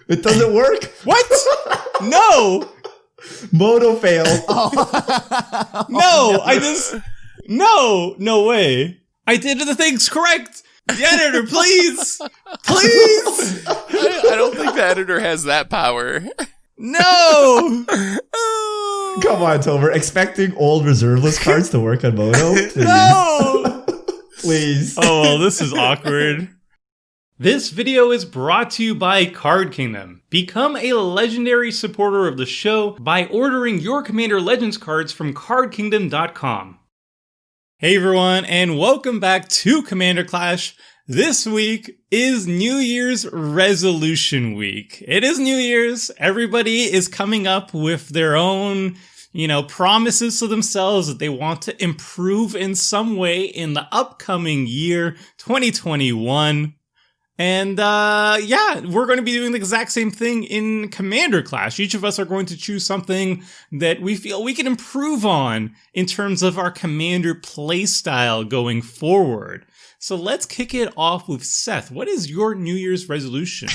It doesn't work. What? No. Moto fail. No way. I did the things correct. The editor, please. Please. I don't think the editor has that power. No. Come on, Tober. Expecting old reserveless cards to work on Moto? Please. No. Please. Oh, well, this is awkward. This video is brought to you by Card Kingdom. Become a legendary supporter of the show by ordering your Commander Legends cards from cardkingdom.com. Hey everyone, and welcome back to Commander Clash. This week is New Year's Resolution Week. It is New Year's. Everybody is coming up with their own, promises to themselves that they want to improve in some way in the upcoming year, 2021. And we're going to be doing the exact same thing in Commander Clash. Each of us are going to choose something that we feel we can improve on in terms of our Commander playstyle going forward. So let's kick it off with Seth. What is your New Year's resolution?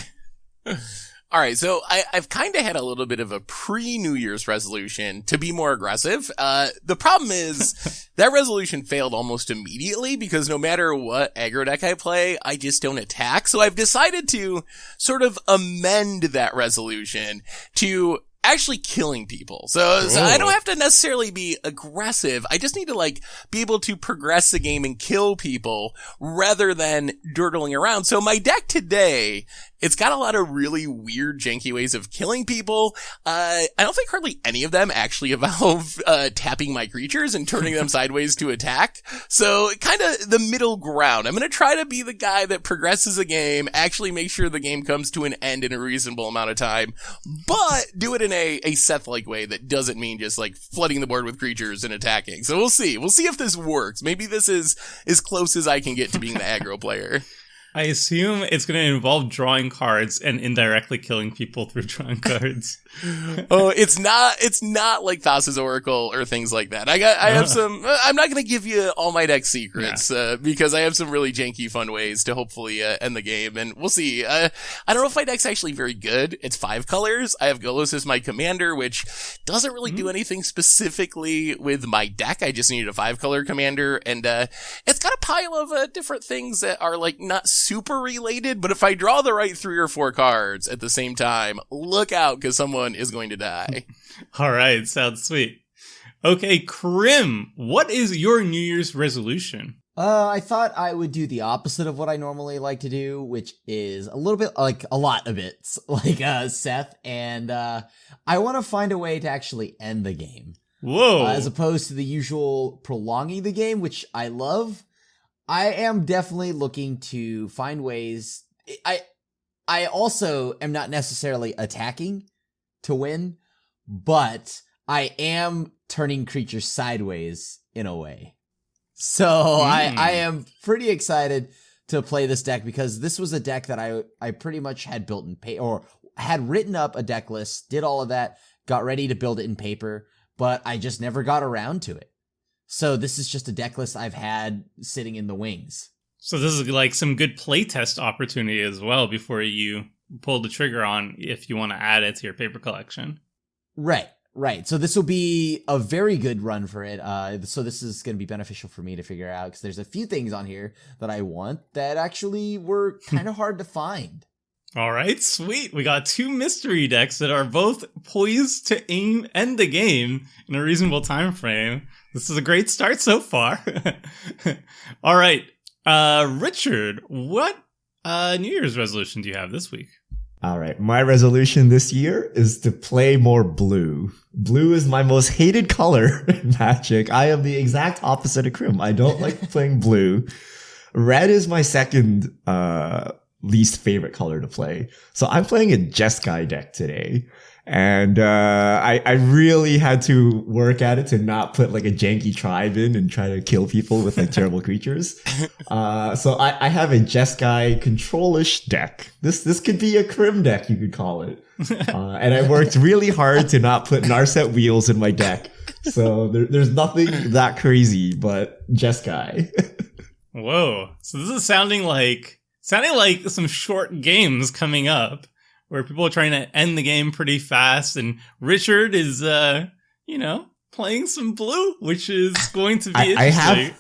All right, so I've kind of had a little bit of a pre-New Year's resolution to be more aggressive. The problem is that resolution failed almost immediately because no matter what aggro deck I play, I just don't attack. So I've decided to sort of amend that resolution to actually killing people. So I don't have to necessarily be aggressive. I just need to be able to progress the game and kill people rather than durdling around. So my deck today, it's got a lot of really weird, janky ways of killing people. I don't think hardly any of them actually involve tapping my creatures and turning them sideways to attack. So kind of the middle ground. I'm going to try to be the guy that progresses a game, actually make sure the game comes to an end in a reasonable amount of time, but do it in a Seth-like way that doesn't mean just flooding the board with creatures and attacking. So we'll see. We'll see if this works. Maybe this is as close as I can get to being the aggro player. I assume it's going to involve drawing cards and indirectly killing people through drawing cards. Oh, it's not like Thassa's Oracle or things like that. I have some, I'm not going to give you all my deck secrets, because I have some really janky fun ways to hopefully end the game, and we'll see. I don't know if my deck's actually very good. It's 5 colors. I have Golos as my commander, which doesn't really do anything specifically with my deck. I just needed a 5-color commander, and it's got a pile of different things that are not super related, but if I draw the right 3 or 4 cards at the same time, look out, because someone is going to die. All right, sounds sweet. Okay, Krim, what is your New Year's resolution? I thought I would do the opposite of what I normally like to do, which is a little bit a lot of it like Seth, and I want to find a way to actually end the game. Whoa. As opposed to the usual prolonging the game, which I love. I am definitely looking to find ways. I also am not necessarily attacking to win, but I am turning creatures sideways in a way. So I am pretty excited to play this deck because this was a deck that I pretty much had built in paper, or had written up a deck list, did all of that, got ready to build it in paper, but I just never got around to it. So this is just a deck list I've had sitting in the wings. So this is some good playtest opportunity as well before you pull the trigger on if you want to add it to your paper collection. Right. So this will be a very good run for it. So this is going to be beneficial for me to figure out because there's a few things on here that I want that actually were kind of hard to find. All right, sweet. We got 2 mystery decks that are both poised to end the game in a reasonable time frame. This is a great start so far. All right, Richard, what New Year's resolution do you have this week? All right, my resolution this year is to play more blue. Blue is my most hated color in Magic. I am the exact opposite of Krim. I don't like playing blue. Red is my second least favorite color to play. So I'm playing a Jeskai deck today. And I really had to work at it to not put a janky tribe in and try to kill people with terrible creatures. So I have a Jeskai control-ish deck. This could be a Krim deck, you could call it. And I worked really hard to not put Narset wheels in my deck. So there's nothing that crazy, but Jeskai. Whoa. So this is sounding like some short games coming up, where people are trying to end the game pretty fast, and Richard is, playing some blue, which is going to be interesting.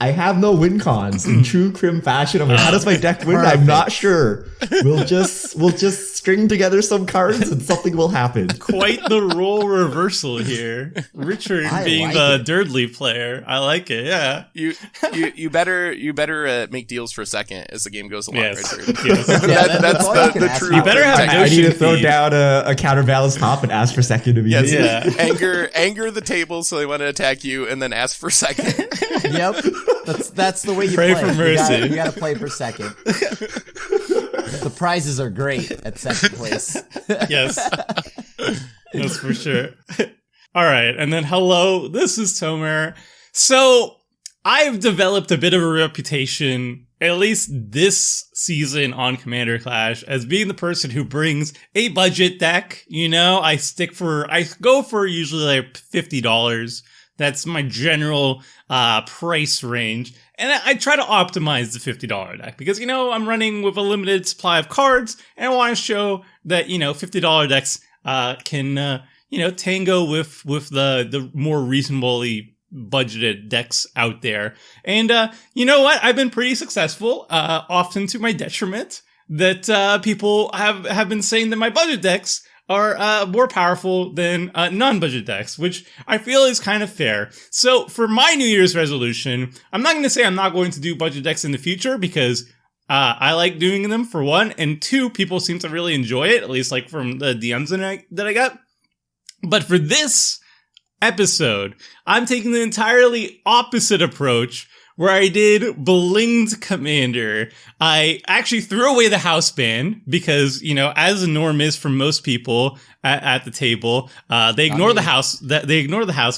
I have no win cons in true Crim fashion. I'm like, how does my deck win? I'm not sure. We'll just string together some cards and something will happen. Quite the role reversal here. Richard being the Durdley player. I like it. Yeah. You better make deals for second as the game goes along, Yes. Richard. Yes. That's the true. You better have I need to throw down a counterbalance top and ask for second immediately. Yeah. anger the table so they want to attack you, and then ask for second. Yep. That's the way you Pray play. for mercy. You gotta play for second. The prizes are great at second place. Yes. That's for sure. All right. And then hello, this is Tomer. So I've developed a bit of a reputation, at least this season on Commander Clash, as being the person who brings a budget deck. I go for usually like $50. That's my general price range. And I try to optimize the $50 deck because, I'm running with a limited supply of cards and I want to show that, $50 decks can, tango with the more reasonably budgeted decks out there. And you know what? I've been pretty successful, often to my detriment, that people have been saying that my budget decks are more powerful than non-budget decks, which I feel is kind of fair. So for my New Year's resolution, I'm not going to say I'm not going to do budget decks in the future because I like doing them, for one, and two, people seem to really enjoy it, at least like from the DMs that I got. But for this episode, I'm taking the entirely opposite approach, where I did Blinged Commander. I actually threw away the house band because, as the norm is for most people at the table, they ignore the house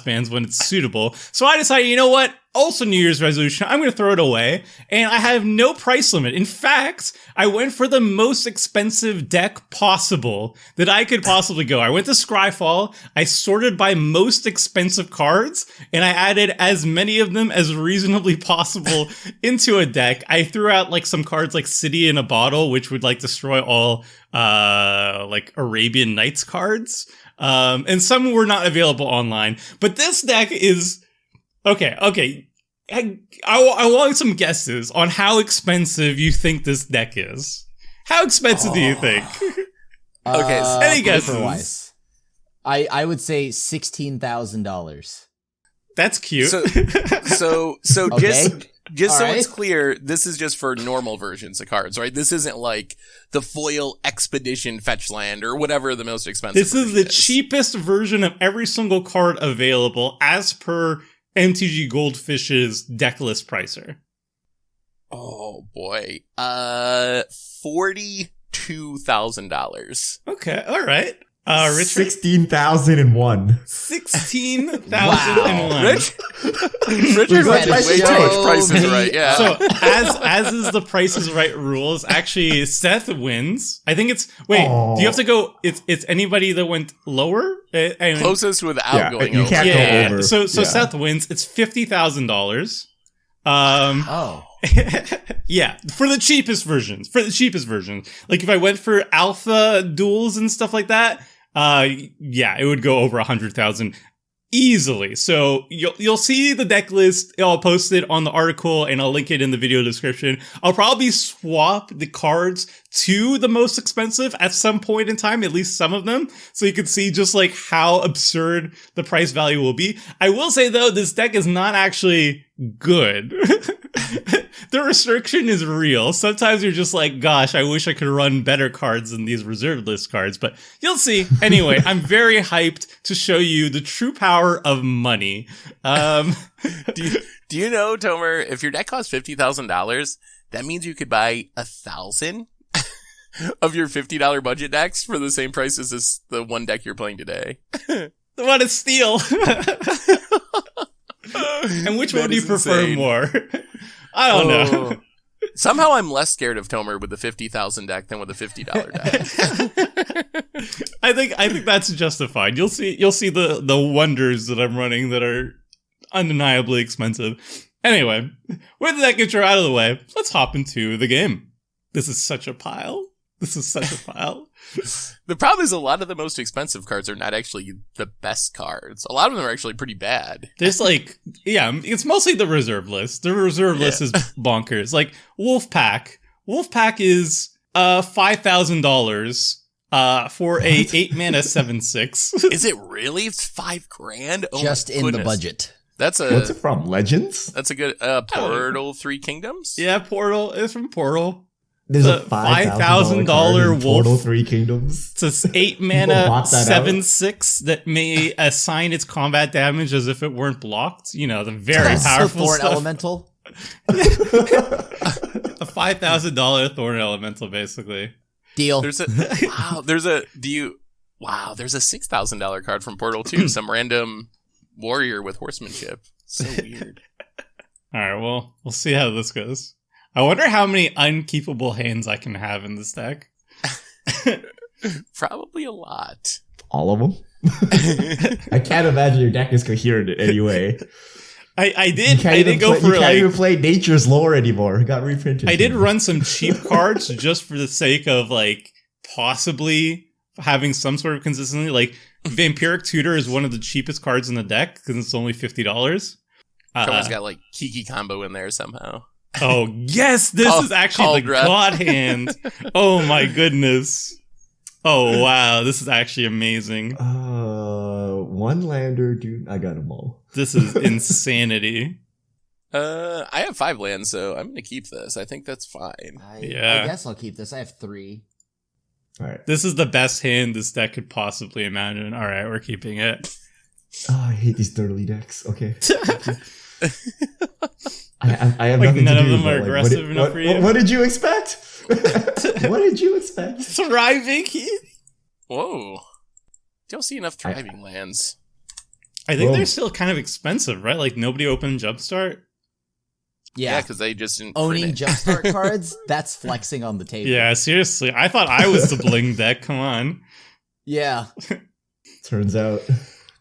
bands when it's suitable. So I decided, you know what? Also New Year's resolution, I'm going to throw it away, and I have no price limit. In fact, I went for the most expensive deck possible that I could possibly go. I went to Scryfall, I sorted by most expensive cards, and I added as many of them as reasonably possible into a deck. I threw out like some cards like City in a Bottle, which would like destroy all like Arabian Nights cards, and some were not available online. But this deck is... Okay. I want some guesses on how expensive you think this deck is. How expensive do you think? Okay, any guesses? I would say $16,000. That's cute. So Okay. just so All it's right. clear, this is just for normal versions of cards, right? This isn't like the foil expedition fetch land or whatever the most expensive. This is the version cheapest version of every single card available as per MTG Goldfish's deck list pricer. Oh boy. $42,000. Okay, all right. Richard? 16,001. 16,001. Richard We've had got way to too much show Price is me- Right. Yeah. So as is the Price is Right rules, actually Seth wins. I think it's do you have to go? It's anybody that went lower. Closest without going you over. can't Yeah. go over. So Yeah. Seth wins. It's $50,000. Oh. Yeah, for the cheapest versions. Like if I went for alpha duels and stuff like that, it would go over 100,000 easily. So you'll see the deck list. I'll post it on the article and I'll link it in the video description. I'll probably swap the cards to the most expensive at some point in time, at least some of them, so you can see just like how absurd the price value will be. I will say though, this deck is not actually good. The restriction is real. Sometimes you're just like, gosh, I wish I could run better cards than these reserved list cards, but you'll see. Anyway, I'm very hyped to show you the true power of money. Do you know, Tomer, if your deck costs $50,000, that means you could buy 1,000 of your $50 budget decks for the same price as the one deck you're playing today. What a steal. And which one do you prefer insane. more? I don't know. Somehow I'm less scared of Tomer with the 50,000 deck than with a $50 deck. I think that's justified. You'll see the wonders that I'm running that are undeniably expensive. Anyway, with that intro out of the way, let's hop into the game. This is such a pile. This is such a pile. The problem is a lot of the most expensive cards are not actually the best cards. A lot of them are actually pretty bad. There's like, yeah, it's mostly the reserve list. The reserve list is bonkers. Like Wolfpack. Wolfpack is $5,000 for a 8-mana 7/6. Is it really? It's $5,000? Oh, Just in the budget. That's What's it from? Legends? That's a good Portal 3 Kingdoms? Yeah, Portal. It's from Portal. There's a a $5,000 Wolf. Portal 3 Kingdoms. It's an 8-mana 7/6 that may assign its combat damage as if it weren't blocked. You know, the very powerful Thorn stuff. Elemental. A $5,000 Thorn Elemental, basically. Deal. There's a $6,000 card from Portal 2, some random warrior with horsemanship. So weird. All right, well, we'll see how this goes. I wonder how many unkeepable hands I can have in this deck. Probably a lot. All of them? I can't imagine your deck is coherent in any way. I did go for you can't even play Nature's Lore anymore. It got reprinted. I did run some cheap cards just for the sake of like possibly having some sort of consistency. Like Vampiric Tutor is one of the cheapest cards in the deck because it's only $50. Someone's got like Kiki combo in there somehow. Oh yes, this is actually the God Hand. Oh my goodness. Oh wow, this is actually amazing. One lander, dude. I got them all. This is insanity. I have 5 lands, so I'm gonna keep this. I think that's fine. I guess I'll keep this. I have 3. All right. This is the best hand this deck could possibly imagine. All right, we're keeping it. Oh, I hate these dirtly decks. Okay. I have like nothing none to of do, them but, are like, aggressive enough for you. What did you expect? What did you expect? Thriving Heath. Whoa. Don't see enough thriving lands. I think they're still kind of expensive, right? Like nobody opened Jumpstart. Yeah, because they just didn't owning Jumpstart cards. That's flexing on the table. Yeah, seriously. I thought I was the bling deck. Come on. Yeah. Turns out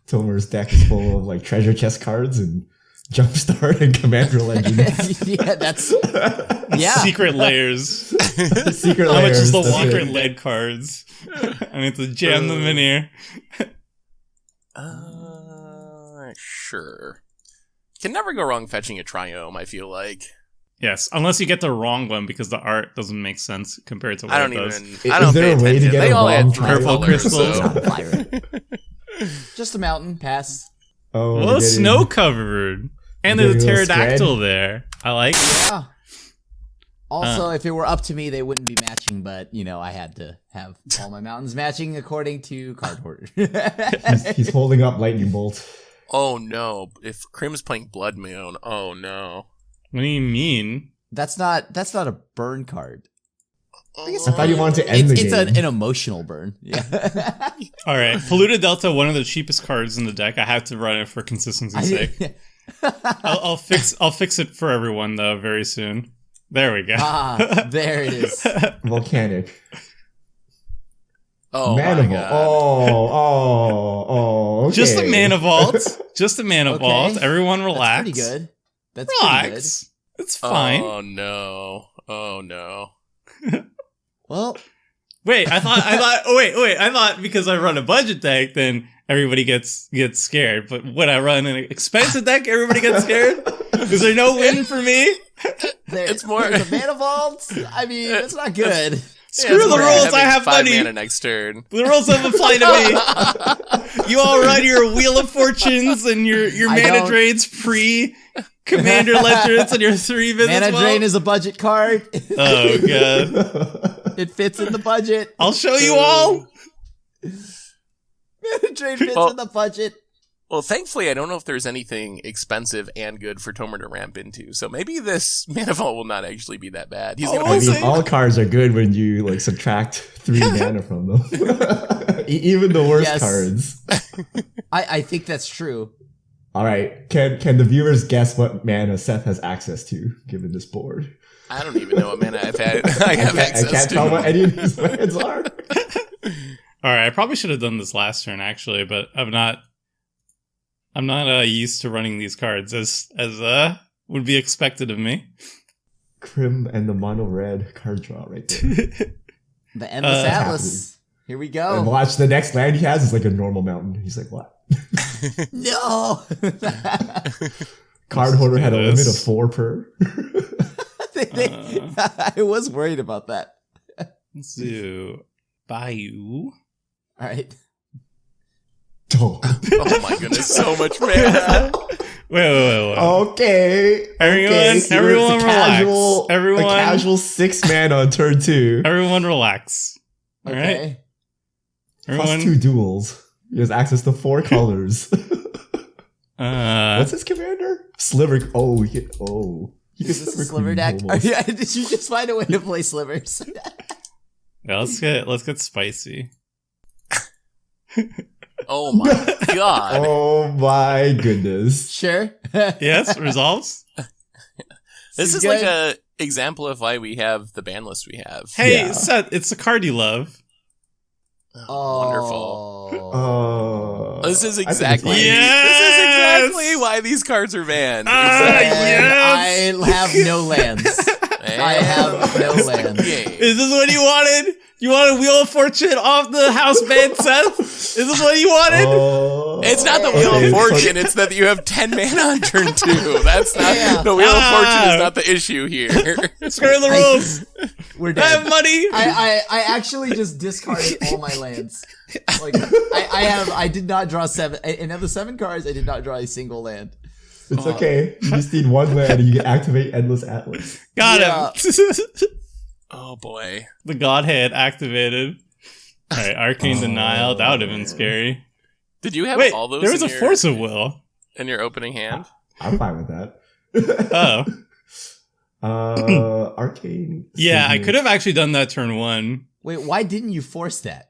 Tomer's deck is full of like treasure chest cards and Jumpstart and Commander Legends. Yeah, that's Secret layers. Secret How much layers. is the that's Walker it. lead cards? I need to jam them in here. Sure. Can never go wrong fetching a Triome, I feel like. Yes, unless you get the wrong one because the art doesn't make sense compared to what it does. I don't there pay a way to attention. get They a all wrong had 3 Purple colors, crystals? so. just a mountain. Pass. Oh, Well, we're it's getting- snow covered. And We're there's a getting a little pterodactyl there. I like it. Yeah. Also, if it were up to me, they wouldn't be matching, but, you know, I had to have all my mountains matching according to Card Hoarder. He's holding up Lightning Bolt. Oh no. If Crim's playing Blood Moon, oh no. What do you mean? That's not a burn card. I thought you wanted to end the It's game. an emotional burn. Yeah. All right, Polluted Delta, one of the cheapest cards in the deck. I have to run it for consistency's sake. I'll fix it for everyone though very soon. There we go. There it is. Volcanic. Oh Mana my Vault. god. Okay. Just a mana vault. Just a mana Okay. vault. Everyone relax. That's pretty good. That's pretty good. Relax. It's fine. Oh no. Oh no. Well, Wait, I thought because I run a budget deck, then everybody gets scared. But when I run an expensive deck, everybody gets scared? Is there no win for me? It's more- there's a mana vault. I mean, it's not good. Screw the rules, I have 5 money. mana next turn. The rules don't apply to me. You all run your Wheel of Fortunes and your I mana don't. drains pre Commander Legends and your 3 visits. Mana Drain is a budget card. Oh god. It fits in the budget. I'll show you all. Mana Drain fits Well- in the budget. Well, thankfully, I don't know if there's anything expensive and good for Tomer to ramp into. So maybe this Mana Vault will not actually see that bad. He's Oh, gonna I play mean, see. all cards are good when you like subtract 3 mana from them. Even the worst Yes. cards. I think that's true. All right, can the viewers guess what mana Seth has access to given this board? I don't even know what mana I've had. I have I access can't to. tell what any of these lands are. All right, I probably should have done this last turn actually, but I'm not used to running these cards as would be expected of me. Crim and the mono red card draw right there. The Endless Atlas. Here we And go. watch, the next land he has is like a normal mountain. He's like, what? No! Card holder had a limit of 4 per. I was worried about that. Zoo. Bayou. All right. Oh. Oh my goodness, so much mana. Wait. Okay. Everyone so everyone it's relax. Everyone, a casual 6 mana on turn 2. everyone relax. All right. Okay. Everyone. Plus 2 duels. He has access to 4 colors. What's his commander? Sliver. Oh, he can Is this a Sliver Queen deck? almost. Did you just find a way to play Slivers? Yeah, let's get spicy. Oh my god. Oh my goodness. Sure. Yes, resolves. This Seems is good. like a example of why we have the ban list we have. Hey, Yeah. Seth, it's the card you love. Wonderful. Oh. This is I think it's exactly fine. Yes! this is exactly why these cards are banned. Exactly. And I have no lands. I have no lands. Yay. Is this what you wanted? You wanted Wheel of Fortune off the house ban, Seth? Is this what you wanted? Oh. It's not the Wheel Okay, of so- Fortune, it's that you have 10 mana on turn 2. That's not, Yeah. the Wheel of Fortune is Ah. not the issue here. Screw the rules. We're I have dead. money. I actually just discarded all my lands. Like I did not draw 7. And of the 7 cards, I did not draw a single land. It's okay. You just need 1 land and you can activate Endless Atlas. Got him. Oh boy. The Godhead activated. All right, Arcane Denial. That would have been scary. Did you have Wait, all those there was in a your, Force of Will. in your opening hand? I'm fine with that. Oh. Arcane. Yeah, I Signet. could have actually done that turn 1. Wait, why didn't you force that?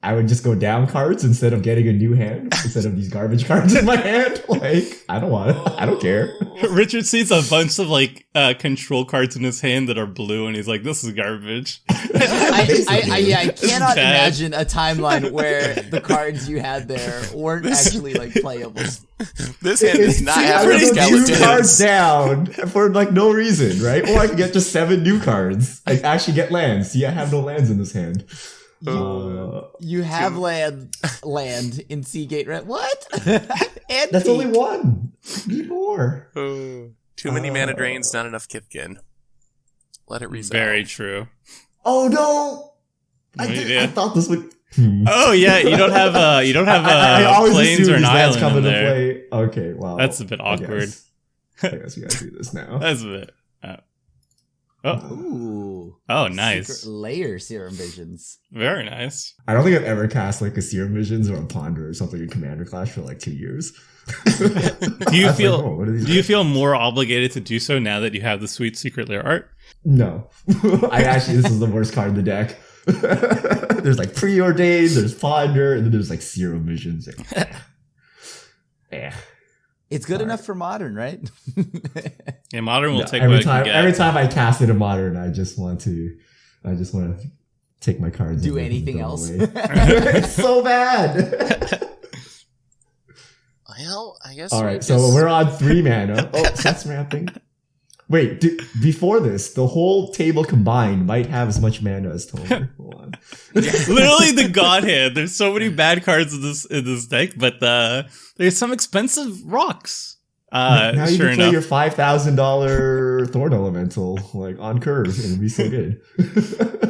I would just go down cards instead of getting a new hand, instead of these garbage cards in my hand. Like, I don't want it. I don't care. Richard sees a bunch of control cards in his hand that are blue, and he's like, "This is garbage." I cannot bad. imagine a timeline where the cards you had there weren't actually playable. This hand does not have I any would go 2 cards skeletons. down for no reason, right? Or I can get just 7 new cards. I actually get lands. See, I have no lands in this hand. You have land in Seagate Red. What? And That's Peak. only 1. I need more. Too many mana drains, not enough Kithkin. Let it resolve. Very true. Oh no! Yeah. I thought this would. Oh yeah, you don't have I always planes assume or an these lands island come in into there. play. Okay, well, That's a bit awkward. I guess we gotta do this now. That's a bit. Oh, Ooh. oh, nice. Secret layer serum visions. Very nice. I don't think I've ever cast a Serum Visions or a Ponder or something in Commander Clash for 2 years. Do you I was feel? like, oh, what are these Do you feel more obligated to do so now that you have the sweet secret layer art? No. This is the worst card in the deck. There's Preordained, there's Ponder, and then there's Serum Visions. Yeah. It's good enough for modern, right? Yeah, modern will take every what time it can every get. time I cast it in Modern, I just want to take my cards. Do and anything throw else? them away. It's so bad. Well, I guess. All right, so we're on 3 mana. Oh, Seth's ramping. Wait, before this, the whole table combined might have as much mana as Torbran. Hold on. Literally the Godhead. There's so many bad cards in this deck, but there's some expensive rocks. Now you Sure can play enough. your $5,000 Thorn Elemental on curve, and it'll be so good.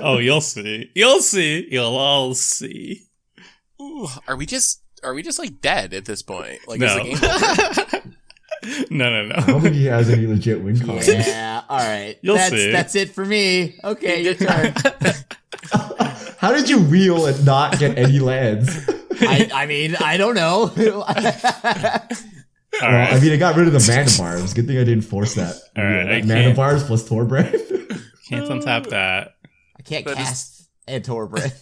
Oh, you'll see. You'll see. You'll all see. Ooh, are we just dead at this point? Is No. the game over? No. I don't think he has any legit win cons. Yeah, all right. You'll see. That's it for me. Okay, your turn. How did you wheel and not get any lands? I mean, I don't know. All Well, right. I mean, I got rid of the mana barbs. Good thing I didn't force that. All right, I mana can't- barbs plus Torbran. Can't untap that. I can't That is- cast a Torbran.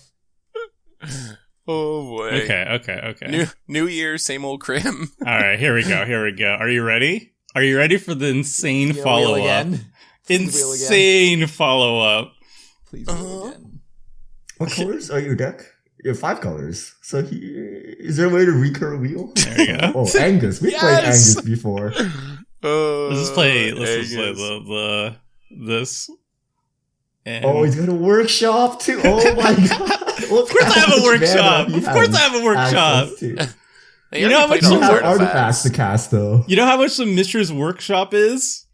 Oh boy. Okay. New year, same old crim. All right, here we go. Are you ready? Are you ready for the insane You gonna wheel follow up? again? Please wheel again. Insane follow up. Please wheel again. What colors are your deck? You have 5 colors. So is there a way to recur a wheel? There you go. Oh, Angus. We played Yes! Angus before. Let's just play Angus. the this. And Oh, he's got a workshop too. Oh my god! of course I have a workshop. Of course I have a workshop. You know how much You all have artifacts to cast though. You know how much the Mishra's workshop is?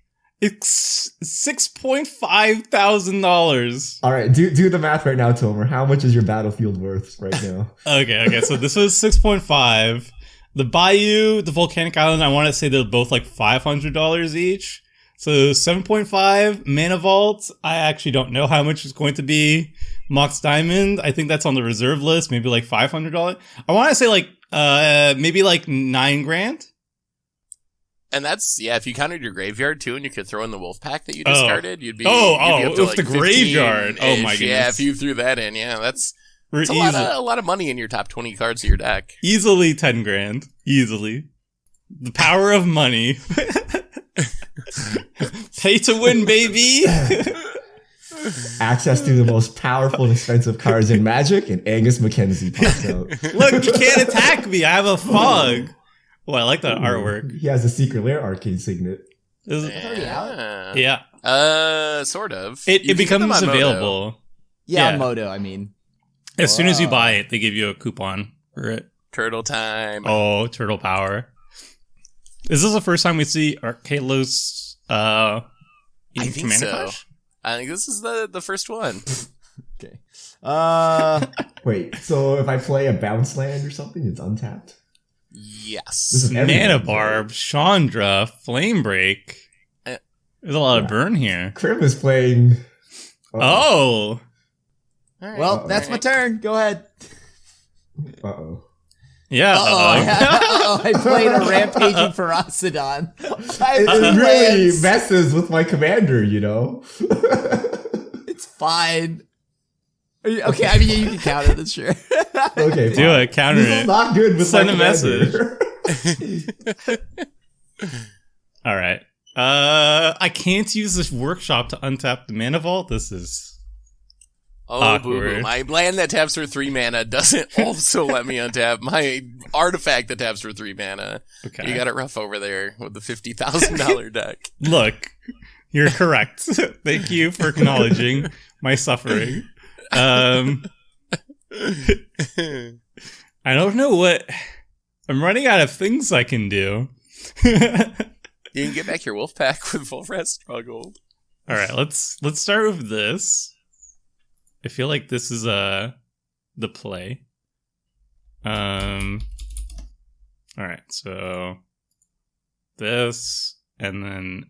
It's $6,500. All right, do the math right now, Tomer. How much is your battlefield worth right now? Okay. So this was 6.5. The Bayou, the Volcanic Island, I want to say they're both like $500 each. So 7.5. Mana Vault, I actually don't know how much it's going to be. Mox Diamond, I think that's on the reserve list. Maybe like $500. I want to say like maybe like $9,000. And that's, if you counted your graveyard too, and you could throw in the wolf pack that you discarded, you'd be up to like the graveyard. Oh my goodness. Yeah, if you threw that in, that's a lot of money in your top 20 cards of your deck. Easily $10,000. Easily. The power of money. Pay to win, baby. Access to the most powerful and expensive cards in Magic, and Angus Mackenzie pops out. Look, you can't attack me. I have a fog. Oh, I like that artwork. He has a Secret Lair Arcane Signet. Already out? Yeah. Sort of. It becomes available. Moto. Yeah, on Moto, I mean. As soon as you buy it, they give you a coupon for it. Turtle time. Oh, turtle power. Is this the first time we see Kalos I think Commander so. Clash? I think this is the first one. Okay. Wait, so if I play a bounce land or something, it's untapped? Yes. This is Mana Barb, Chandra, Flame Break. There's a lot of burn here. Krim is playing... Oh! Right. Well, that's my turn. Go ahead. Uh-oh. Yeah. I played a Rampaging Ferocidon. It really messes with my commander, you know? It's fine. Okay, I mean, you can count it, sure. Okay, Do it, counter this it. is not good with Send my a commander. message. All right. I can't use this workshop to untap the Mana Vault. This is boo-boo. My land that taps for 3 mana doesn't also let me untap my artifact that taps for 3 mana. okay. You got it rough over there with the $50,000 deck. Look, you're correct. Thank you for acknowledging my suffering. I don't know what... I'm running out of things I can do. You can get back your wolf pack with full red struggled. All right, let's start with this. I feel like this is the play. All right, so this and then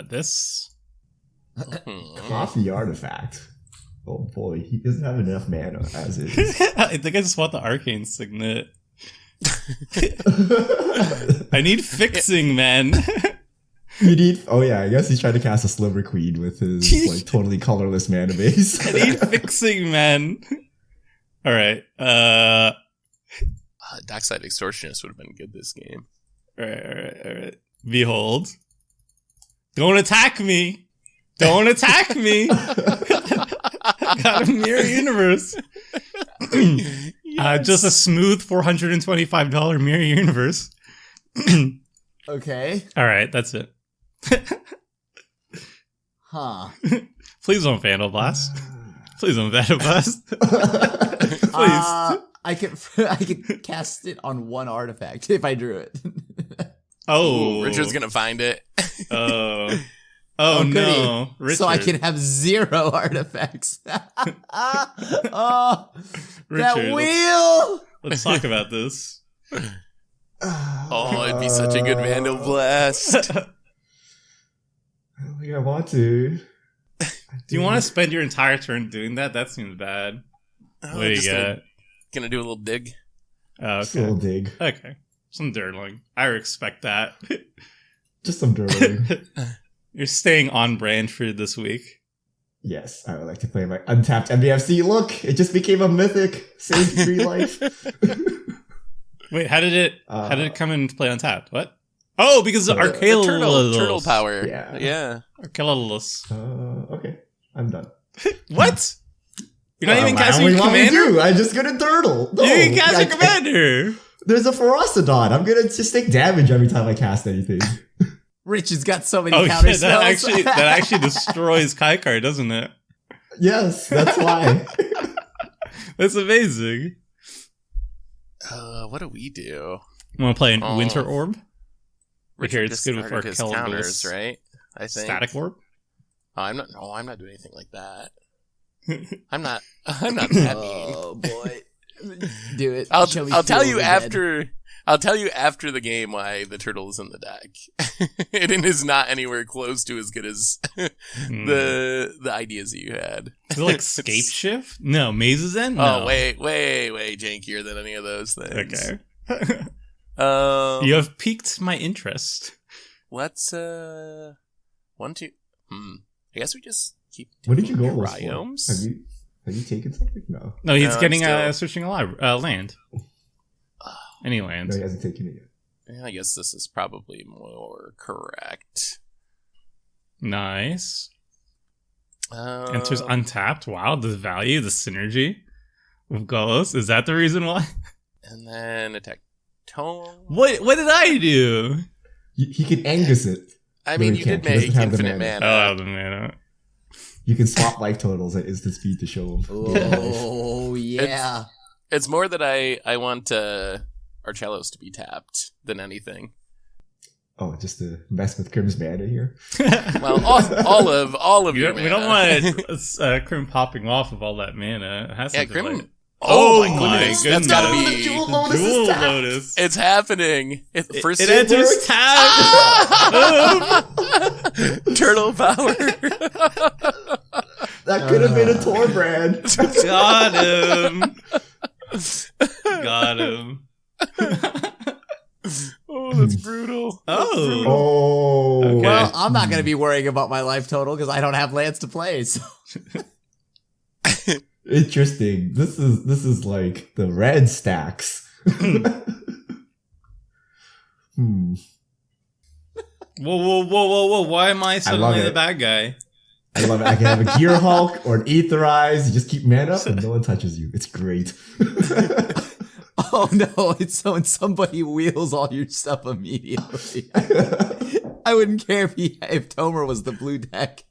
this. Coffee artifact. Oh boy, he doesn't have enough mana as is. I think I just want the arcane signet. I need fixing, man. You need... Oh yeah, I guess he's trying to cast a Sliver Queen with his like totally colorless mana base. I need fixing, man. All right. Dockside Extortionist would have been good this game. All right. Behold. Don't attack me. Don't attack me. Got a mirror universe. Just a smooth $425 mirror universe. Okay. All right, that's it. Huh. Please don't Vandal Blast. Please don't Vandal Blast. Please. I could cast it on one artifact if I drew it. Oh. Richard's gonna find it. Oh no. Richard. So I can have 0 artifacts. Oh, Richard, that wheel! Let's talk about this. Oh, it'd be such a good Vandal Blast. I don't think I want to. Do you want to spend your entire turn doing that? That seems bad. Oh, What do you got? Gonna do a little dig. Oh, Just a little dig. Okay. Some dirtling. I respect that. Just some dirtling. You're staying on brand for this week. Yes, I would like to play my untapped MBFC. Look, it just became a mythic. Saved 3 life. Wait, how did it come and play untapped? What? Oh, because the Arcaelus. Turtle power. Yeah. Arcaelus. Okay, I'm done. What? You're not even I casting only your want to commander? do. I just gonna turtle. No, You can cast your commander! There's a Ferocidon. I'm gonna just take damage every time I cast anything. Rich has got so many Oh counter shit, that spells. actually destroys Kykar, doesn't it? Yes, that's why. That's amazing. What do we do? Want to play an Winter Orb? Richard it's good with discarded his Arkelgos. counters, right? I think. Static Orb? Oh, I'm not doing anything like that. I'm not that mean. Oh boy. Do it. I'll Show me tell Field you of the Dead. I'll tell you after the game why the turtle is in the deck. It is not anywhere close to as good as the ideas that you had. Is it like Scape Shift? No, Maze's End? No. Oh, way jankier than any of those things. Okay. You have piqued my interest. Let's 1, 2. I guess we just keep. What did you go for? Triomes? Have you taken something? No. No, he's No, getting I'm switching a land. Any land. No, he hasn't taken it yet. I guess this is probably more correct. Nice. Enters untapped. Wow, the value, the synergy of Golos. Is that the reason why? And then attack tone. What did I do? He can Angus it. I No, mean, he you can't. did He doesn't make have the infinite mana. mana. Oh, the mana. You can swap life totals at instant speed to show him. Oh yeah. It's more that I want Archelos to be tapped than anything. Oh, just to mess with Crim's mana here. Well, all of your We mana. don't want Crim popping off of all that mana. It has Yeah, to be Crim. like- Oh, Oh my my goodness. That's gotta goodness. be. Dual Lotus is Dual tapped. Lotus. It's happening. First It enters tapped. turtle power. That could have been a Torbran. Got him. Oh, that's brutal. Oh. Oh. Okay. Well, I'm not gonna be worrying about my life total because I don't have lands to play. So. Interesting. This is like the red stacks. Whoa. Why am I suddenly it. the bad guy? I love it. I can have a Gear Hulk or an Aetherize. You just keep mana up and no one touches you. It's great. Oh no! It's so when somebody wheels all your stuff immediately. I wouldn't care if Tomer was the blue deck.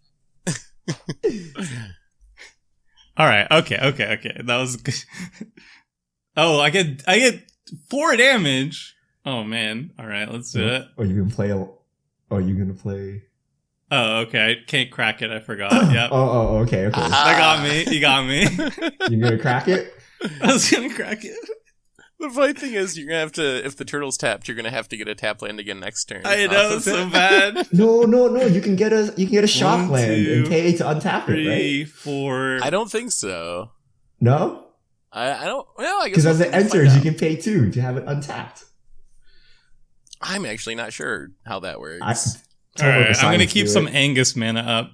All right. Okay. That was good. Oh, I get 4 damage. Oh man. All right. Let's do it. Or you can play you're gonna play. Oh, okay. I can't crack it. I forgot. Yep. Oh, okay. That got me. You got me. You're gonna crack it? I was gonna crack it. The funny thing is, you're gonna have to. If the turtle's tapped, you're gonna have to get a tap land again next turn. I know, it's so bad. No. You can get a shock 1, land 2, and pay to untap it, 3, right? 4. I don't think so. No? I don't. Well, I guess Because as we'll it find enters, out. you can pay 2 to have it untapped. I'm actually not sure how that works. All right, I'm gonna keep some Angus mana up.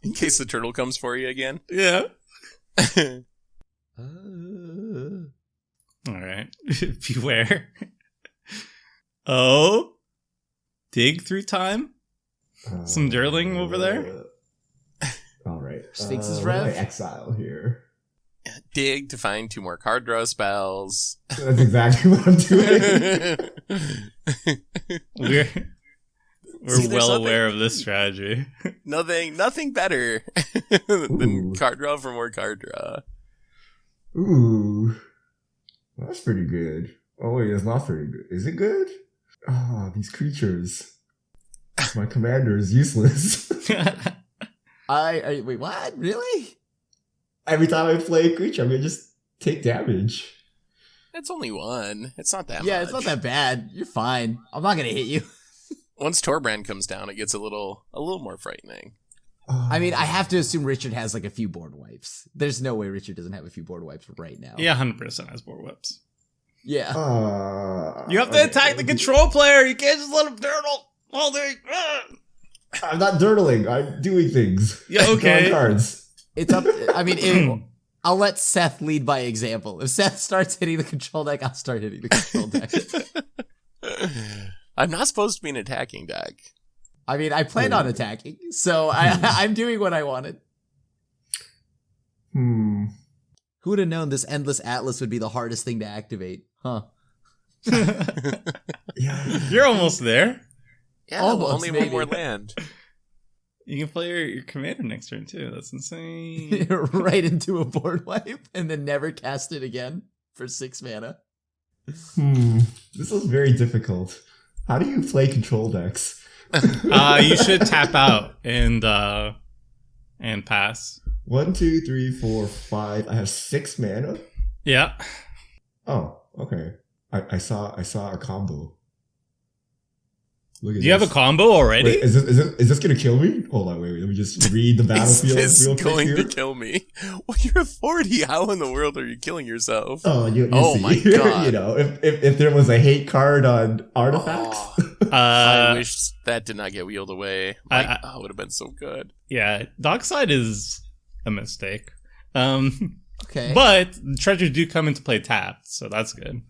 In case the turtle comes for you again. Yeah. All right. Beware. Oh. Dig through time. Some dirling over there. All right. Sphinx's what Rev? do I exile here? Dig to find 2 more card draw spells. That's exactly what I'm doing. We're See, there's well nothing- aware of this strategy. Nothing better than Ooh. card draw for more card draw. Ooh. That's pretty good. Oh, wait, it's not very good. Is it good? Ah, these creatures. My commander is useless. Wait, what? Really? Every time I play a creature, I'm gonna just take damage. It's only 1. It's not that much. Yeah, it's not that bad. You're fine. I'm not gonna hit you. Once Torbran comes down, it gets a little more frightening. I mean, I have to assume Richard has like a few board wipes. There's no way Richard doesn't have a few board wipes right now. Yeah, 100% has board whips. Yeah. You have to attack the control player. You can't just let him dirtle all day. I'm not dirtling. I'm doing things. Yeah, okay. Drawing cards. It's up. I mean, I'll let Seth lead by example. If Seth starts hitting the control deck, I'll start hitting the control deck. I'm not supposed to be an attacking deck. I mean, I planned on attacking, so I'm doing what I wanted. Hmm. Who would have known this Endless Atlas would be the hardest thing to activate? Huh. Yeah. You're almost there. Yeah, Almost, only maybe. one more land. You can play your commander next turn too. That's insane. Right into a board wipe and then never cast it again for 6 mana. This is very difficult. How do you play control decks? You should tap out and pass. 1, 2, 3, 4, 5. I have 6 mana. Yeah. Oh, okay. I saw a combo. Look at Do you have a combo already? Wait, is this gonna kill me? Hold on, wait. Let me just read the battlefield Is real this quick going here. to kill me? Well, you're 40. How in the world are you killing yourself? Oh, you Oh see. my God. You know, if there was a hate card on artifacts. Oh, I wish that did not get wheeled away. It would have been so good. Yeah, Dockside is a mistake. Okay. But treasures do come into play tapped, so that's good.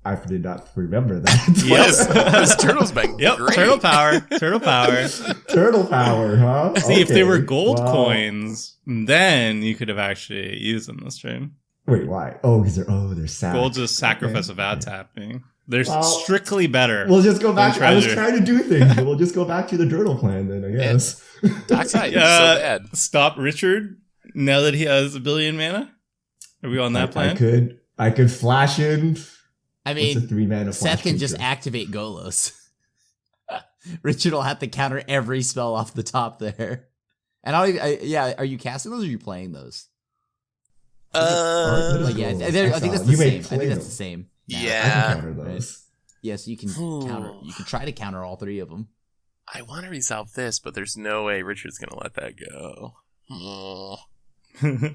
I did not remember that. Yes, this turtle's been Yep, great. turtle power. Turtle power. Turtle power, huh? See, if they were Okay. gold Wow. coins, then you could have actually used them this turn. Wait, why? Oh, because they're sad. Gold's just sacrifice Okay. without tapping. They're Well, strictly better. We'll just go back. than I was treasure. trying to do things, but we'll just go back to the turtle plan then, I guess. Dockside is so bad. Stop Richard now that he has 1 billion mana? Are we on that plan? I could flash in. I What's a mean, 3 mana Seth flash can just creature? activate Golos. Richard will have to counter every spell off the top there. And are you casting those or are you playing those? What is Like, yeah, Golos? I think that's You the may same. I play think that's them. the same. I Yeah. can counter those. Yes, you can counter. You can try to counter all 3 of them. I want to resolve this, but there's no way Richard's going to let that go. Oh.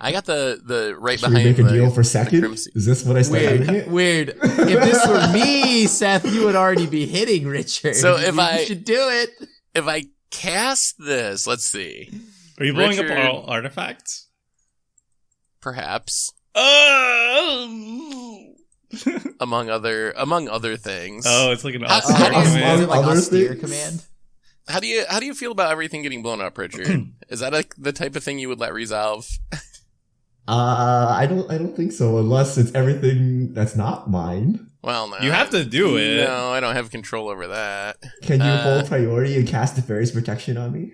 I got the right Should we behind make a the, deal for the second? Crimson. Is this what I start doing Weird. it? Weird. If this were me, Seth, you would already be hitting Richard. So if you should do it. If I cast this, let's see. Are you blowing Richard- up all artifacts? Perhaps. Oh, Among other things. it's like an How- austere how do you- Is command. it like Other austere things? command? How do you feel about everything getting blown up, Richard? Is that like the type of thing you would let resolve? I don't think so, unless it's everything that's not mine. Well, no. You have to do it. No, I don't have control over that. Can you hold priority and cast Teferi's protection on me?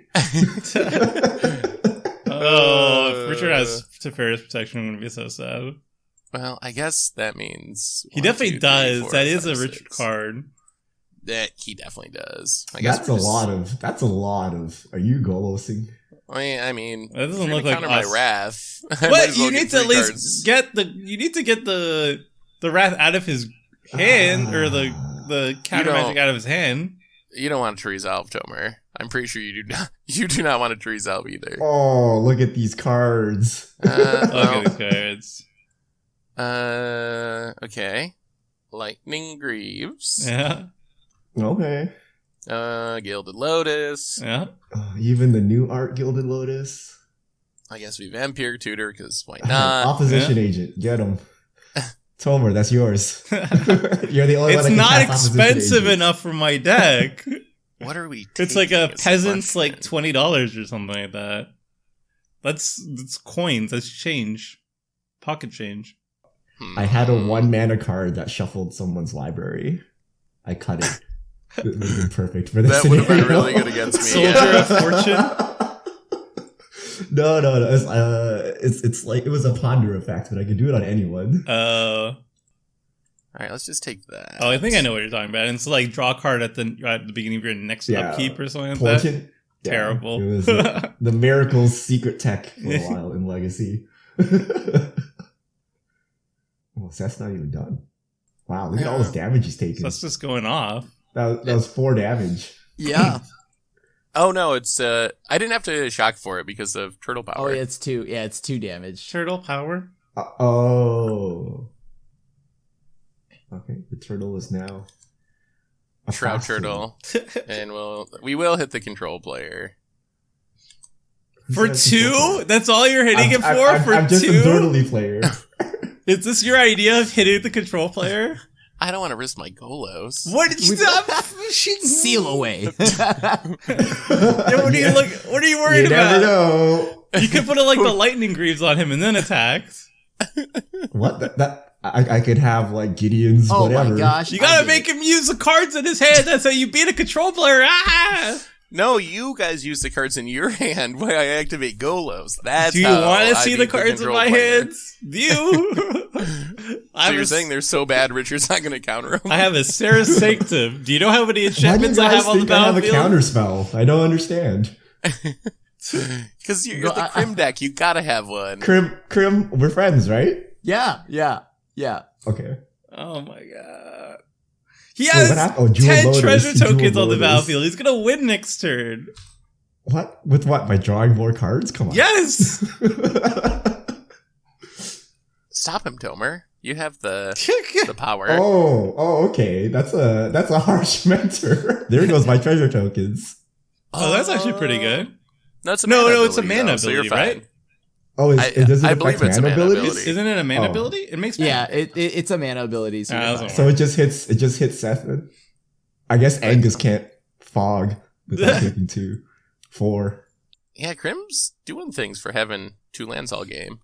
Oh, if Richard has Teferi's protection, I'm going to be so sad. Well, I guess that means He 1, definitely 2, 3, does. 4, That is 5, a Richard 6. card. That he definitely does. I guess That's a lot of. Are you golosing? I mean, That doesn't if you're look gonna like counter us. my wrath. I might But as well you get need to at 3 least cards. get the wrath out of his hand, or the counter magic out of his hand. You don't want it to resolve, Tomer. I'm pretty sure you do not. You do not want it to resolve either. Oh, look at these cards. Look at these cards. Okay. Lightning Greaves. Yeah, Okay. Gilded Lotus. yeah. Even the new art Gilded Lotus. I guess we Vampire Tutor, because why not? Opposition agent. Get him. Tomer, that's yours. You're the only one It's that can not cast opposition expensive agent. enough for my deck. What are we It's like taking a as peasant's punishment? like $20 or something like that. That's coins. That's change, pocket change. I had a 1 mana card that shuffled someone's library. I cut it. It would have been perfect for this That would have been scenario. really good against me. Soldier Yeah. of Fortune. No. It's like it was a ponder effect, but I could do it on anyone. All right, let's just take that. I think I know what you're talking about. And it's like draw a card at the beginning of your next upkeep or something like that. Fortune. Yeah, Terrible. it was the Miracle's secret tech for a while in Legacy. Well, that's not even done. Wow, look at all this damage he's taken. So that's just going off. That was 4 damage. Yeah. Oh no, it's I didn't have to shock for it because of turtle power. Oh, yeah, it's 2. Yeah, it's 2 damage. Turtle power. Oh. Okay, the turtle is now a Shroud fast Turtle, and we will hit the control player. For That's 2? That's all you're hitting him for? I'm just a 2? turtley player. Is this your idea of hitting the control player? I don't want to risk my Golos. What did you stop? Seal away. What are you worried You never about? know. You could put like the lightning greaves on him and then attack. What? I could have like Gideon's Oh whatever. my gosh. You I gotta get make it. him use the cards in his hand. That's how you beat a control player. Ah! No, you guys use the cards in your hand when I activate Golos. That's Do you how want to I see the beat cards in control my player. hands? Do you? So you're saying they're so bad, Richard's not going to counter them? I have a Sarah Sanctum. Do you know how many Why do you enchantments I guys have on the think I have a battlefield? counter spell? I don't understand. Because you're the Crim deck, you gotta have one. Krim, we're friends, right? Yeah. Okay. Oh my god. He Wait, has what happened? Oh, Jewel 10 Lotus. treasure Jewel tokens on the Lotus. battlefield. He's gonna win next turn. What? With what? By drawing more cards? Come on. Yes! Stop him, Tomer. You have the power. Oh, okay. That's a harsh mentor. There goes my treasure tokens. Oh, that's actually pretty good. That's a No, mana it's a ability, mana though, so you're ability, right? fine. Oh, does it I believe affect it's a mana mana abilities? ability. Isn't it a mana Oh. ability? It makes mana. Yeah, it's a mana ability. So Ah, you're that's fine. all So it just hits Seth. Then? I guess Angus can't fog without taking 2, 4. Yeah, Crim's doing things for having 2 lands all game.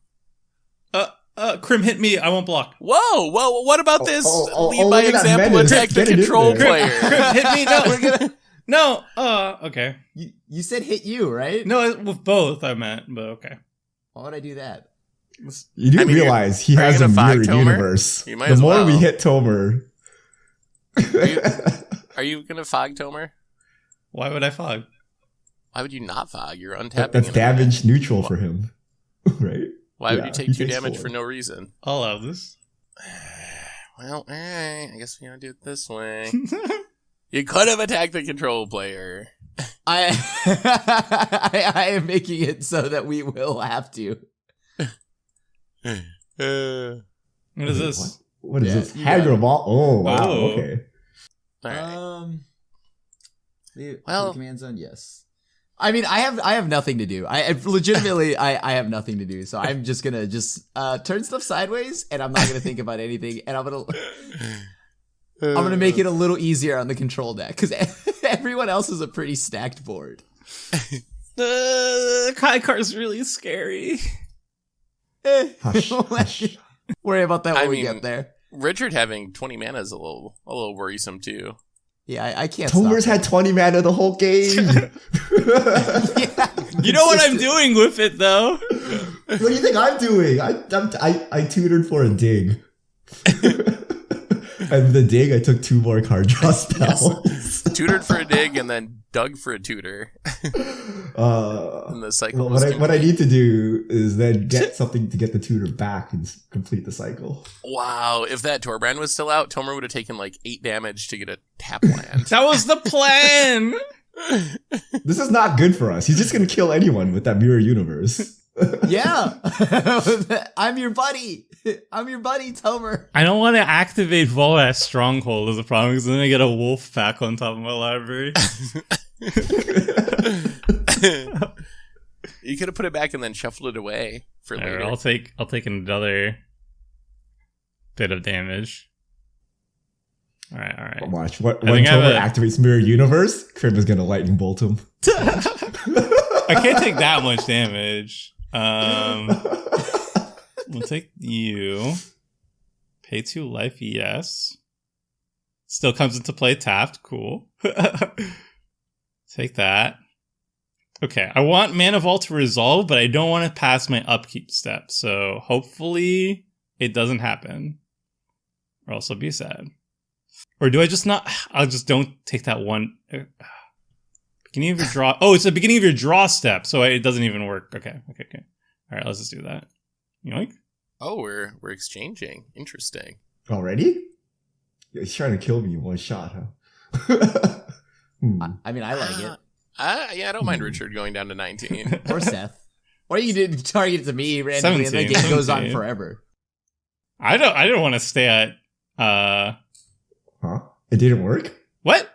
Crim, hit me. I won't block. Whoa, what about this lead by look at that example menace. attack the Get it in control there. player? Crim, hit me. No, We're gonna. no. Okay. You said hit you, right? No, with both I meant, but okay. Why would I do that? You do I mean, realize he are you has a gonna fog mirror Tomer? universe. You might The as more we well. hit Tomer, Are you gonna fog Tomer? Why would I fog? Why would you not fog? You're untapping. that's in a minute. damage neutiral for him, right? Why would Yeah, you take he 2 takes damage 4. for no reason? I'll allow this. Well, alright. I guess we gotta do it this way. You could have attacked the control player. I am making it so that we will have to. What is this? What is Yeah, this? you got Hagro ball? Oh, wow. Oh. Okay. Alright. Well, command zone, yes. I mean, I have nothing to do. I legitimately, I have nothing to do. So I'm just gonna turn stuff sideways, and I'm not gonna think about anything, and I'm gonna make it a little easier on the control deck because everyone else is a pretty stacked board. Kykar's really scary. Hush, hush. Worry about that when I we mean- get there. Richard having 20 mana is a little worrisome too. Yeah, I can't. Tomer's stop had 20 mana the whole game. it. You know what I'm doing with it, though. What do you think I'm doing? I tutored for a dig. And the dig, I took 2 more card draw spells. Tutored for a dig and then dug for a tutor. And the cycle Well, was what I complete. need to do is then get something to get the tutor back and complete the cycle. Wow, if that Torbran was still out, Tomer would have taken like 8 damage to get a tap land. That was the plan. This is not good for us. He's just going to kill anyone with that mirror universe. Yeah, I'm your buddy. I'm your buddy, Tomer. I don't want to activate Volrath's Stronghold as a problem because then I get a wolf pack on top of my library. You could have put it back and then shuffled it away for later. I'll take another bit of damage. All right. Watch. I When think I have Tomer a- activates mirror universe, Crib is going to lightning bolt him. I can't take that much damage. We'll take you. Pay 2 life, yes. Still comes into play tapped. Cool. Take that. Okay, I want Mana Vault to resolve, but I don't want to pass my upkeep step. So hopefully it doesn't happen. Or else I'll be sad. Or do I just not? I'll just don't take that one. Beginning of your draw. Oh, it's the beginning of your draw step, so it doesn't even work. Okay. All right, let's just do that. Yoink. Oh, we're exchanging. Interesting. Already? Yeah, he's trying to kill me in one shot, huh? I mean, I like it. Yeah, I don't mind Richard going down to 19. Or Seth. Or you did target it to me randomly, and the 17, game goes on 17. forever. I don't want to stay at Huh? It didn't work? what?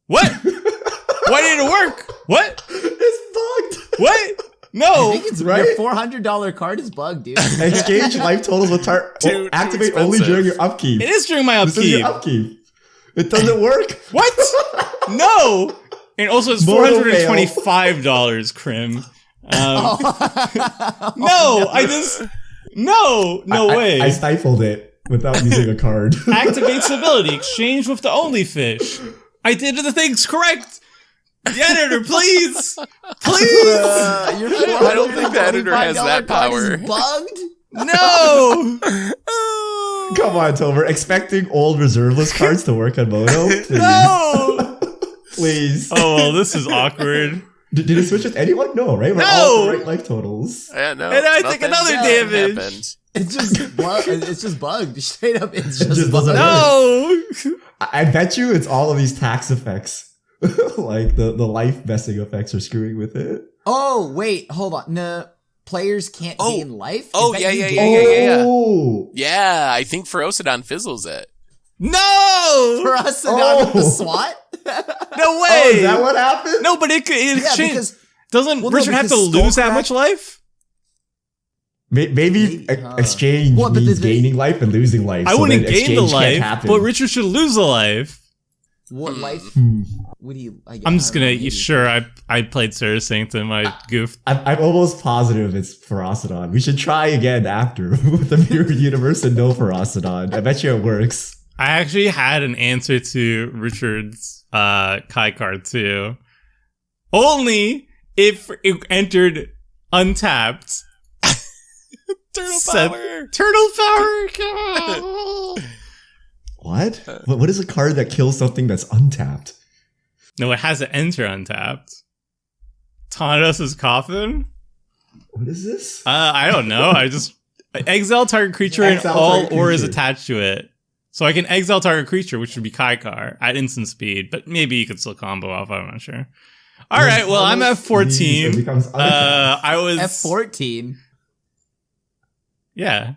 What? Why didn't it work? What? It's bugged! What? I No. think it's right? your $400 card is bugged, dude. Exchange life totals with Too activate only expensive. during your upkeep. It is during my This is your upkeep. upkeep. It doesn't work. What? No. And also it's Moral $425, Crim. Oh, No, I just No way. I stifled it without using a card. Activates ability. Exchange with the only fish. I did the things correct. The editor, please. Please. I don't think the editor has that power. Bugged? No. Come on, Tober. Expecting old reserveless cards to work on Mono? Please. No. Please. Oh, well, this is awkward. Did it switch with anyone? No, right? We're No! all at the right life totals. Yeah, no, And I take nothing another bad damage. happened. It's just bugged. Straight up, it's just just bugged. doesn't No. I bet you it's all of these tax effects. Like the life vesting effects are screwing with it. Oh, wait, hold on. No, players can't gain life? Is Oh, that yeah, you yeah, doing yeah, it? yeah, yeah. Oh! Yeah, I think Ferocidon fizzles it. No. For us to not with the SWAT? No way. Oh, is that what happened? No, but it Yeah, exchange. because Doesn't Well, no, Richard have to because lose that Skullcrack- much life? Maybe exchange Well, but means the- gaining life and losing life. I so wouldn't then gain the exchange can't life, happen. but Richard should lose a life. what life Hmm. would he... I'm just I don't know, gonna. maybe. Sure, I played Sarah Sanctum. I goofed. I'm almost positive it's Ferocidon. We should try again after with the mirror universe and no Ferocidon. I bet you it works. I actually had an answer to Richard's Kykar too. Only if it entered untapped. Turtle Said- power. Turtle power. What? What is a card that kills something that's untapped? No, it has to enter untapped. Tanos' Coffin? What is this? I don't know. I just exile target creature and Exile all target or is creature. attached to it. So I can exile target creature, which would be Kykar at instant speed, but maybe you could still combo off. I'm not sure. All right, well, I'm at It 14. becomes untapped. I was F14. Yeah.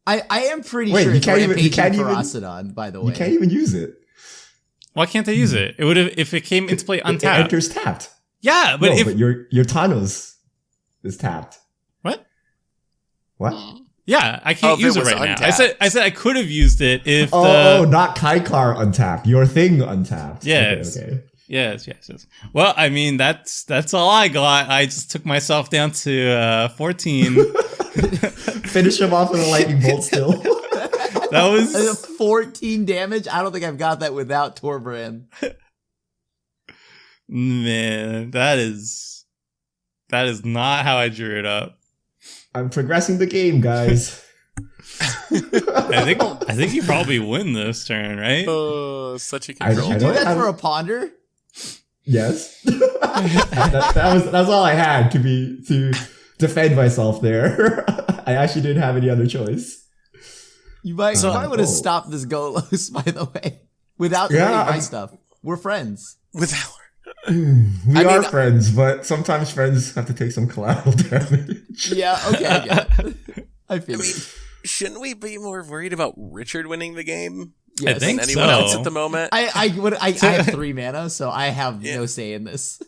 I am pretty Wait, sure you it's can't even- you Rampaging can't even- Ferocidon, by the way. You can't even use it. Why can't I use it? It would have if it came into play It untapped. enters tapped. Yeah, but No, if but your Thanos is tapped. what? What? Yeah, I Oh, can't if use it it was right now. untapped. I said I could have used it if Oh, the not Kykar untapped. Your thing untapped. Yes. Okay. yes. Well, I mean that's all I got. I just took myself down to 14. Finish him off with a lightning bolt still. That was 14 damage? I don't think I've got that without Torbran. man. That is not how I drew it up. I'm progressing the game, guys. I think you probably win this turn, right? Oh, such a I control. don't Do that have- for a ponder? Yes. That's all I had to defend myself there. I actually didn't have any other choice. You might would have oh. stopped this Golos, by the way. Without Yeah, getting my I'm- stuff. We're friends. Without We I are mean- friends, but sometimes friends have to take some collateral damage. Yeah, okay, I get it. I feel I mean, it. shouldn't we be more worried about Richard winning the game Yes. I think than anyone so. else at the moment? I have 3 mana, so I have no say in this.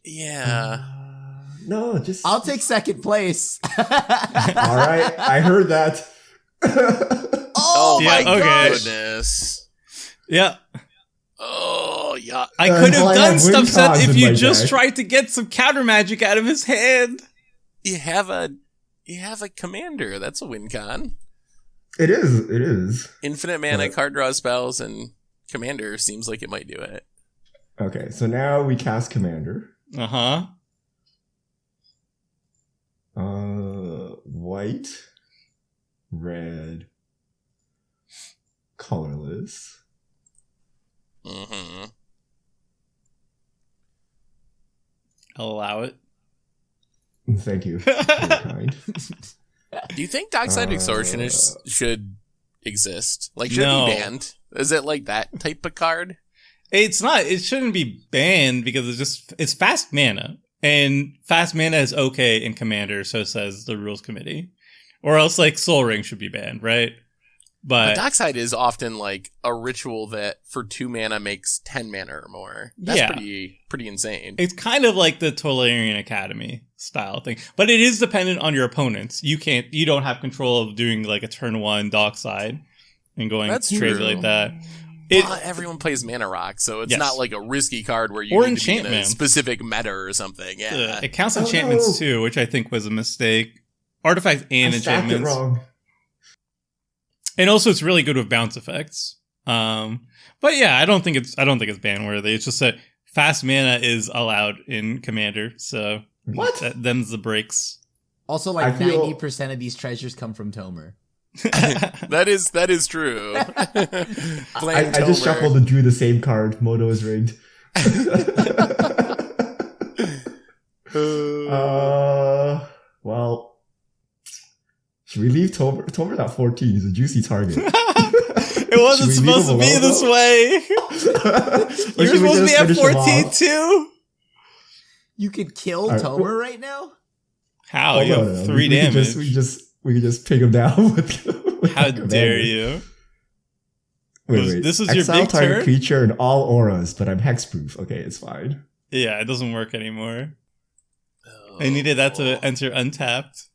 Yeah. No, just I'll take second place. All right, I heard that. Oh Yeah, my okay. gosh! Goodness. Yeah. Oh, yeah. I could well, have I done have stuff win set cons if in you my just deck. tried to get some counter magic out of his hand. You have a commander. That's a win con. It is. Infinite mana, What? card draw spells, and commander seems like it might do it. Okay, so now we cast Commander. Uh-huh. White, red, colorless. Mm-hmm. Allow it. Thank you. Very kind. Do you think Dockside Extortionist should exist? Like, should No. it be banned? Is it like that type of card? It shouldn't be banned because it's fast mana. And fast mana is okay in Commander, so says the rules committee. Or else like Soul Ring should be banned, right? But But Dockside is often like a ritual that for 2 mana makes 10 mana or more. That's Yeah. pretty insane. it's kind of like the Tolarian Academy style thing. But it is dependent on your opponents. You don't have control of doing like a turn 1 Dockside and going That's crazy true. like that. But everyone plays Mana Rock, so it's Yes. not like a risky card where you Or need to be in a enchantment. specific meta or something. Yeah. It counts Oh, enchantments no. too, which I think was a mistake. artifacts and I stacked it enchantments. wrong. And also, it's really good with bounce effects. But yeah, I don't think it's ban worthy. It's just that fast mana is allowed in Commander, so What? them's the breaks. Also, like I feel- 90% of these treasures come from Tomer. That is true. I just shuffled and drew the same card. Moto is rigged. Well, should we leave Tomer? Tomer's at 14. He's a juicy target. It wasn't Should we leave supposed to him be alone, this though? way. Or You're should we supposed to be just at finish him 14 off? too. You could kill Alright, Tomer right now? How? You no, have no. 3 We could damage. we could just ping him down with How Commander. dare you? Wait. This is your Exile big target turn? creature and all auras, but I'm hexproof. Okay, it's fine. Yeah, it doesn't work anymore. I needed that to enter untapped.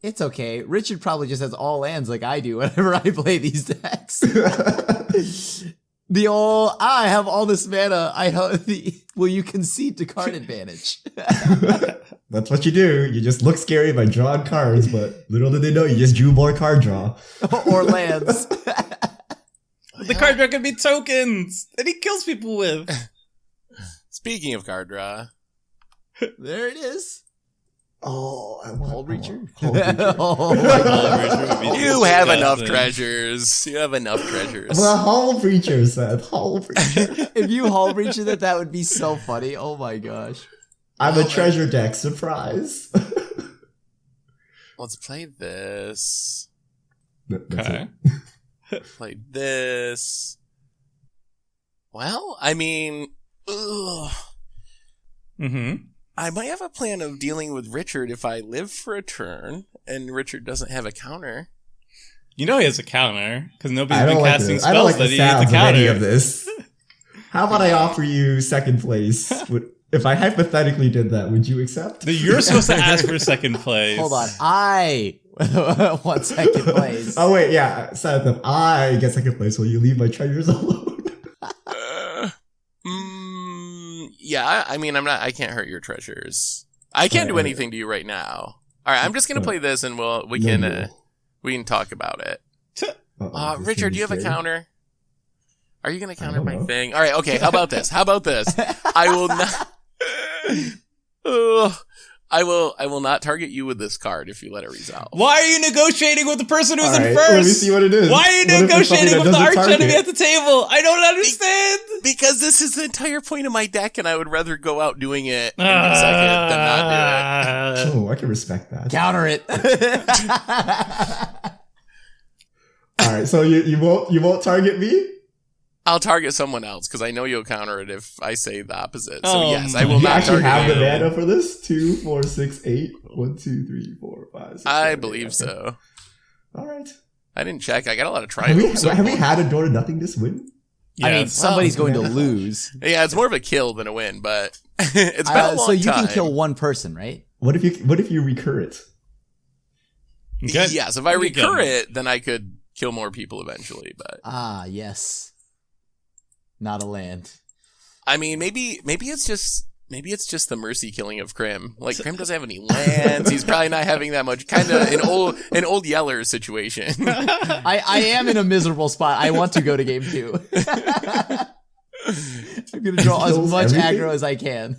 It's okay. Richard probably just has all lands like I do whenever I play these decks. I have all this mana. Will you concede to card advantage? That's what you do. You just look scary by drawing cards, but little did they know you just drew more card draw. Or lands. The card draw can be tokens that he kills people with. Speaking of card draw, There it is. Oh, I want Hull Breacher? Hull Breacher. Oh my god. you have enough disgusting. treasures. You have enough treasures. The Hull Breacher, Seth. Hull Breacher. If you Hull Breacher that would be so funny. Oh my gosh. I'm a treasure deck. Surprise. Let's play this. That's Okay. it. Play this. Well, I mean, Mm-hmm. I might have a plan of dealing with Richard if I live for a turn and Richard doesn't have a counter. You know he has a counter, because I nobody's don't been like casting this. I don't spells like that the he needs sounds a of any of counter. this. How about I offer you second place? If I hypothetically did that, would you accept? You're supposed to ask for second place. Hold on. I want second place. Oh wait, yeah. Seth, if I get second place, will you leave my treasures alone? Yeah, I mean, I can't hurt your treasures. I can't do anything to you right now. All right, I'm just gonna play this, and we can talk about it. Uh-oh, this Richard, do you have a scary. counter? Are you gonna counter don't my know. thing? All right, okay. How about this? I will not. Ugh. I will not target you with this card if you let it resolve. Why are you negotiating with the person who's All in right, first? let me see what it is. Why are you What if it's something negotiating that with the doesn't arch enemy target? at the table? I don't understand. Because this is the entire point of my deck, and I would rather go out doing it in a second than not do it. Oh, I can respect that. Counter it. All right, so you won't target me? I'll target someone else because I know you'll counter it if I say the opposite. So Oh yes, my- I will You not actually target have the you. mana for this? 2, 4, 6, 8. 1, 2, 3, 4, 5, 6. I 7, 8. believe Okay. so. All right. I didn't check. I got a lot of Have we, triumphs. have we had a door to nothing this win? I mean, Yes. somebody's Well, going to lose. Yeah, it's more of a kill than a win, but it's been a long So you time. can kill one person, right? What if you recur it? Okay. Yes, if I You get recur it. it, then I could kill more people eventually. But Ah, yes. Not a land. I mean, maybe it's just the mercy killing of Krim. Like Krim doesn't have any lands. He's probably not having that much. Kind of an old Yeller situation. I am in a miserable spot. I want to go to game 2. I'm going to draw as Kills much everything? aggro as I can.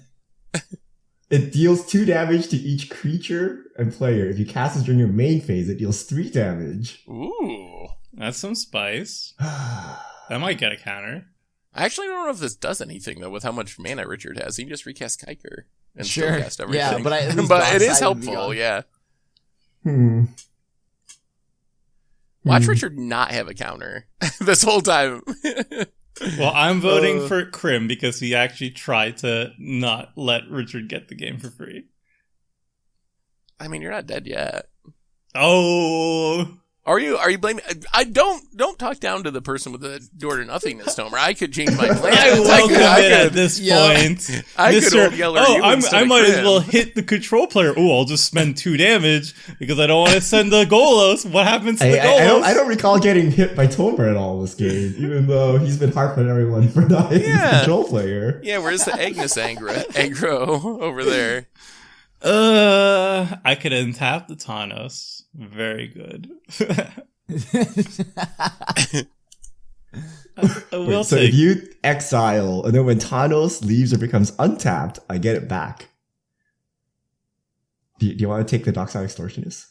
It deals 2 damage to each creature and player. If you cast it during your main phase, it deals 3 damage. Ooh. That's some spice. That might get a counter. I actually don't know if this does anything though with how much mana Richard has. He can just recast Kykar and Sure. still cast everything. Yeah, but at least but it is Dark Side would be helpful. on. Yeah. Watch Richard not have a counter this whole time. Well, I'm voting for Krim because he actually tried to not let Richard get the game for free. I mean, you're not dead yet. Oh, Are you blaming? I don't talk down to the person with the door to nothingness, Tomer. I could change my plans. I welcome it at could- this yeah. point. I could Mr. old Yeller Oh, you instead I of might as Krim. well hit the control player. Oh, I'll just spend 2 damage because I don't want to send the Golos. What happens to the Golos? I don't recall getting hit by Torbran at all this game, even though he's been harping everyone for not hitting the Yeah. control player. Yeah, where's the Agnes aggro over there? I could untap the Thanos. Very good. I will Wait, so take. if you exile, and then when Thanos leaves or becomes untapped, I get it back. Do you want to take the Dockside Extortionist?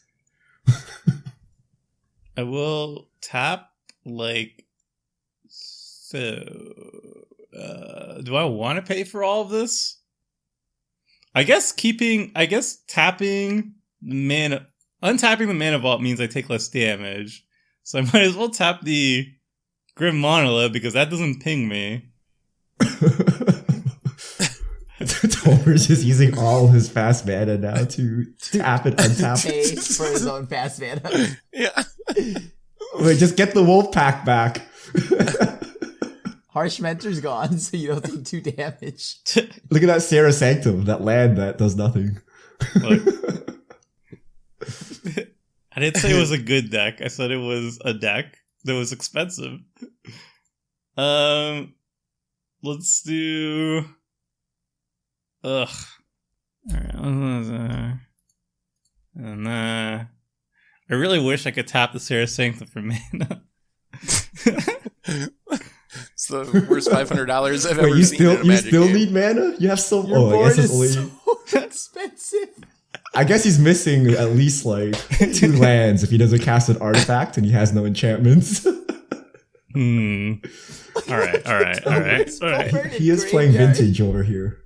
I will tap like so. Do I want to pay for all of this? I guess tapping the mana, untapping the mana vault means I take less damage. So I might as well tap the Grim Monolith because that doesn't ping me. Tor's just using all his fast mana now to tap and untap. Pay for his own fast mana. Yeah. Wait, just get the wolf pack back. Harsh Mentor's gone, so you don't take 2 damage. Look at that Sarah Sanctum, that land that does nothing. Look. I didn't say it was a good deck. I said it was a deck that was expensive. Let's do. Ugh. Alright. And I really wish I could tap the Sarah Sanctum for mana. It's the worst $500 I've Wait, ever you seen. still in a Magic game. need mana? You have so. Your Oh, I board guess it's is only. so expensive. I guess he's missing at least like 2 lands if he doesn't cast an artifact and he has no enchantments. Alright. He is playing vintage over here.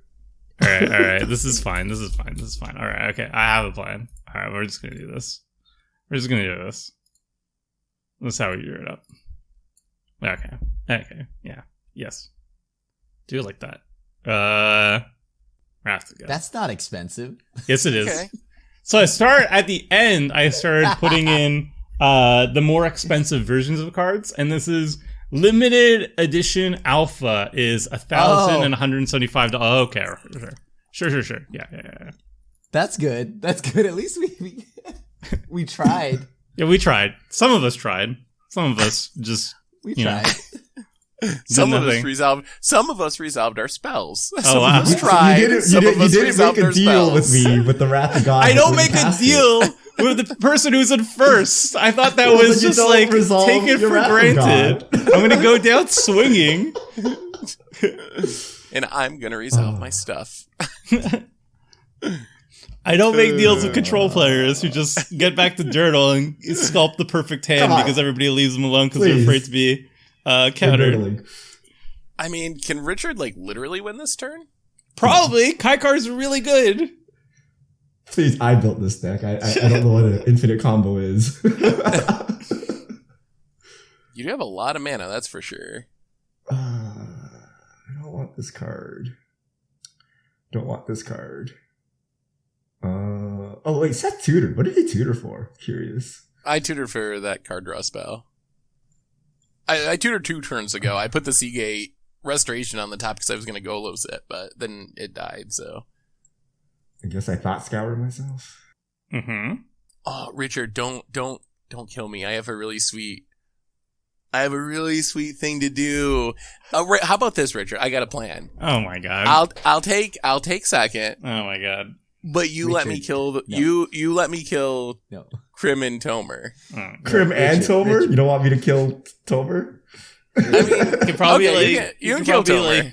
Alright. This is fine. Alright, okay. I have a plan. Alright, we're just gonna do this. This is how we do it up. Okay. Yeah. Yes. Do it like that. We have to go. That's not expensive. Yes, it is. Okay. So I started putting in the more expensive versions of cards, and this is limited edition alpha is $1,175. Oh, okay, sure. Yeah. That's good. At least we tried. Yeah, we tried. Some of us tried. Some of us just We tried. Some of us resolved our spells. Some of us tried. You didn't make a deal with me with the Wrath of God. I don't make a deal with the person who's in first. I thought that was just like take it for granted. I'm gonna go down swinging, And I'm gonna resolve my stuff. I don't make deals with control players who just get back to Dirtle and sculpt the perfect hand because everybody leaves them alone because they're afraid to be countered. I mean, can Richard literally win this turn? Probably. Kykar's really good. Please, I built this deck. I don't know what an infinite combo is. You do have a lot of mana, that's for sure. I don't want this card. Oh wait, Seth tutored. What did he tutor for? Curious. I tutored for that card draw spell. I tutored 2 turns ago. I put the Seagate Restoration on the top because I was going to Golos it, but then it died, so. I guess I thought scoured myself. Mm-hmm. Oh, Richard, don't kill me. I have a really sweet thing to do. How about this, Richard? I got a plan. Oh my god. I'll take second. Oh my god. But you let me kill you let me kill Krim and Tomer. Oh, Krim and Tomer? You don't want me to kill Tomer? I mean, you can probably you can kill Tomer.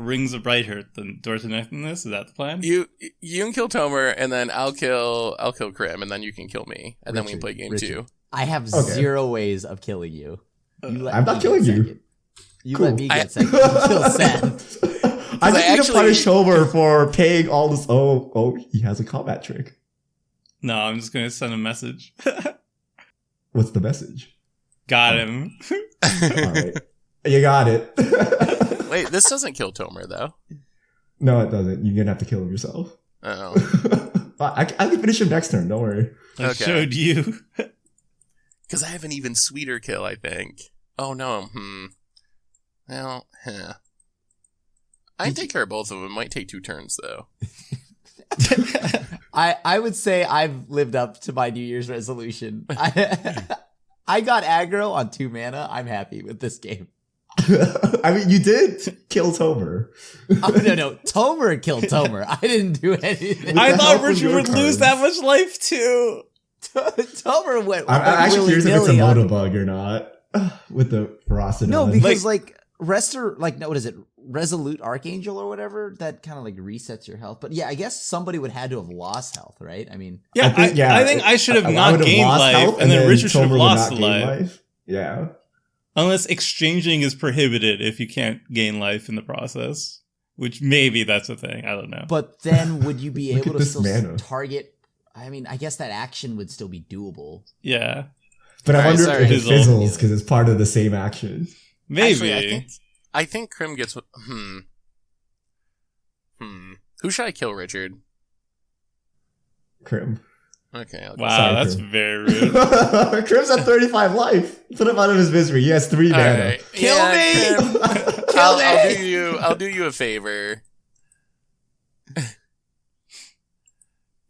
Rings of Bright Heart, the Doors of Nothingness. Is that the plan? You can kill Tomer, and then I'll kill Krim, and then you can kill me, and then we can play game 2. I have 0 ways of killing you. I'm not killing you. You let me get second. You kill Seth. I just need to punish Tomer for paying all this. Oh, he has a combat trick. No, I'm just going to send a message. What's the message? Got him. All right. You got it. Wait, this doesn't kill Tomer, though. No, it doesn't. You're going to have to kill him yourself. Oh. I can finish him next turn. Don't worry. I showed you. Because I have an even sweeter kill, I think. Oh, no. Well, I can take care of both of them. Might take 2 turns, though. I would say I've lived up to my New Year's resolution. I got aggro on 2 mana. I'm happy with this game. I mean, you did kill Tomer. Oh, no. Tomer killed Tomer. I didn't do anything. I the thought help of Richard your would lose that cards. much life too. Tomer went. I'm actually curious if it's a willy-nilly on- Motobug or not with the Ferocity. No, because what is it? Resolute Archangel or whatever that kind of like resets your health. But yeah, I guess somebody would had to have lost health, right? I mean, Yeah, I think I should have I not would have gained lost life, health, and then Richard should have Tomer would lost not the gain life. Yeah. Unless exchanging is prohibited if you can't gain life in the process. Which maybe that's a thing. I don't know. but then would you be Look able at to this still mana. target? I mean, I guess that action would still be doable. Yeah. But I Alright, wonder sorry. if it Fizzle. fizzles because it's part of the same action. Maybe. Actually, I think Krim gets. Who should I kill, Richard? Krim. Okay. I'll Wow, Sorry, that's Krim. very rude. Krim's at 35 life. Put him out of his misery. He has 3 mana. Alright. Kill me! Krim, Kill me! I'll do you a favor.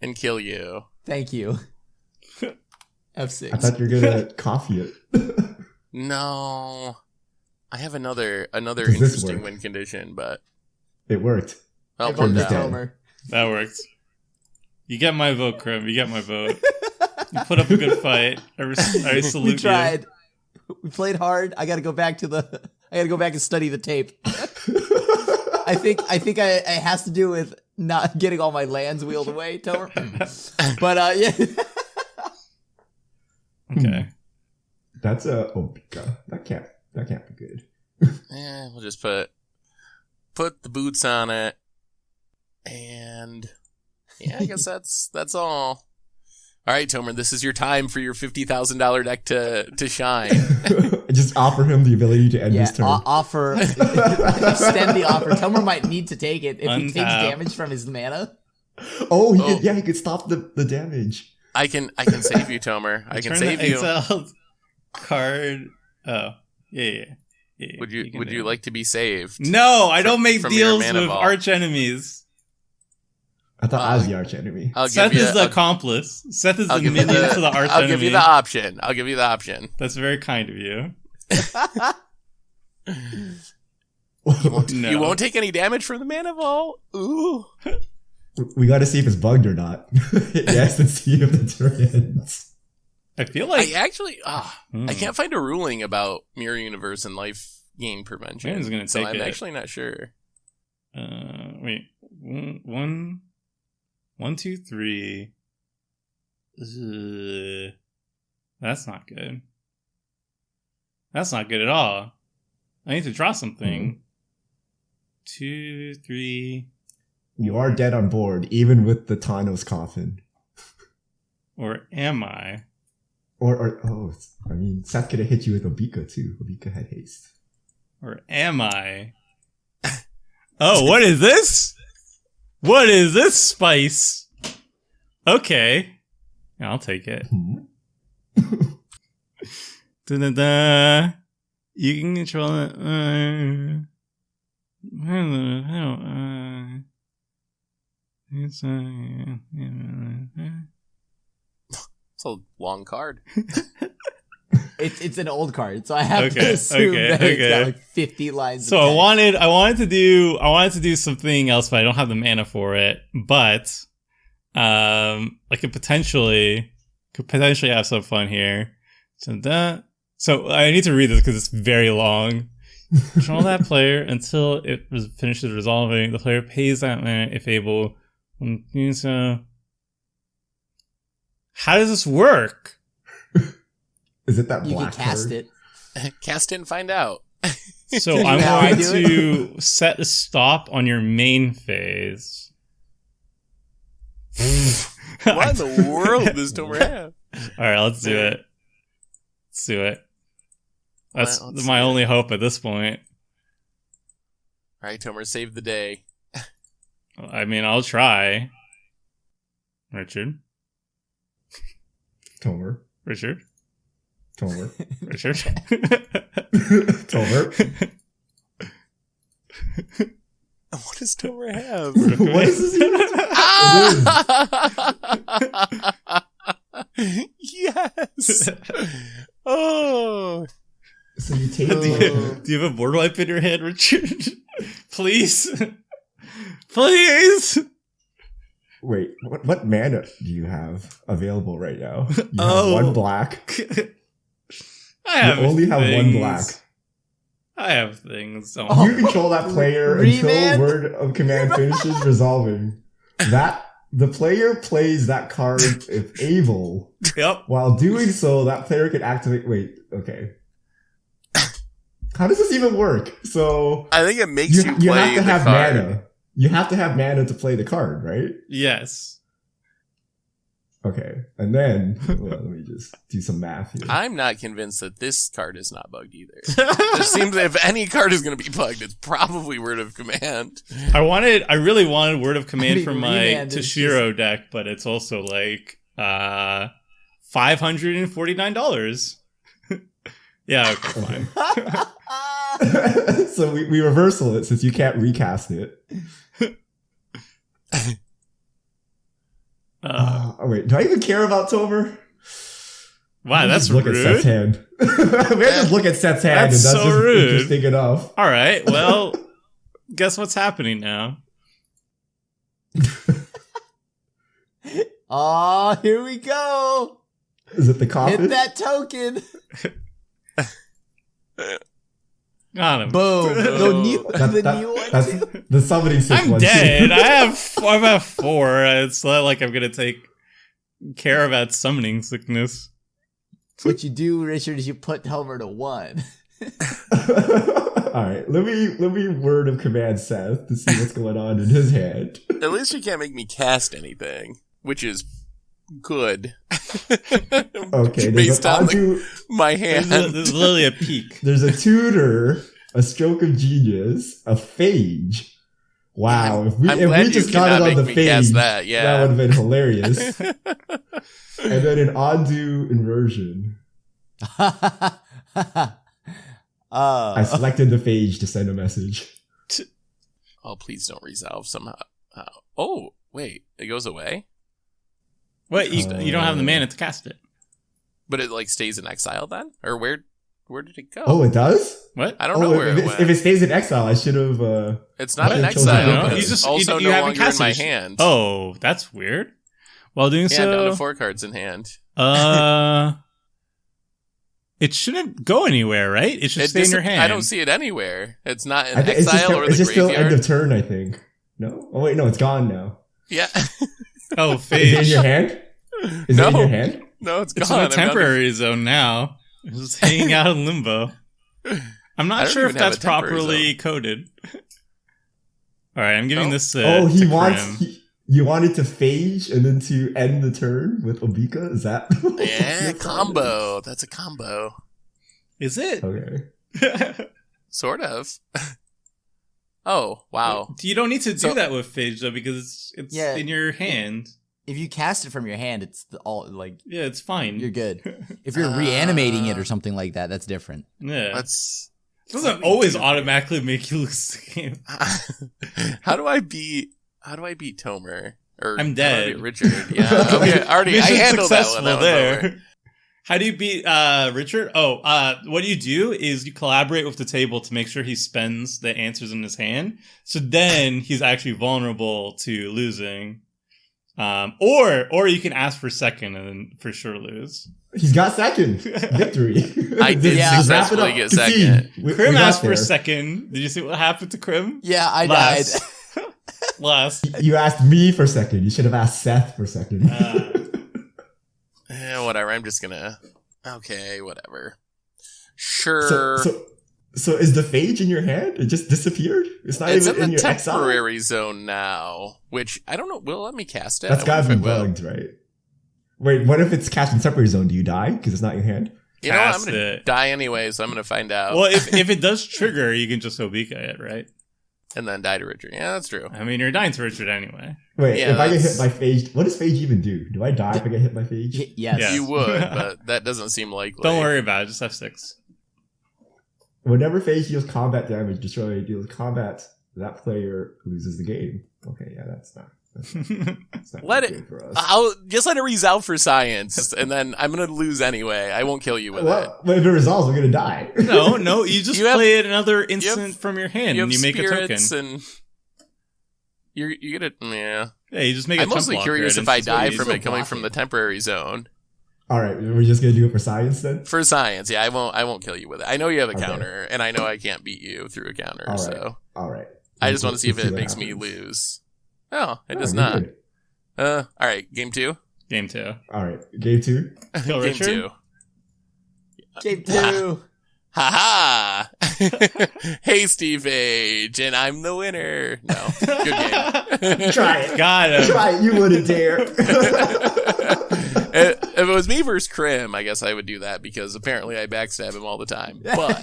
And kill you. Thank you. F6. I thought you were gonna coffee it. No. I have another Does this interesting work? win condition, but It worked. I'll I put vote it for down. Tomer. That works. You get my vote, Krim. You get my vote. You put up a good fight. I salute We you. tried. We played hard. I got to go back and study the tape. I think it has to do with not getting all my lands wheeled away, Tomer. But yeah. Okay. That's a Obika. That can't be good. we'll just put the boots on it. And yeah, I guess that's all. All right, Tomer, this is your time for your $50,000 deck to shine. Just offer him the ability to end Yeah, his turn. offer. Extend the offer. Tomer might need to take it if he takes Untap. damage from his mana. He could stop the damage. I can save you, Tomer. I can Turn save the you. exiled card. Oh, yeah. Would you can do it. like to be saved? No, I don't make from your deals mana with vault. arch enemies. I thought I was the arch enemy. I'll Seth give you is the accomplice. Seth is the I'll give you minion to the arch I'll enemy. give you the option. I'll give you the option. That's very kind of you. No. You won't take any damage from the mana vault. Ooh. We got to see if it's bugged or not. Yes, and see if the turn ends. I feel like I actually I can't find a ruling about Mirror Universe and life gain prevention. Man's gonna so take I'm it. actually not sure. Wait. One, 2, 3. That's not good. That's not good at all. I need to draw something. 2, 3. You are dead on board, even with the Thanos coffin. Or am I? I mean, Seth could have hit you with Obika too. Obika had haste. Or am I? Oh, what is this? What is this spice? Okay. Yeah, I'll take it. Da-da-da. You can control it. It's a long card. It's an old card, so I have to Okay, assume okay, that it's got okay. like 50 lines. So of I text. wanted to do something else, but I don't have the mana for it. But I could potentially have some fun here. So I need to read this because it's very long. Control that player until it finishes resolving. The player pays that mana if able. So how does this work? Is it that You black can cast card? it. Cast it and find out. So You I'm know how I going do to set a stop on your main phase. What in the world does Tomer have? All right, let's do it. Let's do it. That's All right, let's my do it. only hope at this point. All right, Tomer, save the day. I mean, I'll try. Richard. Tomer. Richard. Tomer. Richard. Tomer. What does Tomer have? What is this? Yes. Oh. So you take Do you have a board wipe in your hand, Richard? Please. Please. Wait, what mana do you have available right now? You have Oh. one black. I have You only have one things. black. I have things. Oh. You control that player Remand? until word of command finishes resolving. The player plays that card if able. Yep. While doing so, that player can activate. Wait, okay. How does this even work? So I think it makes you, you play have to the have card. mana. You have to have mana to play the card, right? Yes. Okay, and then let me just do some math here. I'm not convinced that this card is not bugged either. It seems that if any card is going to be bugged, it's probably Word of Command. I really wanted Word of Command I mean, from my Remand is Toshiro deck, but it's also like $549. Yeah, okay, fine. So we reversal it since you can't recast it. Wait, do I even care about Tomer? Wow, that's look at Seth's rude. hand. We have to just look at Seth's hand, That's and that's so just rude. interesting enough. All right, well, guess what's happening now? Oh, here we go. Is it the coffin? Hit that token. Got him. Boom. The new That's one. the summoning I'm sequence. dead. I have 4. It's not like I'm gonna take care of that summoning sickness. What you do, Richard, is you put Homer to 1. All right, let me word of command Seth to see what's going on in his hand. At least you can't make me cast anything, which is good. Okay, Based on onto, my hand. This is literally a peak. there's a tutor, a stroke of genius, a phage. Wow, if we I'm glad you just got it cannot on the make me cast phage, that, yeah. would have been hilarious. And then an undo inversion. I selected the phage to send a message. Oh, please don't resolve somehow. Oh, wait, it goes away? What? You don't have the mana to cast it. But it like stays in exile then? Or where did it go? Oh, it does? What? I don't know where it went. If it stays in exile, I should have. It's not in I chose a exile, different but one. it's also you no haven't longer in casted my it. hand. Oh, that's weird. While doing yeah, down so, to 4 cards in hand. it shouldn't go anywhere, right? It should stay in your hand. I don't see it anywhere. It's not in I think it's exile or the just still graveyard. end of turn, I think. No? Oh, wait, no, it's gone now. Yeah. Oh, Is it in phage. your hand? Is No. it in your hand? No, it's It's gone. in a I'm down to- temporary zone now. It's just hanging out in limbo. I'm I not don't sure if even have that's a temporary properly zone. coded. All right, I'm giving No? this. He to wants. Krim. You wanted to phage and then to end the turn with Obika? Is that? Yeah, combo. That's a combo. Is it? Okay. Sort of. Oh, wow. You don't need to do So- that with phage though, because it's Yeah. in your hand. If you cast it from your hand, it's all like Yeah, it's fine. you're good. If you're reanimating it or something like that, that's different. Yeah, Let's. it doesn't always automatically make you lose the game. How do I beat Tomer? Or I'm how do I dead. beat Richard. Yeah. Okay. Already. I Mission handled that successful one. That there. was over. How do you beat Richard? What you do is you collaborate with the table to make sure he spends the answers in his hand. So then he's actually vulnerable to losing. Or you can ask for second and then for sure lose. He's got second. Victory. I did Just wrap it successfully up. get Concede. second. We Krim got asked for there. second. Did you see what happened to Krim? Yeah, I Last. Last. You asked me for second. You should have asked Seth for second. Whatever. I'm just gonna. Okay. Whatever. Sure. So is the phage in your hand? It just disappeared? It's not It's even in in the your exile? temporary zone now, which I don't know. Will it let me cast it? That's I gotta wonder be if it will. bugged, right? Wait, what if it's cast in temporary zone? Do you die because it's not in your hand? You know what? I'm Cast gonna it. die anyway, so I'm gonna find out. Well, if it does trigger, you can just Obika it, right? And then die to Richard. Yeah, that's true. I mean, you're dying to Richard anyway. Wait, Yeah, if I get hit that's- by phage, what does phage even do? Do I die if I get hit by phage? yes. Yeah. You would, but that doesn't seem likely. Don't worry about it. Just have 6. Whenever phage deals combat damage, destroy deals combat, that player loses the game. Okay, yeah, that's not. It's not Let good it. for us. I'll just let it resolve for science, and then I'm gonna lose anyway. I won't kill you with it. Well, if it resolves, we're gonna die. No, you just You have- play it another instant from your hand, You have and you make a token. spirits and you get it. Yeah. Yeah, you just make. I'm a mostly temp curious blocker, if I and die it's from easy. it coming from the temporary zone. All right, we're just gonna do it for science then. For science, yeah, I won't kill you with it. I know you have a Okay. counter, and I know I can't beat you through a counter. All right. So All right. I just want to see if Let's it what makes me happens. lose. Oh, it Oh, does you're not. good. All right, game 2. Game 2. All right, game 2. Kill Game Richard? 2. Game 2. Ha ha! Hey, Steve Age, and I'm the winner. No, good game. Try it. Got him. Try it. You wouldn't dare. If it was me versus Krim, I guess I would do that because apparently I backstab him all the time. But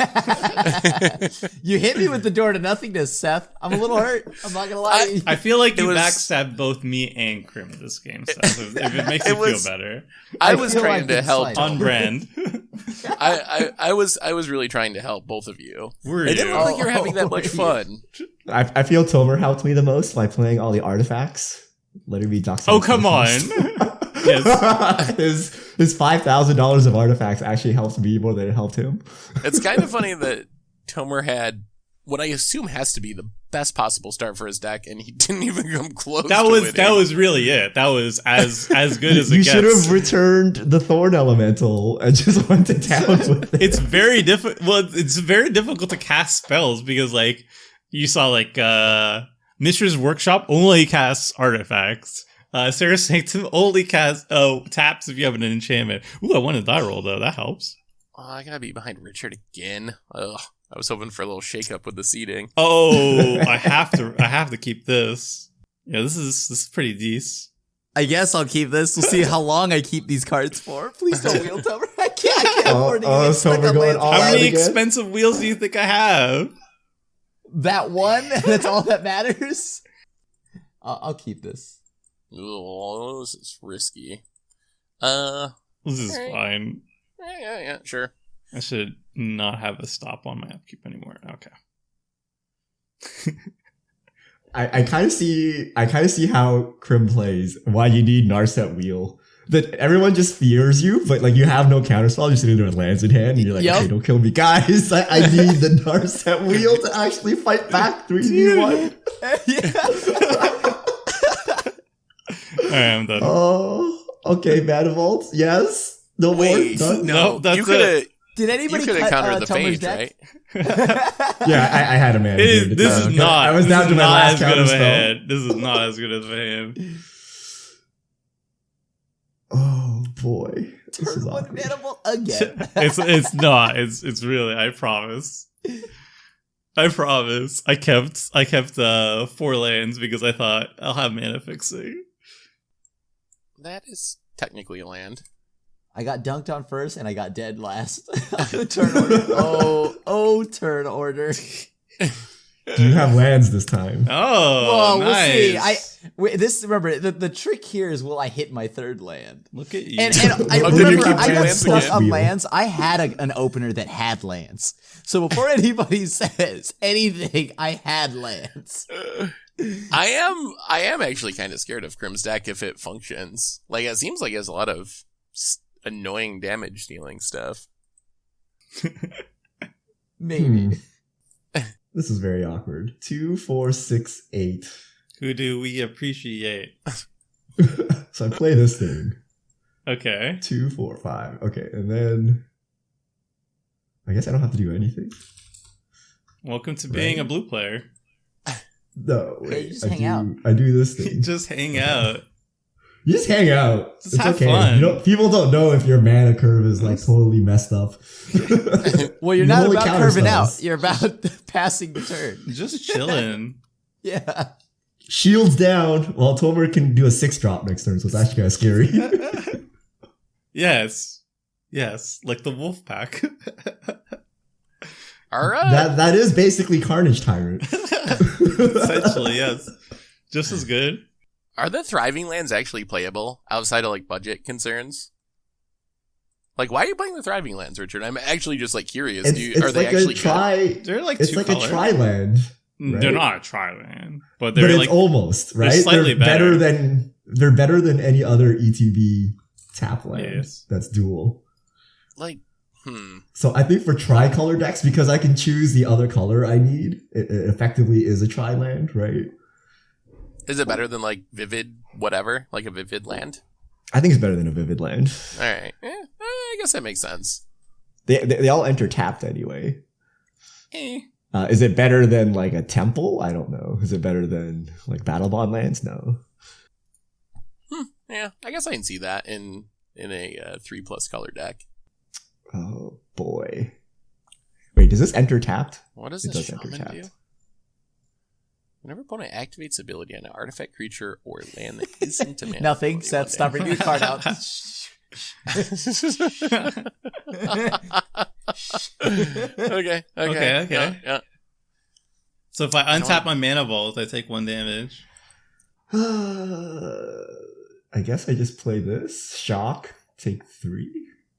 You hit me with the door to nothingness, Seth. I'm a little hurt. I'm not gonna lie. to you. I feel like It you was- backstabbed both me and Krim in this game, so if it makes It you was- feel better. I was feel trying like to it's help. like- On brand. I was really trying to help both of you. Were It didn't you? look like you were having that much fun. I feel Tomer helped me the most by playing all the artifacts, letting me dox. Oh, come on. Yes. his $5,000 of artifacts actually helps me more than it helped him. It's kind of funny that Tomer had what I assume has to be the best possible start for his deck, and he didn't even come close. That to was winning. really it. That was as good as it You gets. should have returned the Thorn Elemental and just went to town with it. It's very difficult. Well, it's very difficult to cast spells because, like, you saw like Mishra's Workshop only casts artifacts. Sarah's Sanctum only casts taps if you have an enchantment. Ooh, I won a die roll though. That helps. Oh, I gotta be behind Richard again. Ugh, I was hoping for a little shakeup with the seating. Oh, I have to keep this. Yeah, this is pretty decent. I guess I'll keep this. We'll see how long I keep these cards for. Please don't wheel Tomer. I can't afford to get stuck Tomer on going lands. all How out many again? expensive wheels do you think I have? That one? That's all that matters? I'll keep this. Oh, this is risky. This is Alright. fine. Yeah, sure. I should not have a stop on my upkeep anymore. Okay. I kind of see how Krim plays. Why you need Narset Wheel. That everyone just fears you, but like you have no counterspell. You're sitting there with lands in hand, and you're like, Yep. "Okay, don't kill me, guys! I need the Narset Wheel to actually fight back 3v1." Alright, I'm done. Oh, okay, Manifolds. Yes, no Wait, more. Done? No, that's you could have. Did You anybody could have cut countered the Tomer's phage, deck? right? Yeah, I had a man. This is not. I was this down is to my not last as good of a counterspell. hand. This is not as good as a hand. Oh boy, this is Turn one awkward. Manifold again. It's not. It's really. I promise. I promise. I kept 4 lands because I thought I'll have mana fixing. That is technically a land. I got dunked on first and I got dead last. Turn order. Oh, turn order. Do you have lands this time? Oh, Well, nice. we'll see. Remember the trick here is will I hit my third land? Look at you. And I Oh, did you remember keep I got lands stuck again? on lands. I had an opener that had lands. So before anybody says anything, I had lands. I am actually kind of scared of Krim's deck if it functions. Like, it seems like it has a lot of annoying damage dealing stuff. Maybe. This is very awkward. 2, 4, 6, 8. Who do we appreciate? So I play this thing. Okay. 2, 4, 5. Okay, and then I guess I don't have to do anything. Welcome to being Right. a blue player. No, Yeah, wait. you just I hang do, out. I do this thing. Just hang out. You just hang out. Just it's have okay. fun. You know, people don't know if your mana curve is like totally messed up. Well, you're You not only about counter curving out. spells. You're about passing the turn. Just chilling. Yeah. Shields down. Well, Tomer can do a 6-drop next turn, so it's actually kind of scary. Yes. Yes. Like the wolf pack. All right. that is basically Carnage Tyrant. Essentially, yes. Just as good. Are the thriving lands actually playable outside of like budget concerns? Like, why are you playing the thriving lands, Richard? I'm actually just like curious. It's Are they like actually a tri. They're like It's two like colors. a tri-land. Right? They're not a tri-land, but But they're it's like almost, right? they're slightly better. They're better than any other ETB tap land Yes. that's dual. Like, So I think for tricolor decks, because I can choose the other color I need, it effectively is a tri-land, right? Is it better than like Vivid whatever? Like a Vivid land? I think it's better than a Vivid land. Alright. I guess that makes sense. They all enter tapped anyway. Eh. Is it better than like a temple? I don't know. Is it better than like Battle Bond lands? No. Yeah, I guess I can see that in a 3+ color deck. Oh boy. Wait, does this enter tapped? What does It this does enter shaman tapped. do? Whenever opponent activates ability on an artifact, creature, or land that isn't a mana. Nothing. Seth, stop reading your card out. Okay. Yeah. So if I untap my Mana Vault, I take 1 damage. I guess I just play this. Shock. Take 3.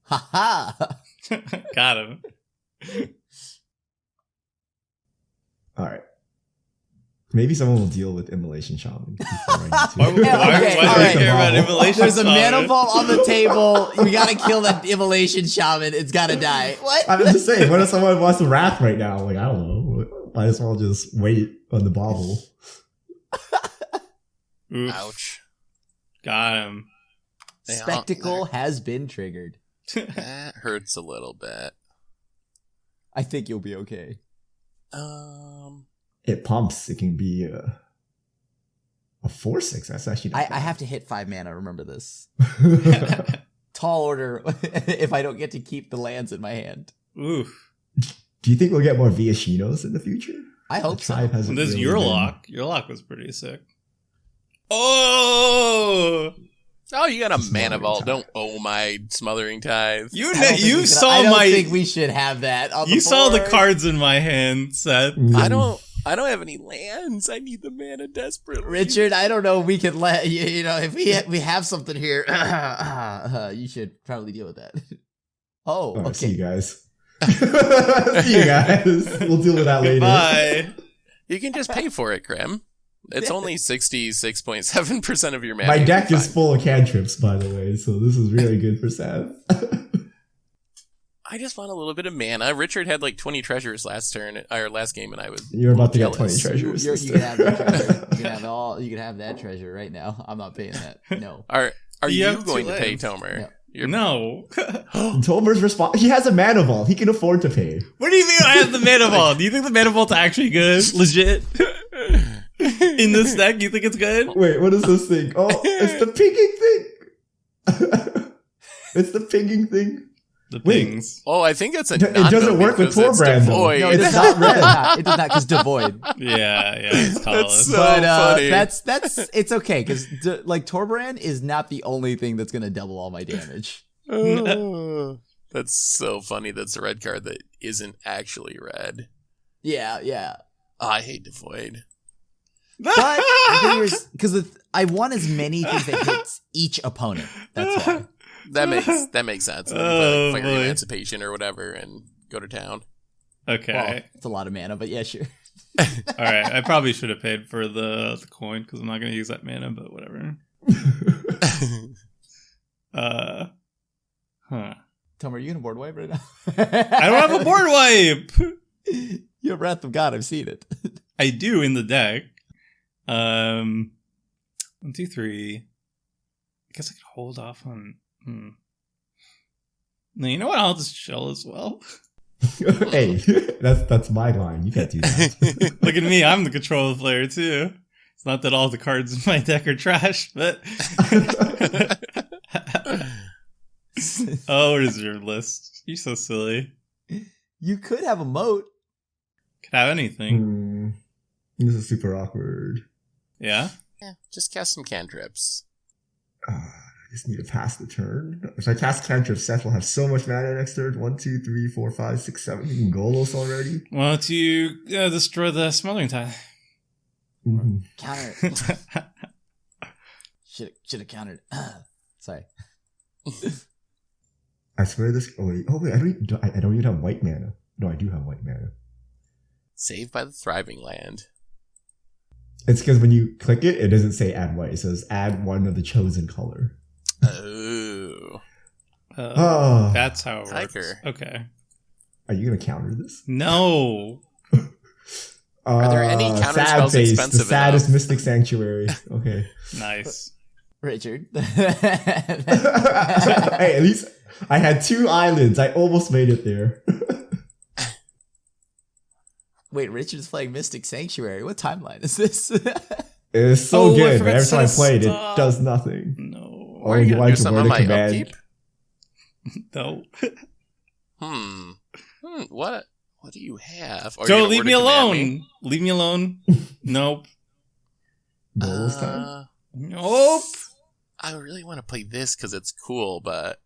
Haha. Got him. Alright. Maybe someone will deal with Immolation Shaman. Why Okay, do I care about Bobble. Immolation There's a Shaman? mana vault on the table. We gotta kill that immolation shaman. It's gotta die. What? I'm just saying, what if someone wants to wrath right now? Like, I don't know. Might as well just wait on the bobble. Oof. Ouch. Got him. Spectacle has been triggered. That hurts a little bit. I think you'll be okay. It pumps. It can be a 4/6. That's actually not I have to hit 5 mana. Remember this. Tall order if I don't get to keep the lands in my hand. Oof. Do you think we'll get more Viashinos in the future? I hope so. Tribe hasn't This really Urlock. Urlock was pretty sick. Oh! Oh, you got a Smothering mana vault. Tithe. Don't owe my Smothering Tithe. You I don't think we you should- saw I don't my think we should have that on you the saw the board. cards in my hand, Seth. been- I don't have any lands. I need the mana desperately. Richard, I don't know if we can let you know if we have something here. You should probably deal with that. Oh, Alright, see you okay. guys. See you guys. We'll deal with that later. Goodbye. You can just pay for it, Grim. It's only 66.7% of your mana. My You deck can is find. full of cantrips, by the way, so this is really good for Seth. I just want a little bit of mana. Richard had like 20 treasures last game, and I was. You're about to get jealous. 20 treasures. You can have that treasure. You can have that treasure right now. I'm not paying that. No. Are You you have going two to pay lands. Tomer? No. You're- No. Tomer's response. He has a mana vault. He can afford to pay. What do you mean I have the Mana Vault? Do you think the Mana Vault's actually good? Legit? In this deck, you think it's good? Wait, what is this thing? Oh, it's the pinging thing. It's the pinging thing. The Wait. pings. Oh, I think it's a. It doesn't work with Torbran, though. Torbran. No, It's it does not not. red. It does not because devoid. Yeah, it's Talos. So But funny. that's it's okay because like Torbran is not the only thing that's gonna double all my damage. Oh, that's so funny. That's a red card that isn't actually red. Yeah. Oh, I hate Devoid. But the thing is, because I want as many things that hits each opponent. That's why. That makes sense. And then Oh, you play, like, boy. your Emancipation or whatever and go to town. Okay. Well, it's a lot of mana, but yeah, sure. Alright, I probably should have paid for the coin because I'm not going to use that mana, but whatever. Huh. Tom, are you gonna board wipe right now? I don't have a board wipe! You have Wrath of God. I've seen it. I do in the deck. 1, 2, 3. I guess I could hold off on. No, you know what? I'll just chill as well. Hey, that's my line. You can't do that. Look at me, I'm the control player too. It's not that all the cards in my deck are trash, but oh, reserve list. You're so silly. You could have a moat. Could have anything. This is super awkward. Yeah. Yeah, just cast some cantrips. I just need to pass the turn. If I cast cantrip, Seth will have so much mana next turn. 1, 2, 3, 4, 5, 6, 7. You can Golos already. Why don't you destroy the smothering tide? Mhm. Counter it. Should have countered. Sorry. I swear this. Oh wait, I don't even have white mana. No, I do have white mana. Saved by the Thriving Land. It's because when you click it, it doesn't say add white. It says add one of the chosen color. Oh. Oh. That's how it works. Kykar. Okay. Are you going to counter this? No. Are there any counter sad spells face, expensive the saddest enough? Mystic Sanctuary. Okay. Nice. Richard. Hey, at least I had 2 islands. I almost made it there. Wait, Richard's playing Mystic Sanctuary. What timeline is this? It is so Oh, I good, forgot but every to time I set a played, it stop. does nothing. No. Oh, Are you you gonna like do to something word on a my command? upkeep? No. What do you have? Oh, Joe, you're gonna leave word me a command alone. Leave me alone. Nope. Golos time? Nope. I really want to play this because it's cool, but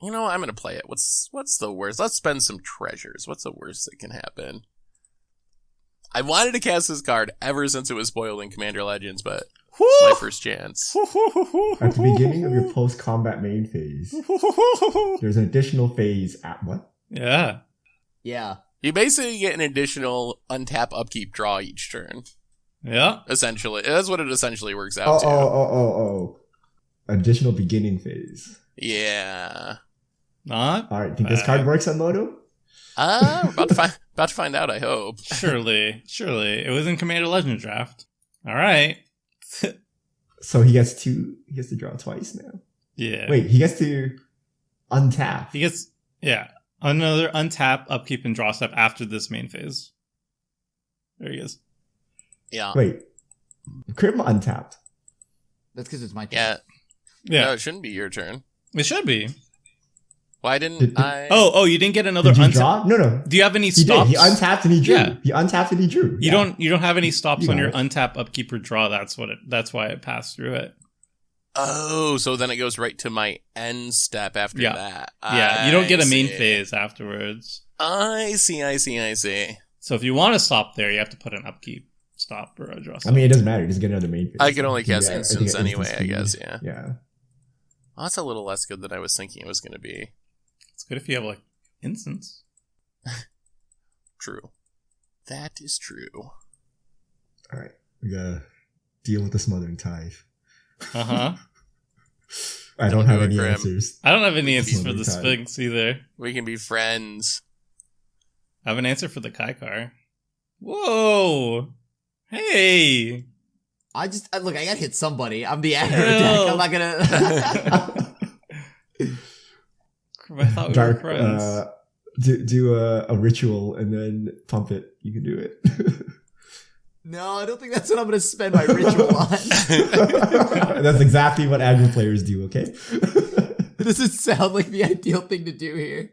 you know what? I'm gonna play it. What's the worst? Let's spend some treasures. What's the worst that can happen? I wanted to cast this card ever since it was spoiled in Commander Legends, but it's my first chance. At the beginning of your post-combat main phase, there's an additional phase at what? Yeah. Yeah. You basically get an additional untap upkeep draw each turn. Yeah. Essentially, that's what it essentially works out Oh, to. oh. Additional beginning phase. Yeah. Not All right, think this card works on Moto? We're about to find out. I hope. surely. It was in Commander Legends draft. All right. So he gets to draw twice now. Yeah. Wait, he gets to untap. He gets another untap, upkeep, and draw step after this main phase. There he is. Yeah. Wait, Crim untapped. That's because it's my turn. Yeah. Yeah. No, it shouldn't be your turn. It should be. Why didn't I? Oh, you didn't get another Did you untap. draw? No. Do you have any He stops? did. He untapped and he drew. Yeah. He untapped and he drew. You don't have any stops You on got your it. untap, upkeep, or draw. That's why it passed through it. Oh, so then it goes right to my end step after Yeah. that. Yeah, you don't get a main see. phase afterwards. I see. So if you want to stop there, you have to put an upkeep stop or a draw I stop. mean, it doesn't matter. He doesn't get another main phase. I can only He cast get- I instants think anyway, instant I guess, speed. yeah. Yeah. Well, that's a little less good than I was thinking it was going to be. It's good if you have like instants. True. That is true. All right. We gotta deal with the smothering tithe. Uh huh. I don't Gonna have do any it, Grim. answers. I don't have any answers for Smothering the tithe. Sphinx either. We can be friends. I have an answer for the Kykar. Whoa! Hey! I gotta hit somebody. I'm the aggro Ew. deck. I'm not gonna. I thought we Dark, were friends. do a ritual and then pump it. You can do it. No, I don't think that's what I'm gonna spend my ritual on. That's exactly what aggro players do, okay? It doesn't sound like the ideal thing to do here.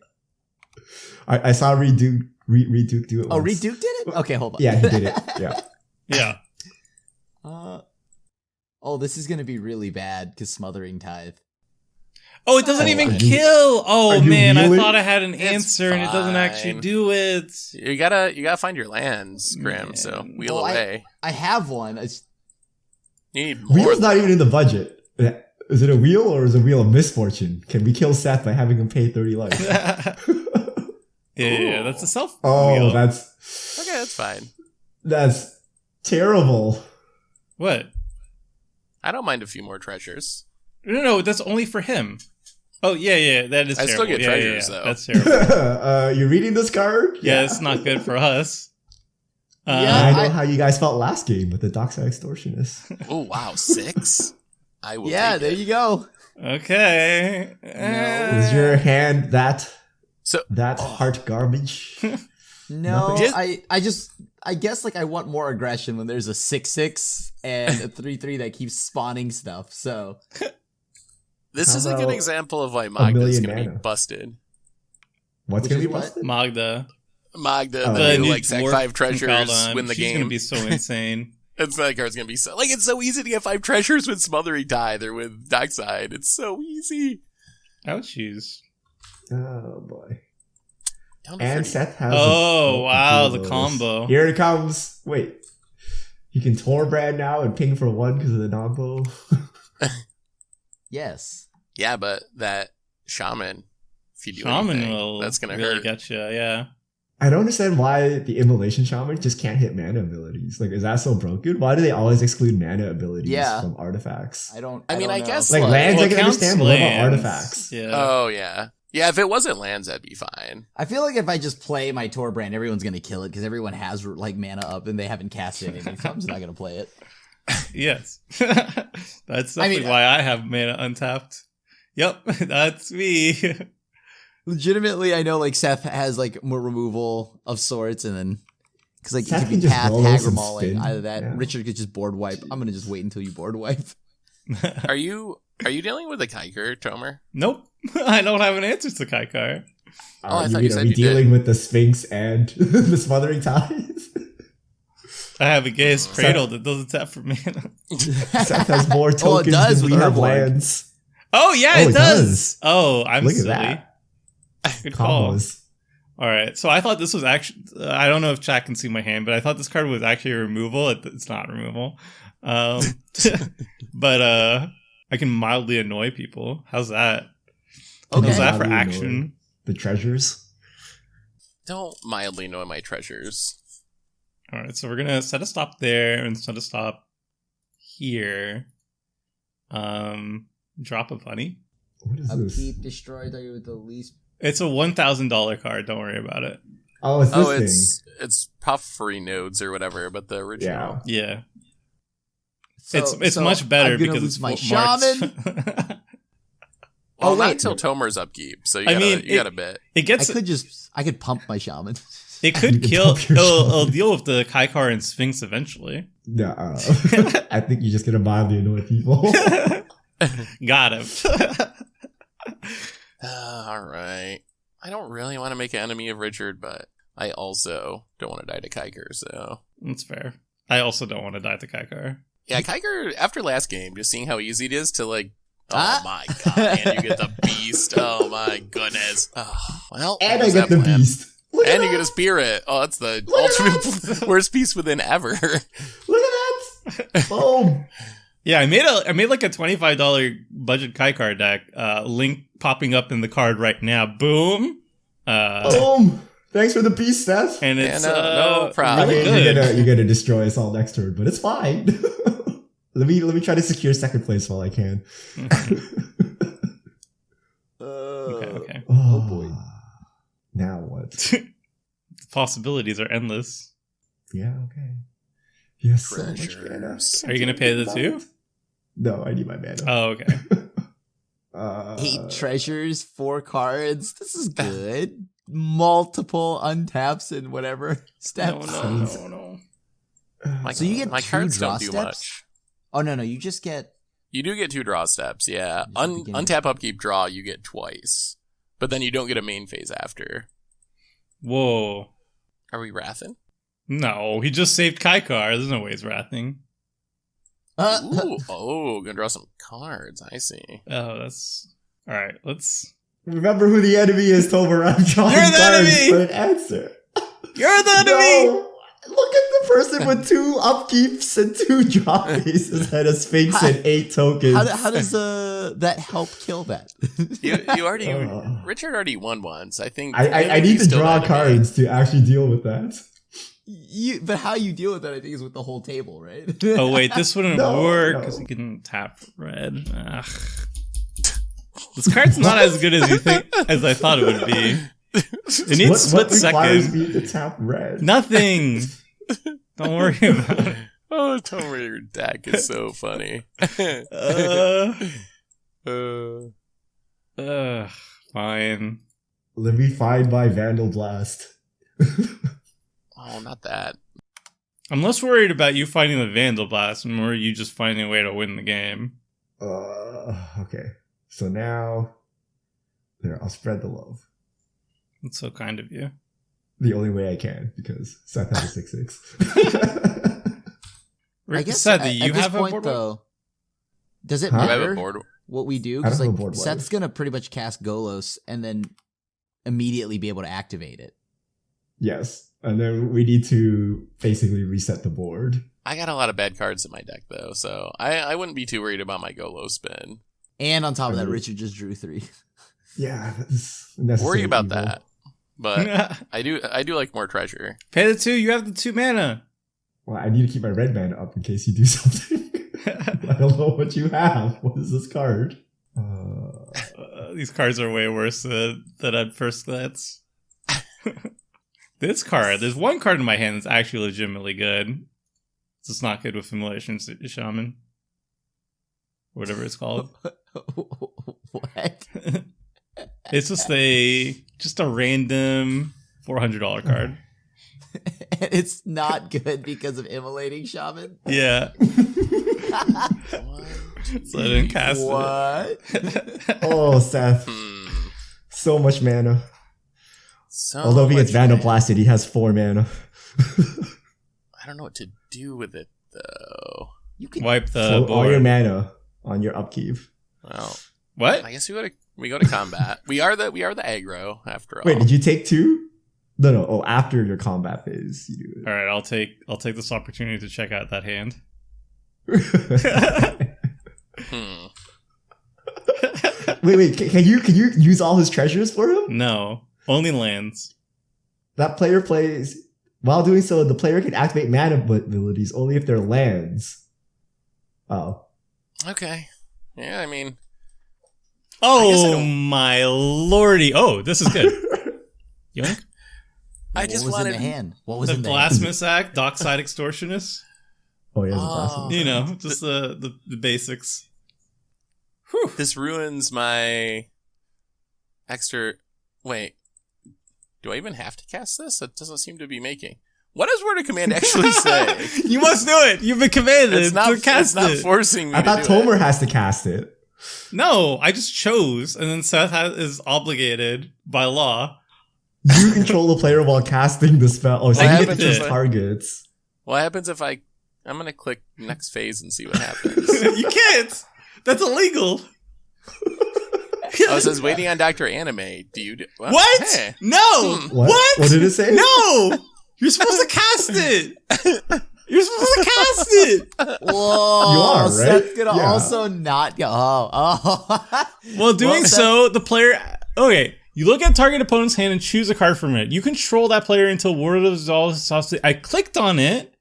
I saw Reduke do it Oh, once. Reduke did it? Okay, hold on. Yeah, he did it. Yeah. Yeah. Oh, this is gonna be really bad because Smothering Tithe. Oh, it doesn't Oh, even are you- kill. Oh are you man, I really? thought I had an It's answer and it doesn't actually fine. do it. You gotta find your lands, Grim. So Man. wheel Well, away. I have one. You need more. Wheel's not even in the budget. Is it a wheel or is it a wheel of misfortune? Can we kill Seth by having him pay 30 life? Yeah, that's a self. Oh, wheel. that's Okay, that's fine. terrible. What? I don't mind a few more treasures. No, that's only for him. Oh yeah, that is I terrible. still get Yeah, treasures, yeah. though. That's terrible. You reading this card? Yeah, it's not good for us. Yeah, I know I- how you guys felt last game with the Dockside Extortionist. Oh wow, 6. I will. Yeah, take there it. you go. Okay. Is your hand that So heart garbage? No, Nothing? I guess like I want more aggression when there's a 6/6 and a 3/3 that keeps spawning stuff. So this How is a good about example of why Magda's million gonna be mana? busted. What's Which gonna is be what? busted? Magda. Magda, Oh. the The new new like sack dwarf 5 from treasures Kaldheim. win the She's game. gonna be so insane. It's that card's gonna be so like it's so easy to get 5 treasures with Smothering Tithe or with Dockside. It's so easy. Ouchies. Oh boy. Don't be And afraid. Seth has. Oh, wow, the Golos. combo. Here it comes. Wait. You can Torbran now and ping for 1 because of the non-bow. yes, Yeah, but that shaman, if you do Shaman anything, will that's gonna really hurt. get you. Yeah. I don't understand why the Immolation Shaman just can't hit mana abilities. Like, is that so broken? Why do they always exclude mana abilities from artifacts? I mean, don't I know. guess Like, like, lands I Well, can it counts understand, but what about lands. artifacts? Yeah. oh yeah. Yeah, if it wasn't lands, that'd be fine. I feel like if I just play my Torbran, everyone's gonna kill it because everyone has like mana up and they haven't cast anything, so I'm just not gonna play it. Yes. That's definitely why I have mana untapped. Yep, that's me. Legitimately, I know like Seth has like more removal of sorts, and then because like Seth it could can be just path, Golos and Hagramalling, spin. either that. Yeah. Richard could just board wipe. I'm gonna just wait until you board wipe. Are you dealing with a Kykar, Tomer? Nope, I don't have an answer to Kykar. Oh, I You thought mean, you are said we you dealing did. with the Sphinx and the Smothering Ties? I have a Gaius Cradle that doesn't tap for mana. Seth has more tokens Oh, it does than with we have Urborg. lands. Oh yeah, Oh, it it does. does. Oh, I'm Look at silly. that. Good call. Combos. All right, so I thought this was actually. I don't know if chat can see my hand, but I thought this card was actually a removal. It's not removal, but I can mildly annoy people. How's that? Okay. How's that for Mildly annoy action? The treasures. Don't mildly annoy my treasures. All right, so we're gonna set a stop there and set a stop here. Drop a bunny. What is this? Upkeep destroyed with the least. It's a $1,000 card. Don't worry about it. Oh, it's this Oh, thing. it's puffery nodes or whatever, but the original. Yeah, So, it's so much better I'm gonna because lose it's my marked. shaman. Well, Oh, not wait. until Tomer's upkeep, so you I gotta, mean, you gotta bet. It gets. I could pump my shaman. It You could can kill. pump your It'll shaman. deal with the Kykar and Sphinx eventually. No, I think you're just gonna mildly annoy people. Got him. All right. I don't really want to make an enemy of Richard, but I also don't want to die to Kykar, so. That's fair. I also don't want to die to Kykar. Yeah, Kykar, after last game, just seeing how easy it is to, like, oh Ah. my god, and you get the beast. Oh my goodness. Oh, well, And that I was get that the plan. beast. Look at And you that. get a spirit. Oh, that's the Look at ultimate worst piece within ever. Look at that. Boom. Yeah, I made like a $25 budget Kykar deck. Link popping up in the card right now. Boom. Boom. Thanks for the beast, Seth. And it's Yeah, no problem. really I mean, good. you're gonna destroy us all next turn, but it's fine. let me try to secure second place while I can. Okay. Oh, boy. Now what? The possibilities are endless. Yeah, okay. Yes, so much mana. Treasures. Are you gonna pay the 2? No, I need my mana. Oh, okay. 8 treasures, 4 cards. This is good. Multiple untaps and whatever No, steps. no. My, So you get my 2 cards draw don't do steps? much. Oh no, you just get. You do get 2 draw steps, yeah. Just the beginning. Untap, upkeep, draw, you get twice. But then you don't get a main phase after. Whoa. Are we wrathing? No, he just saved Kykar. There's no way he's wrathing. Ooh, oh, gonna draw some cards. I see. Oh, that's all right. Let's. Remember who the enemy is, Torbran. I'm drawing You're the cards enemy! for an answer. You're the enemy. No! Look at the person with 2 upkeeps and 2 draw phases and a Sphinx and 8 tokens. How does that help kill that? You already Oh. Richard already won once. I think I need he's to still draw the enemy. cards to actually deal with that. But how you deal with that, I think, is with the whole table, right? Oh wait, this wouldn't No, work no. because he can tap red. Ugh. This card's not as good as you think as I thought it would be. It needs split requires second. me to tap red? Nothing. Don't worry about it. Oh, Tomer, your deck is so funny. Fine. Let me find my Vandal Blast. Oh, not that. I'm less worried about you finding the Vandal Blast and more you just finding a way to win the game. Okay. So now, there, I'll spread the love. That's so kind of you. The only way I can, because Seth has a 6/6. I guess Seth, do at you this have a point, board? though, does it Huh? You have matter a board. what we do? I don't Because have a like board wipe. Seth's gonna pretty much cast Golos and then immediately be able to activate it. Yes. And then we need to basically reset the board. I got a lot of bad cards in my deck, though, so I wouldn't be too worried about my Golo spin. And on top of that, Mhm. Richard just drew 3. Yeah, that's necessary Worry about evil. that. but I do like more treasure. Pay the 2, you have the 2 mana. Well, I need to keep my red mana up in case you do something. I don't know what you have. What is this card? These cards are way worse than at first glance. This card, there's one card in my hand that's actually legitimately good. It's just not good with Immolation Shaman. Whatever it's called. What? It's just a random $400 card. And it's not good because of Immolating Shaman? Yeah. So I didn't cast it. Oh, Seth. So much mana. So Although if he gets Vandal mana. Blasted, he has 4 mana. I don't know what to do with it though. You can wipe the Float all board. your mana on your upkeep. Well, What? I guess we go to combat. we are the aggro after all. Wait, did you take 2? No. Oh, after your combat phase, you do All right, I'll take this opportunity to check out that hand. it. Hmm. Wait. Can you use all his treasures for him? No, only lands. That player plays. While doing so, the player can activate mana abilities only if they're lands. Oh. Okay. Yeah, I mean, guess I Oh don't- my lordy! Oh, this is good. Yoink. I What just was wanted in the hand? What was The in the hand? Blasphemous Act, Dockside Extortionist. Oh, yeah. Oh. You know, just the basics. Whew. this ruins my extra. Wait, do I even have to cast this? It doesn't seem to be making. What does Word of Command actually say? You must do it. You've been commanded It's not, to cast it's not it. forcing me I to thought do Tomer it. has to cast it. No, I just chose, and then Seth is obligated by law. You control the player while casting the spell. Oh, so What you get to happens choose if I- targets. What happens if I'm gonna click next phase and see what happens. You can't. That's illegal. Oh, it says waiting on Dr. Anime. Do you do well, What? hey. No. What? What did it say? No. You're supposed to cast it. You're supposed to cast it. Whoa! You are, right? Seth's gonna Yeah. also not go. Oh. Well, doing Seth- so, the player. Okay, you look at target opponent's hand and choose a card from it. You control that player until Word of Resolve. I clicked on it.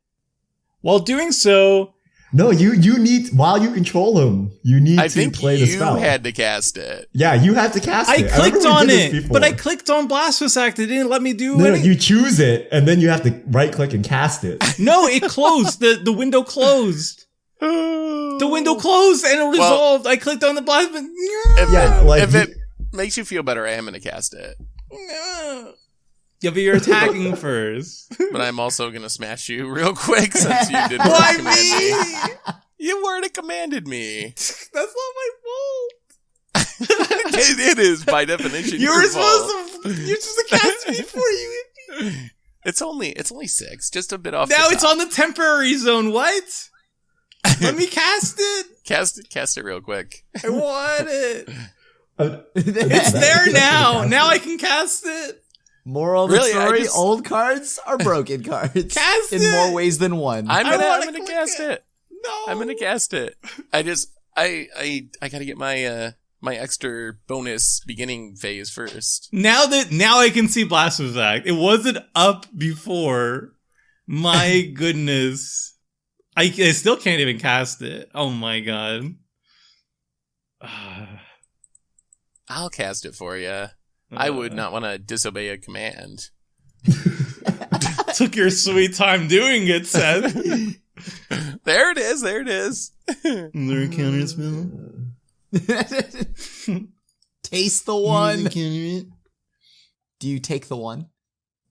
While doing so, No, you need, while you control him, you need I to think play the you spell. had to cast it. Yeah, you have to cast I it. clicked remember we on did this it, before. but I clicked on Blasphemous Act. It didn't let me do No, anything. you choose it, and then you have to right click and cast it. No, it closed. The window closed. The window closed and it resolved. I clicked on the blasphemous. If it makes you feel better, I am going to cast it. Yeah, but you're attacking first. But I'm also going to smash you real quick since you did Why word command me? me. You word commanded me. That's not my fault. It is by definition. You your were fault. you're supposed to cast me for you. It's only 6, just a bit off. Now the it's top. on the temporary zone. What? Let me cast it. Cast it real quick. I want it. It's There now. Now I can cast it. Moral of the Really, I story: just- old cards are broken cards Cast in it. more ways than one. I'm wanna gonna click cast it. it. No. I'm gonna cast it. I gotta get my my extra bonus beginning phase first. Now I can see Blasphemous Act. It wasn't up before. My goodness. I still can't even cast it. Oh my god. I'll cast it for you. I would not want to disobey a command. Took your sweet time doing it, Seth. There it is. There it is. Another counter spell. Taste the one. Do you take the one?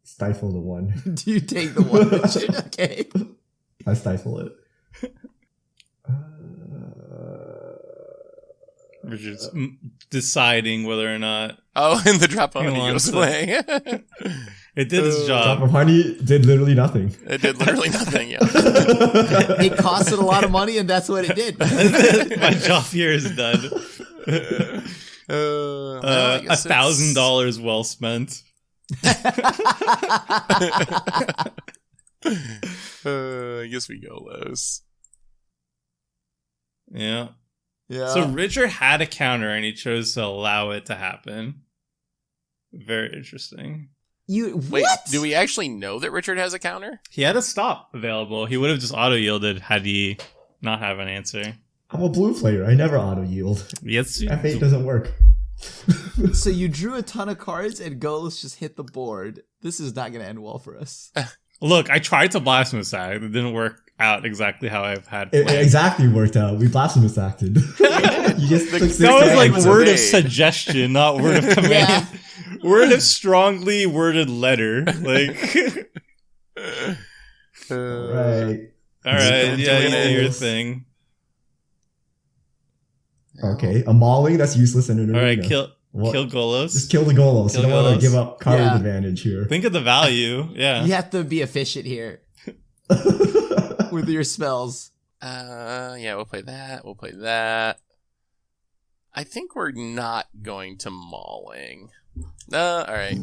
Stifle the one. Do you take the one? Okay. I stifle it. Richard's deciding whether or not Oh, and the drop on He it wants goes it. away. it did its Drop job. of honey did literally nothing. It did literally nothing. Yeah. It costed a lot of money, and that's what it did. My job here is done. Well, I guess $1,000 well spent. I guess we go Los. Yeah. Yeah. So Richard had a counter and he chose to allow it to happen. Very interesting. Wait, What? do we actually know that Richard has a counter? He had a stop available. He would have just auto-yielded had he not have an answer. I'm a blue player. I never auto yield. Yes, F8 doesn't work. So you drew a ton of cards and Golos just hit the board. This is not going to end well for us. Look, I tried to blasphemous act. It didn't work out exactly how I've had It planned. exactly worked out. We blasphemous acted. You just took 6 That was like hands. word of obeyed. suggestion, not word of command. Yeah. Word of strongly worded letter. Like, Right. all right, yeah, you do your Golos. thing. Okay. A mauling, that's useless in an All right, arena. What? kill Golos. Just kill the Golos. Kill You don't want Golos. to give up card Yeah. advantage here. Think of the value. Yeah. You have to be efficient here with your spells. Yeah, we'll play that. We'll play that. I think we're not going to mauling. All right.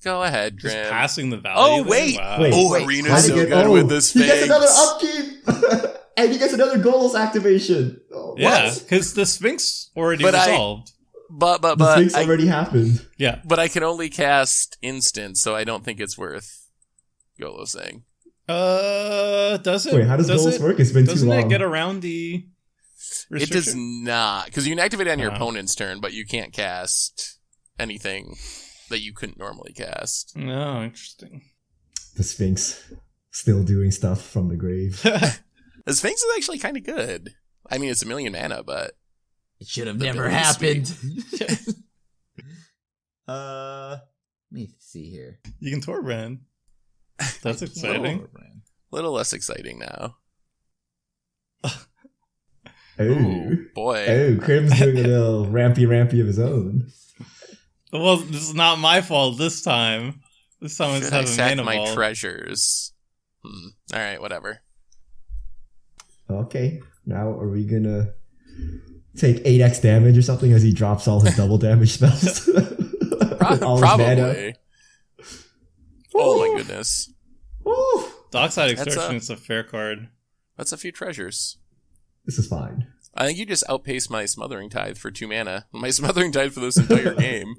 Go ahead, Just Grim. passing the value. Oh, there? wait. Wow. Wait. Oh, Wait, Arena's How'd so he get- good oh, with this He gets another Sphinx. upkeep! And he gets another Golos activation. Oh, Yeah, what? because the Sphinx already But resolved. But The Sphinx already happened. Yeah. but I can only cast instant, so I don't think it's worth Golosing. Does it? Wait, how does Golos work? It's been too Doesn't long. it get around the It does restriction? not, because you can activate it on your Oh. opponent's turn, but you can't cast anything that you couldn't normally cast. No, interesting. The Sphinx still doing stuff from the grave. The Sphinx is actually kind of good. I mean, it's 1,000,000 mana, but It should have The never ability happened. Let me see here. You can Torbran. That's exciting. a little less exciting now. Oh. Ooh, boy. Oh, Crim's doing a little rampy of his own. Well, this is not my fault this time. This time it's Should I having sack mana my ball. treasures? All right, whatever. Okay, now are we gonna take 8x damage or something as he drops all his double damage spells? All his mana. Probably. Oh my goodness. Woo! Dockside That's Extortion a- is a fair card. That's a few treasures. This is fine. I think you just outpaced my Smothering Tithe for 2 mana. My Smothering Tithe for this entire game.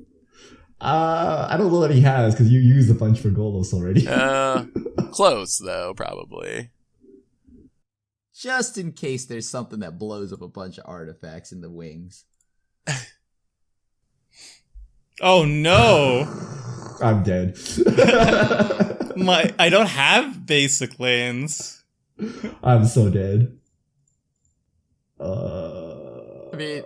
I don't know that he has because you used a bunch for Golos already. Close, though, probably. Just in case there's something that blows up a bunch of artifacts in the wings. Oh no! I'm dead. I don't have basic lands. I'm so dead. I mean,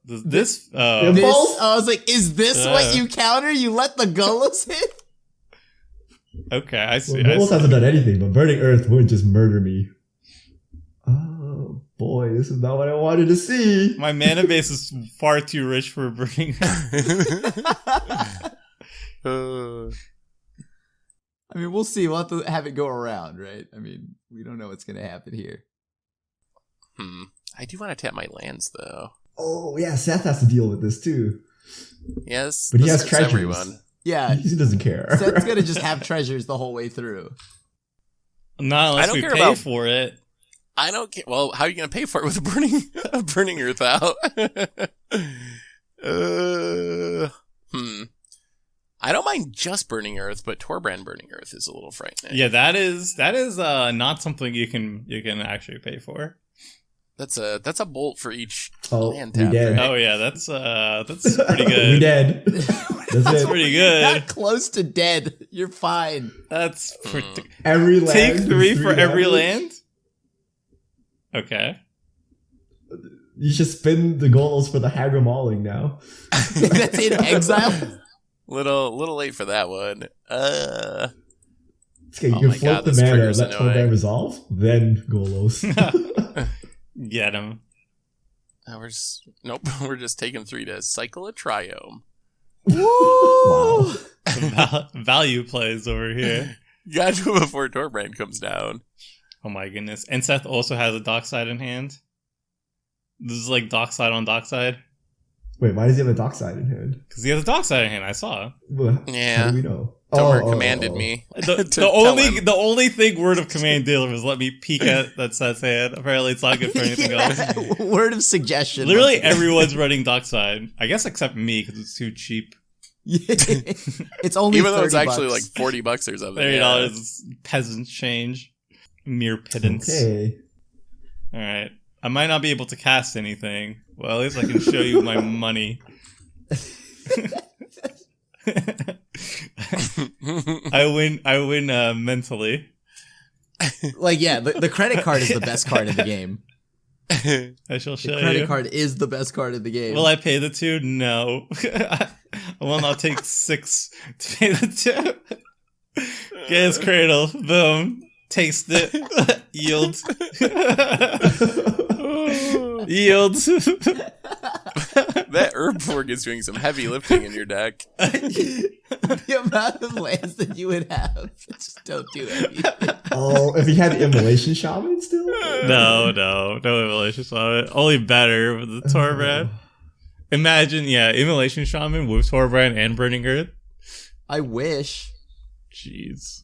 This Yeah, this, Both? I was like, is this what Uh. you counter? You let the Golos hit? okay, I see. Well, I Golos see. hasn't done anything, but Burning Earth would just murder me. Oh boy, this is not what I wanted to see. My mana base is far too rich for burning. I mean, we'll see. We'll have to have it go around, right? I mean, we don't know what's going to happen here. I do want to tap my lands, though. Oh yeah, Seth has to deal with this too. Yes, But he this has hurts treasures. everyone. Yeah, He doesn't care. Seth's going to just have treasures the whole way through. Not unless don't we care pay about- for it. I don't care. Well, how are you going to pay for it with a burning earth out? I don't mind just burning earth, but Torbran burning earth is a little frightening. Yeah, that is not something you can actually pay for. That's a bolt for each Oh, land we tap. dead. right? Oh yeah, that's pretty good. We dead. That's That's it. pretty good. Not close to dead. You're fine. That's pretty. Every land. Take is 3 for every damage. land. Okay. You should spin the Golos for the Hagra Mauling now. That's in exile. Little late for that one. Okay, you Oh can my float God, the this mana, trigger's let annoying. Torbran resolve, then Golos. Get him. We're just taking 3 to cycle a triome. Woo! Value plays over here. You gotta do it before Torbran comes down. Oh my goodness. And Seth also has a dockside in hand. This is like dockside on dockside. Wait, why does he have a dockside in hand? Because he has a dockside in hand, I saw. Well, Yeah. How do we know? Tomer commanded me. The, to the tell only him. the only thing Word of Command did was let me peek at that Seth's hand. Apparently it's not good for anything else. Word of suggestion. Literally once again. everyone's running dockside. I guess except me, because it's too cheap. It's only Even though it's actually $30. like $40 or something. $30 is peasant change. Mere pittance. Okay. All right. I might not be able to cast anything. Well, at least I can show you my money. I win mentally. Like, yeah, the credit card is the best card in the game. I shall show The credit you. card is the best card in the game. Will I pay the 2? No. I will not take 6 to pay the 2. Get his cradle. Boom. Taste it. Yield. Yield. That herb fork is doing some heavy lifting in your deck. The amount of lands that you would have, just don't do anything. Oh, if he had Immolation Shaman still? No Immolation Shaman. Only better with the Torbran. Imagine, Immolation Shaman with Torbran and Burning Earth. I wish. Jeez.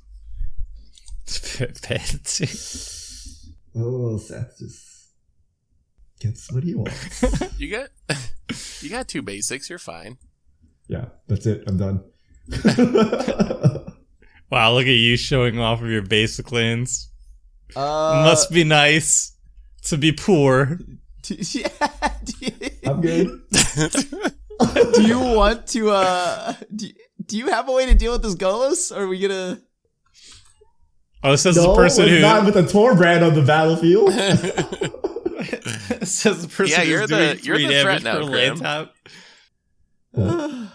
Oh, Seth just gets what he wants. You got 2 basics. You're fine. Yeah, that's it. I'm done. Wow, look at you showing off of your basic lands. Must Must be nice to be poor. I'm good. Do you want to, do you have a way to deal with this Golos? Or are we gonna... Oh, it says No, the person it's who not with a Torbran on the battlefield. it says the person Yeah, who's doing you're 3 the threat damage now, per land tap.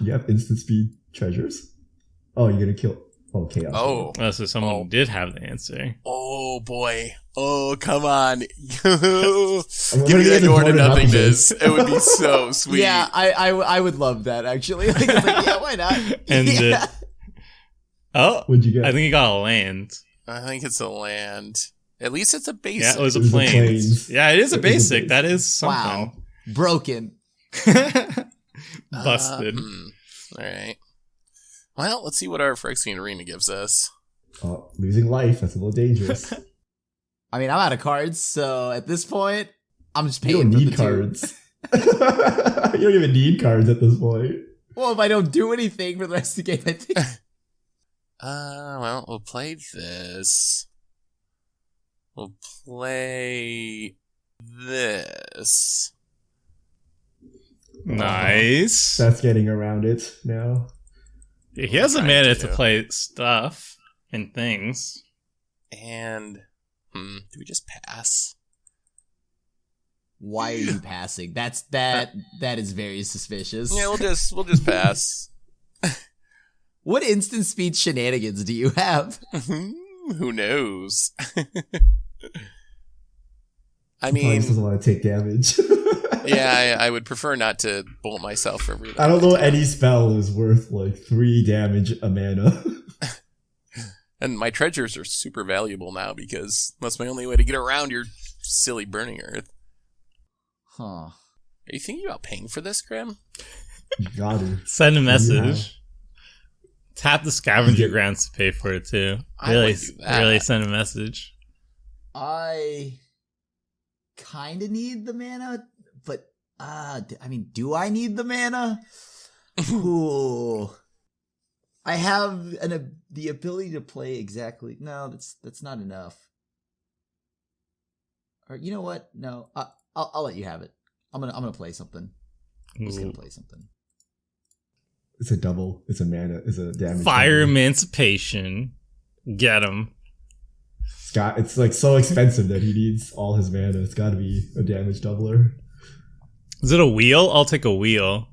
You have instant speed treasures? Oh, you're gonna kill. Oh, Chaos. Oh, so someone did have the answer. Oh boy. Oh, come on. Give I'm me gonna that get door to the nothingness. It would be so sweet. Yeah, I would love that, actually. Like, it's like, yeah, why not? And Yeah. oh, What'd you get? I think he got a land. I think it's a land. At least it's a basic. Yeah, it was It a was a plains. plains. Yeah, it is a It was a basic. basic. That is Wow. something. Broken. Busted. All right. Well, let's see what our Phyrexian Arena gives us. Oh, losing life. That's a little dangerous. I mean, I'm out of cards, so at this point, I'm just You paying don't for need the 2. cards. You don't even need cards at this point. Well, if I don't do anything for the rest of the game, I think... Well, we'll play this. We'll play this. Nice. That's getting around it now. Yeah, he has a Trying mana to. to play stuff and things. And, do we just pass? Why are you passing? That is very suspicious. Yeah, we'll just pass. What instant speed shenanigans do you have? Who knows? I He mean, just doesn't want to take damage. yeah, I would prefer not to bolt myself every I don't time. know any spell is worth like 3 damage a mana. And my treasures are super valuable now because that's my only way to get around your silly Burning Earth. Huh. Are you thinking about paying for this, Grim? You got to. Send a Yeah. message. Tap the scavenger Yeah. grants to pay for it too. I Really, would do that. really send a message. I kind of need the mana, but I mean, do I need the mana? Ooh. I have the ability to play exactly. No, that's not enough. Or you know what? No, I'll let you have it. I'm gonna play something. I'm just gonna Ooh. play something. It's a double. It's a mana. It's a damage. Fire double. Emancipation. Get him. It's like so expensive that he needs all his mana. It's got to be a damage doubler. Is it a wheel? I'll take a wheel.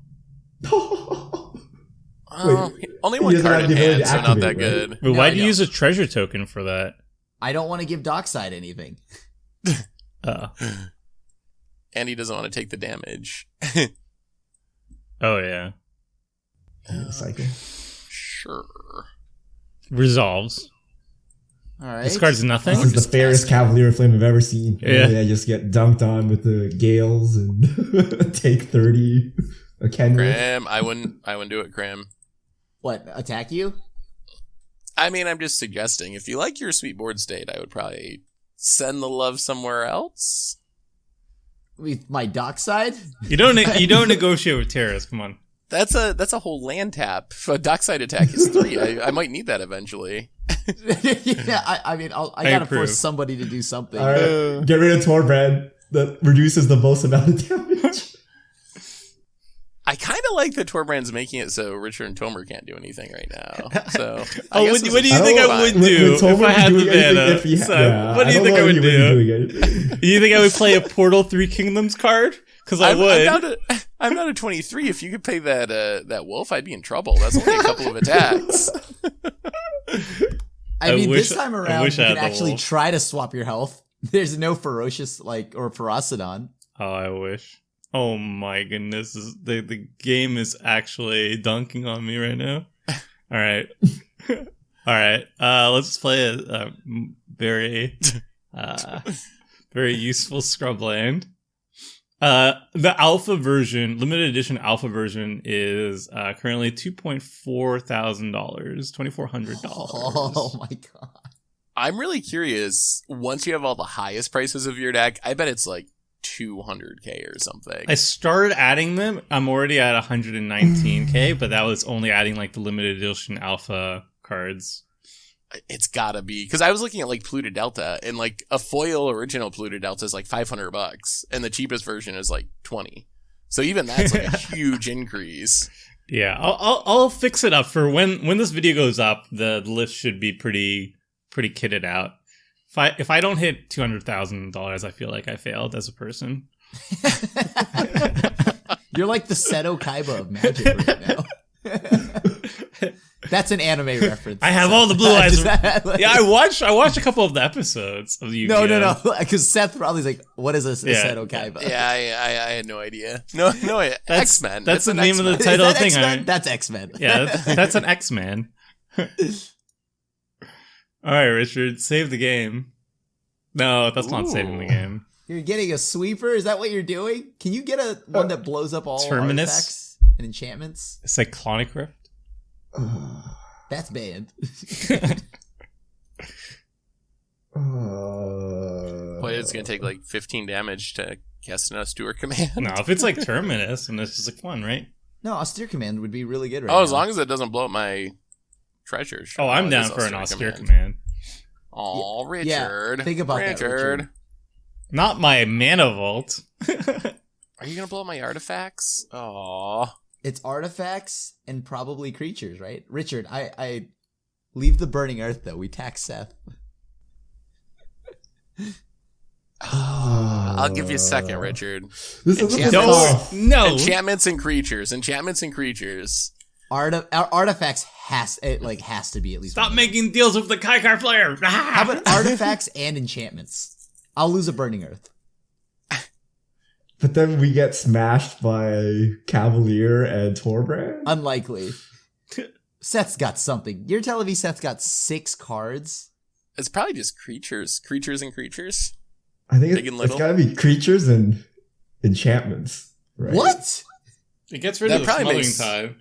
Only he one doesn't card have in the ability hand, to so not activate, that right? good. But No, why I do you know. use a treasure token for that? I don't want to give Dockside anything. Oh. And he doesn't want to take the damage. Oh, yeah. Cycle. Sure. Resolves. All right. This card's nothing. This is the just fairest casting. Cavalier Flame I've ever seen. Yeah. I just get dunked on with the Gales and take 30 a Kenrith. Grim, I wouldn't do it, Grim. What, attack you? I mean, I'm just suggesting, if you like your sweet board state, I would probably send the love somewhere else. With my Dockside? You don't negotiate with terrorists. Come on. That's a whole land tap. A dockside attack is 3. I might need that eventually. Yeah, I mean, I gotta force somebody to do something. All right, get rid of Torbran. That reduces the most amount of damage. I kind of like that Torbran's making it so Richard and Tomer can't do anything right now. So, what do you think I would do if I had the mana? What do you think I would do? You think I would play a Portal 3 Kingdoms card? Because I would. I'm not a 23. If you could play that wolf, I'd be in trouble. That's only a couple of attacks. I mean, this time around, you can actually try to swap your health. There's no ferocious or Ferocidon. Oh, I wish. Oh my goodness, the game is actually dunking on me right now. All right. All right. Let's play a very very useful scrubland. The alpha version, limited edition alpha version, is currently $2,400, $2,400. Oh my god! I'm really curious. Once you have all the highest prices of your deck, I bet it's like 200k or something. I started adding them. I'm already at 119k, but that was only adding like the limited edition alpha cards. It's gotta be, because I was looking at like Pluto Delta, and like a foil original Pluto Delta is like $500, and the cheapest version is like 20. So even that's like a huge increase. Yeah, I'll fix it up for when this video goes up. The list should be pretty kitted out. If I don't hit $200,000, I feel like I failed as a person. You're like the Seto Kaiba of Magic right now. That's an anime reference. I have all the blue eyes. Yeah, I watched a couple of the episodes of the Yu-Gi-Oh. No, because Seth probably is like, "What is this Seto Kaiba?" Yeah, I had no idea. No, X-Men. That's the name of the title of the thing. X-Men? That's X-Men. Yeah, that's an X-Man. All right, Richard, save the game. No, that's not saving the game. You're getting a sweeper? Is that what you're doing? Can you get one that blows up all Terminus artifacts and enchantments? Cyclonic Rift? That's banned. Boy, it's going to take like 15 damage to cast an Austere command. No, if it's like Terminus, and it's just like fun, right? No, Austere command would be really good right now. As long as it doesn't blow up my treasures. Oh, I'm down for an Austere command. Oh, Richard. Yeah, think about that, Richard. Not my mana vault. Are you going to blow up my artifacts? Oh. It's artifacts and probably creatures, right? Richard, I leave the burning earth, though. We tax Seth. I'll give you a second, Richard. This is no. Enchantments and creatures. Artifacts has to be at least. Stop making deals with the Kykar player. How about artifacts and enchantments? I'll lose a burning earth. But then we get smashed by Cavalier and Torbran? Unlikely. Seth's got something. You're telling me Seth's got 6 cards? It's probably just creatures. Creatures and creatures. I think it's gotta be creatures and enchantments. Right? What? It gets rid of the Smothering Tide.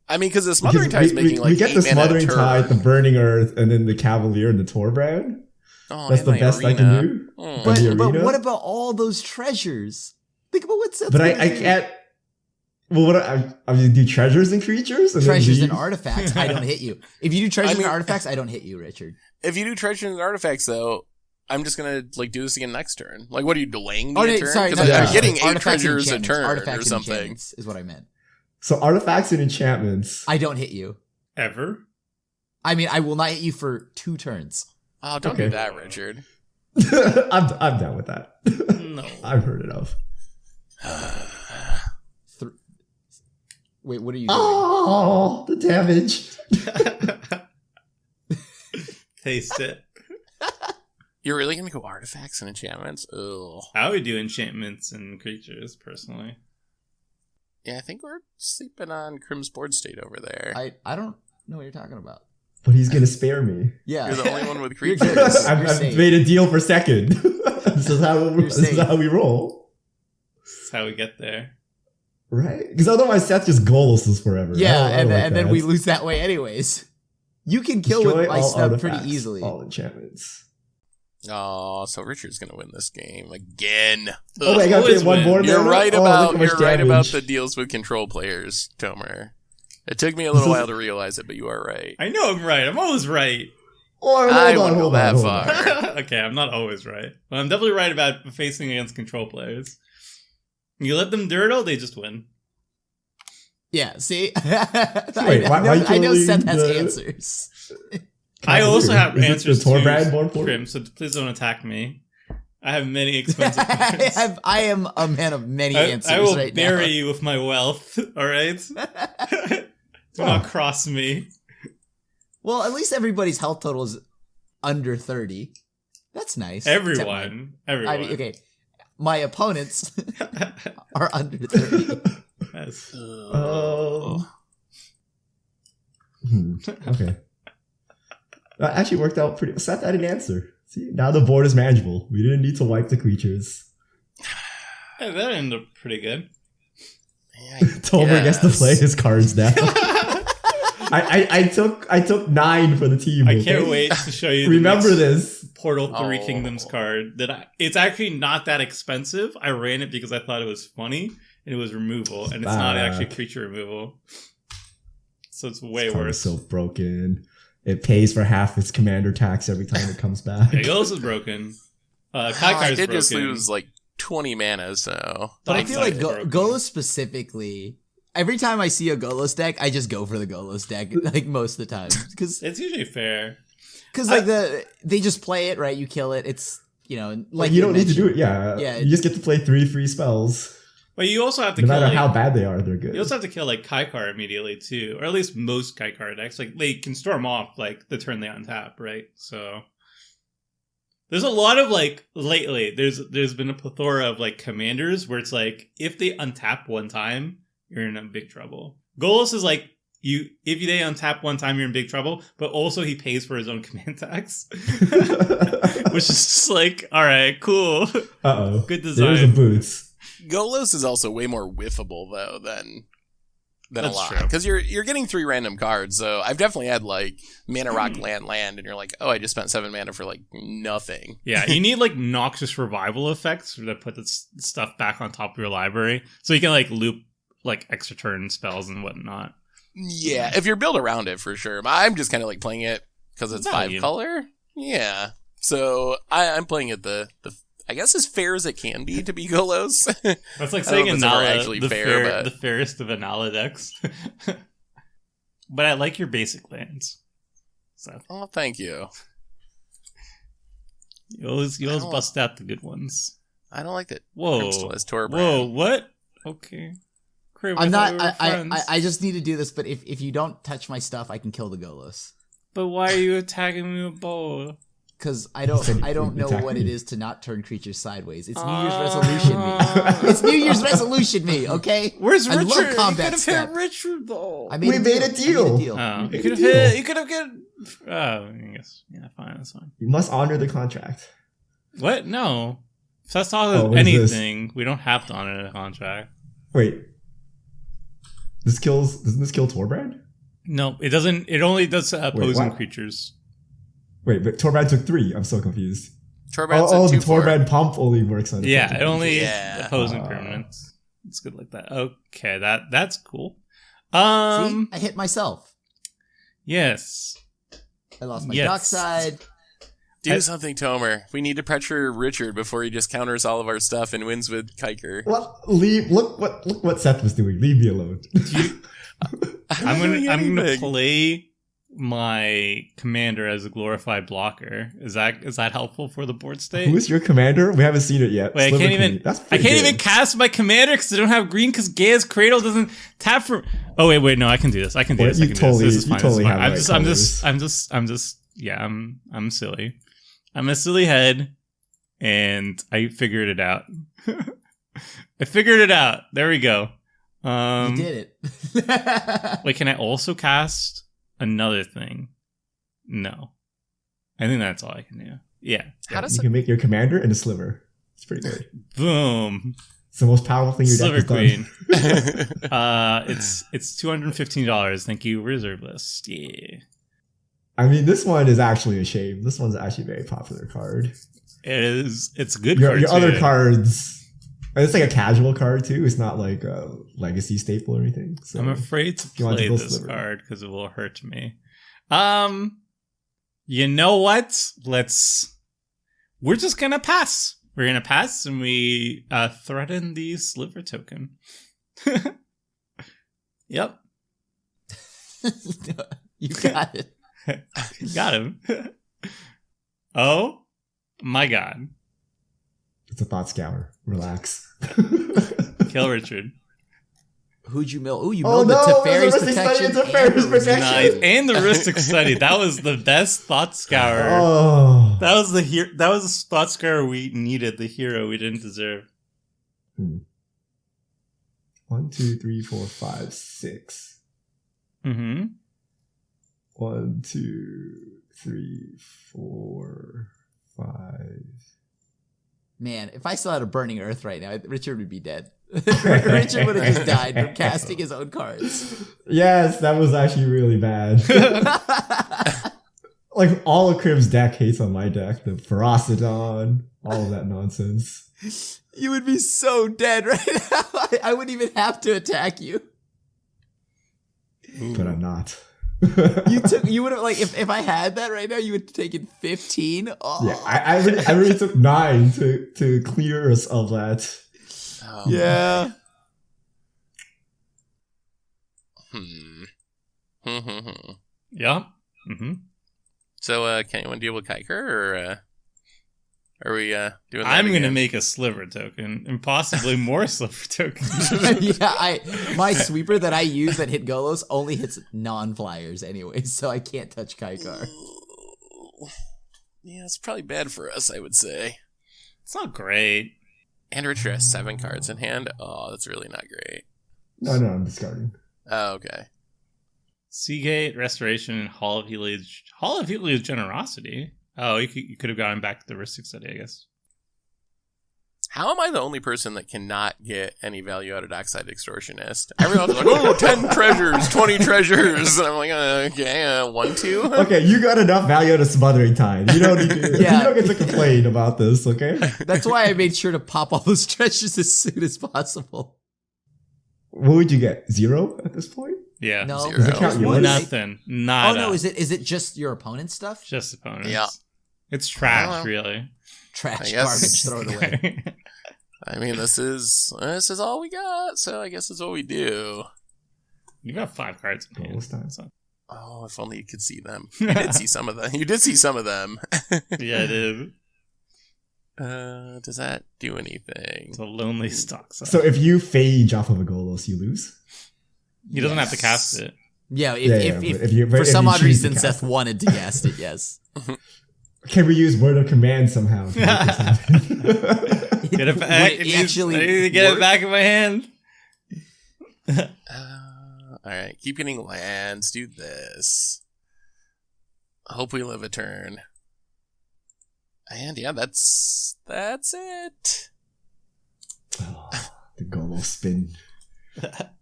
I mean, because the Smothering Tide is making like 8 mana. We get the Smothering Tide, the Burning Earth, and then the Cavalier and the Torbran. Oh, that's the best I can do. But what about all those treasures? Think about what Seth's I can't. Well, what I mean, do treasures and creatures? And treasures and artifacts, I don't hit you. If you do treasures and artifacts, I don't hit you, Richard. If you do treasures and artifacts, though, I'm just gonna do this again next turn. Like, what are you delaying me a turn? Sorry, because I'm getting 8 treasures a turn artifacts or something. Is what I meant. So artifacts and enchantments. I don't hit you ever. I mean, I will not hit you for 2 turns. Oh, don't do that, Richard. I'm down with that. No, I've heard enough. Wait, what are you doing? Oh, the damage. Taste it. You're really going to go artifacts and enchantments? Ugh. I would do enchantments and creatures, personally. Yeah, I think we're sleeping on Crim's board state over there. I don't know what you're talking about. But he's going to spare me. Yeah. You're the only one with creatures. I've made a deal for second. This is how we roll. This is how we get there. Right? Because otherwise Seth just Golos us forever. Yeah, and then we lose that way anyways. You can kill with my stuff pretty easily. All enchantments. Oh, so Richard's gonna win this game again. Oh, wait, I gotta Always pay one win. more. You're mana? right Oh, about look how much damage. the deals with control players, Tomer. It took me a little while to realize it, but you are right. I know I'm right. I'm always right. Oh, I hold on, wouldn't go hold that on, far. hold on. Okay, I'm not always right. But I'm definitely right about facing against control players. You let them dirtle, they just win. Yeah, see? Wait, why I know killing Seth has the- I answers. also have Is it answers the to Torbran more important? Crim, so please don't attack me. I have many expensive cards. I am a man of many answers I will right bury now. you with my wealth, alright? Do not cross me. Well, at least everybody's health total is under 30. That's nice. Except Everyone. Everyone. I mean, okay. My opponents are under 30. Yes. Okay. That actually worked out pretty. Seth had an answer. See, now the board is manageable. We didn't need to wipe the creatures. Hey, that ended up pretty good. Yeah, Tomer gets to yes. play his cards now. I took 9 for the team. I okay? can't wait to show you. Remember the next this. Portal 3 Oh. Kingdoms card. It's actually not that expensive. I ran it because I thought it was funny, and it was removal, and it's not actually creature removal. So it's way This card worse. is so broken. It pays for half its commander tax every time it comes back. Yeah, Golos is broken. I Kykar's did broken. just lose like 20 mana, so. But I Dark feel Side's like broken. Golos specifically, every time I see a Golos deck, I just go for the Golos deck, like most of the time. Because It's usually fair. like they just play it, right? You kill it. It's, like Like you don't need to do it. Yeah. Yeah, you just get to play 3 free spells. But you also have to No kill matter like, how bad they are, they're good. you also have to kill like Kykar immediately too, or at least most Kykar decks. Like they can storm off like the turn they untap, right? So there's a lot of like lately. There's been a plethora of like commanders where it's like if they untap one time, you're in a big trouble. Golos is like if they untap one time, you're in big trouble. But also he pays for his own command tax, which is just like all right, cool, Uh-oh. good design. There's the boots. Golos is also way more whiffable though than a That's lot true. because you're getting 3 random cards. So I've definitely had like mana rock land, and you're like, oh, I just spent 7 mana for like nothing. Yeah, you need like noxious revival effects to put this stuff back on top of your library, so you can like loop like extra turn spells and whatnot. Yeah, if you're built around it for sure. I'm just kind of like playing it because it's Value. 5 color. Yeah, so I'm playing it the I guess as fair as it can be to be Golos. That's like I don't saying know if it's ever Anala, actually the fair, but- the fairest of Anala decks. But I like your basic lands. So Oh, thank you. you always I don't- bust out the good ones. I don't like that. Whoa, Crystal as Torbran. whoa, what? Okay, Crib, I'm thought not. we were friends. I just need to do this. But if you don't touch my stuff, I can kill the Golos. But why are you attacking me with bow? Because I said don't know attack what me. it is to not turn creatures sideways. It's New Year's resolution me. It's New Year's resolution me. Okay. Where's I Richard? love combat You could have step. hit Richard though. I We made a deal. Oh, Make you a could have deal. hit. You could have get. Oh, I guess. Yeah, fine. That's fine. You must honor the contract. What? No. If that's all Oh, what is this? anything, we don't have to honor the contract. Wait. Doesn't this kill Torbran? No, it doesn't. It only does opposing what? creatures. Wait, but Torbran took 3. I'm so confused. Torbran's Oh, a the 2/4. Torbran pump only works on Yeah, effective it only Yeah. opposing Ah. permanents. It's good like that. Okay, that's cool. See, I hit myself. Yes. I lost my Yes. dark side. Do something, Tomer. We need to pressure Richard before he just counters all of our stuff and wins with Kykar. What? Look what Seth was doing. Leave me alone. I'm doing gonna anything. play my commander as a glorified blocker. Is that helpful for the board state? Who's your commander? We haven't seen it yet. Wait, Sliver I can't Queen. even. That's I pretty can't good. even cast my commander because I don't have green. Because Gaia's Cradle doesn't tap for. Oh wait, no, I can do this. I can do Well, this. you I can totally- do this. This is you fine. totally this is fine. have the right I'm just. Yeah, I'm silly. I'm a silly head, and I figured it out. I figured it out. There we go. You did it. Wait, can I also cast another thing? No. I think that's all I can do. Yeah. How does You it? can make your commander and a sliver. It's pretty good. Boom. It's the most powerful thing your deck Sliver has done. Queen. It's $215. Thank you, reserve list. Yeah. I mean, this one is actually a shame. This one's actually a very popular card. It is. It's a good Your card. other too. cards, it's like a casual card too. It's not like a legacy staple or anything. So I'm afraid to you want to play go this Sliver. card because it will hurt me. You know what? We're just gonna pass. We're gonna pass, and we threaten the Sliver token. Yep, You got it. got him. Oh my god! It's a thought scour. Relax. Kill Richard. Who'd you mill? Oh, you Oh milled no! the There's Teferi's a ristic study. protection. It's a Teferi's and the protection. Nice, and the Ristic Study. That was the best thought scour. Oh. That was the That was the thought scour we needed. The hero we didn't deserve. 1, 2, 3, 4, 5, 6. Mm-hmm. 1, 2, 3, 4, 5. Man, if I still had a burning earth right now, Richard would be dead. Richard would have just died from casting his own cards. Yes, that was actually really bad. Like all of Crim's deck hates on my deck. The Ferocidon, all of that nonsense. You would be so dead right now. I wouldn't even have to attack you. But I'm not. You would have, like, if I had that right now, you would have taken 15. Oh. Yeah, I really took 9 to clear us of that. Oh, Yeah. Yeah. Mm-hmm. So, can anyone deal with Kykar, or are we doing that I'm going to again? make a Sliver token, and possibly more Sliver tokens. Yeah, my sweeper that I use that hit Golos only hits non-flyers anyway, so I can't touch Kykar. Yeah, it's probably bad for us, I would say. It's not great. And Richard has 7 cards in hand. Oh, that's really not great. No, I'm discarding. Oh, okay. Seagate, Restoration, and Hall of Helios. Hall of Helios Generosity. Oh, you could have gone back to the Ristic Study, I guess. How am I the only person that cannot get any value out of Dockside Extortionist? Everyone's like, oh, 10 treasures, 20 treasures. And I'm like, okay, 1, 2? Okay, you got enough value out of Smothering Tide. You don't need to, Yeah. you don't get to complain about this, okay? That's why I made sure to pop all those treasures as soon as possible. What would you get? 0 at this point? Yeah. No, Does it count yours? Nothing. Oh Nada. no, is it just your opponent's stuff? Just opponents. Yeah. It's trash, know. really. Trash, I guess- garbage, throw it away. I mean, this is all we got, so I guess it's what we do. You got 5 cards in hand. Golos time. So- Oh, if only you could see them. You did see some of them. You did see some of them. Yeah, it is. Does that do anything? It's a lonely stock. So if you phage off of a Golos, you lose? He doesn't have to Yes. cast it. Yeah, Yeah, if but for if some you odd choose to reason cast Seth it. wanted to cast it, yes. Can we use word of command somehow? To make this happen? Get it back. Would it actually I need to get work? it back in my hand. Alright, keep getting lands. Do this. Hope we live a turn. And yeah, that's it. Oh, the Golos spin.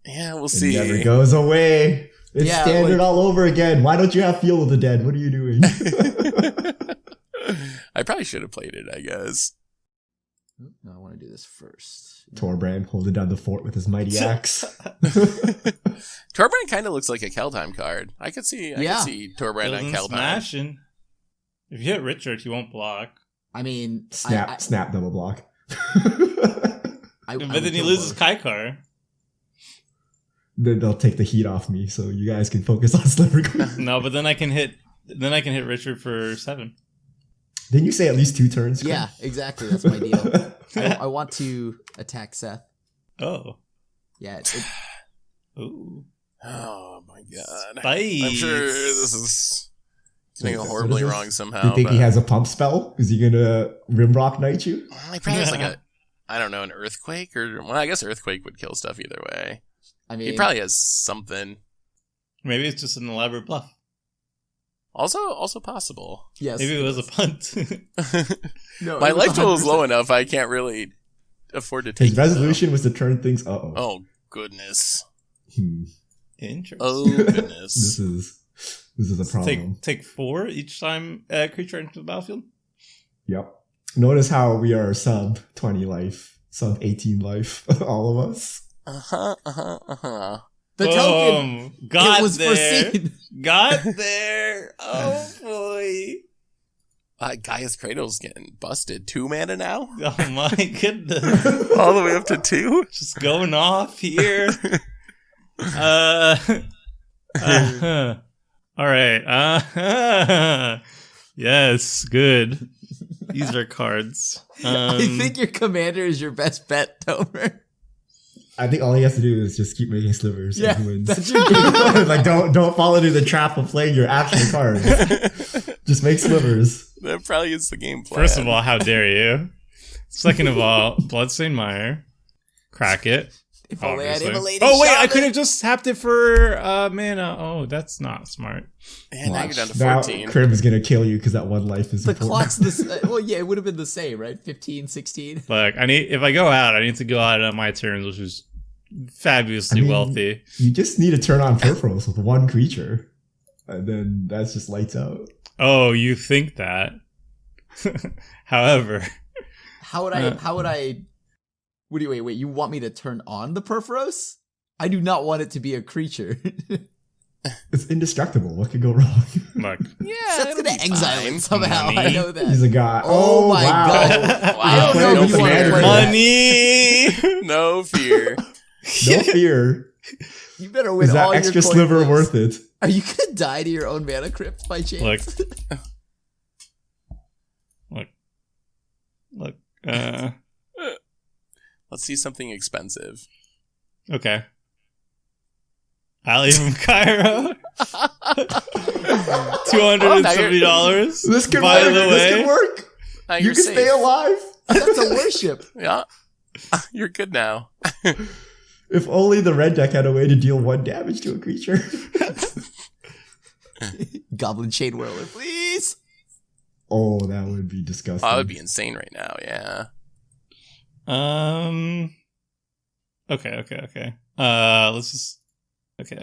Yeah, we'll It see. never goes away. It's Yeah, standard like- all over again. Why don't you have Field of the Dead? What are you doing? I probably should have played it, I guess. No, I want to do this first. Torbran holding down the fort with his mighty axe. Torbran kind of looks like a Keldheim card. I could see Torbran on Building, Keldheim. smashing. If you hit Richard, he won't block. I mean, Snap double block. But then he loses Kykar. Then they'll take the heat off me, so you guys can focus on Sliver. No, but then I can hit Richard for 7. Didn't you say at least 2 turns? Yeah, exactly. That's my deal. I want to attack Seth. Oh. Yeah. Ooh. Oh my god. Spice. I'm sure this is getting What is horribly this? wrong somehow. Do you think but he has a pump spell? Is he gonna Rimrock Knight you? He probably has like I don't know, an earthquake or I guess earthquake would kill stuff either way. I mean, He probably has something. Maybe it's just an elaborate bluff. Also possible. yes. Maybe it was a punt. No, My it was life total is 100%. low enough I can't really afford to take His it, though. resolution was to turn things. Oh goodness. Interesting. Oh goodness. This is This is a problem. Take 4 each time a creature enters the battlefield. Yep. Notice how we are sub 20 life, sub 18 life, all of us. The token. Got it was there. foreseen. Got there. Oh boy. Gaia's Cradle's getting busted. 2 mana now? Oh my goodness. All the way up to 2? Just going off here. All right. Yes, good. These are cards. I think your commander is your best bet, Tomer. I think all he has to do is just keep making slivers Yeah, and he wins. that's your game. Like don't fall into the trap of playing your actual cards. Just make slivers. That probably is the game plan. First of all, how dare you? Second of all, Bloodstained Mire. Crack it. If only I'd Obviously. immolated Oh wait, I Shaman. could have just tapped it for mana. Oh, that's not smart. And now you're down to Now 14. Crim's gonna kill you because that one life is The important. clock's the well, yeah, it would have been the same, right? 15, 16. Like if I go out, I need to go out on my turns, which is fabulously wealthy. You just need to turn on peripherals with one creature. And then that's just lights out. Oh, you think that? However, How would I? Wait. You want me to turn on the Perforos? I do not want it to be a creature. It's indestructible. What could go wrong? look. Yeah, That's it'll gonna be exile fine. it somehow. I Money. know that. He's a god. Oh my wow. God. I don't know Playing if you want to Commander. play that. Money. No fear. No fear. You better win Is all that extra your coin sliver flips. worth it? Are you gonna die to your own mana crypt by chance? Look. Let's see something expensive. Okay. Ali from Cairo. $270. This could By work. the This way, could work. Now You you're can safe. stay alive. That's a worship. Yeah. You're good now. If only the red deck had a way to deal 1 damage to a creature. Goblin Chain Whirler, please. Oh, that would be disgusting. Oh, that would be insane right now, yeah. Okay. Let's just. Okay.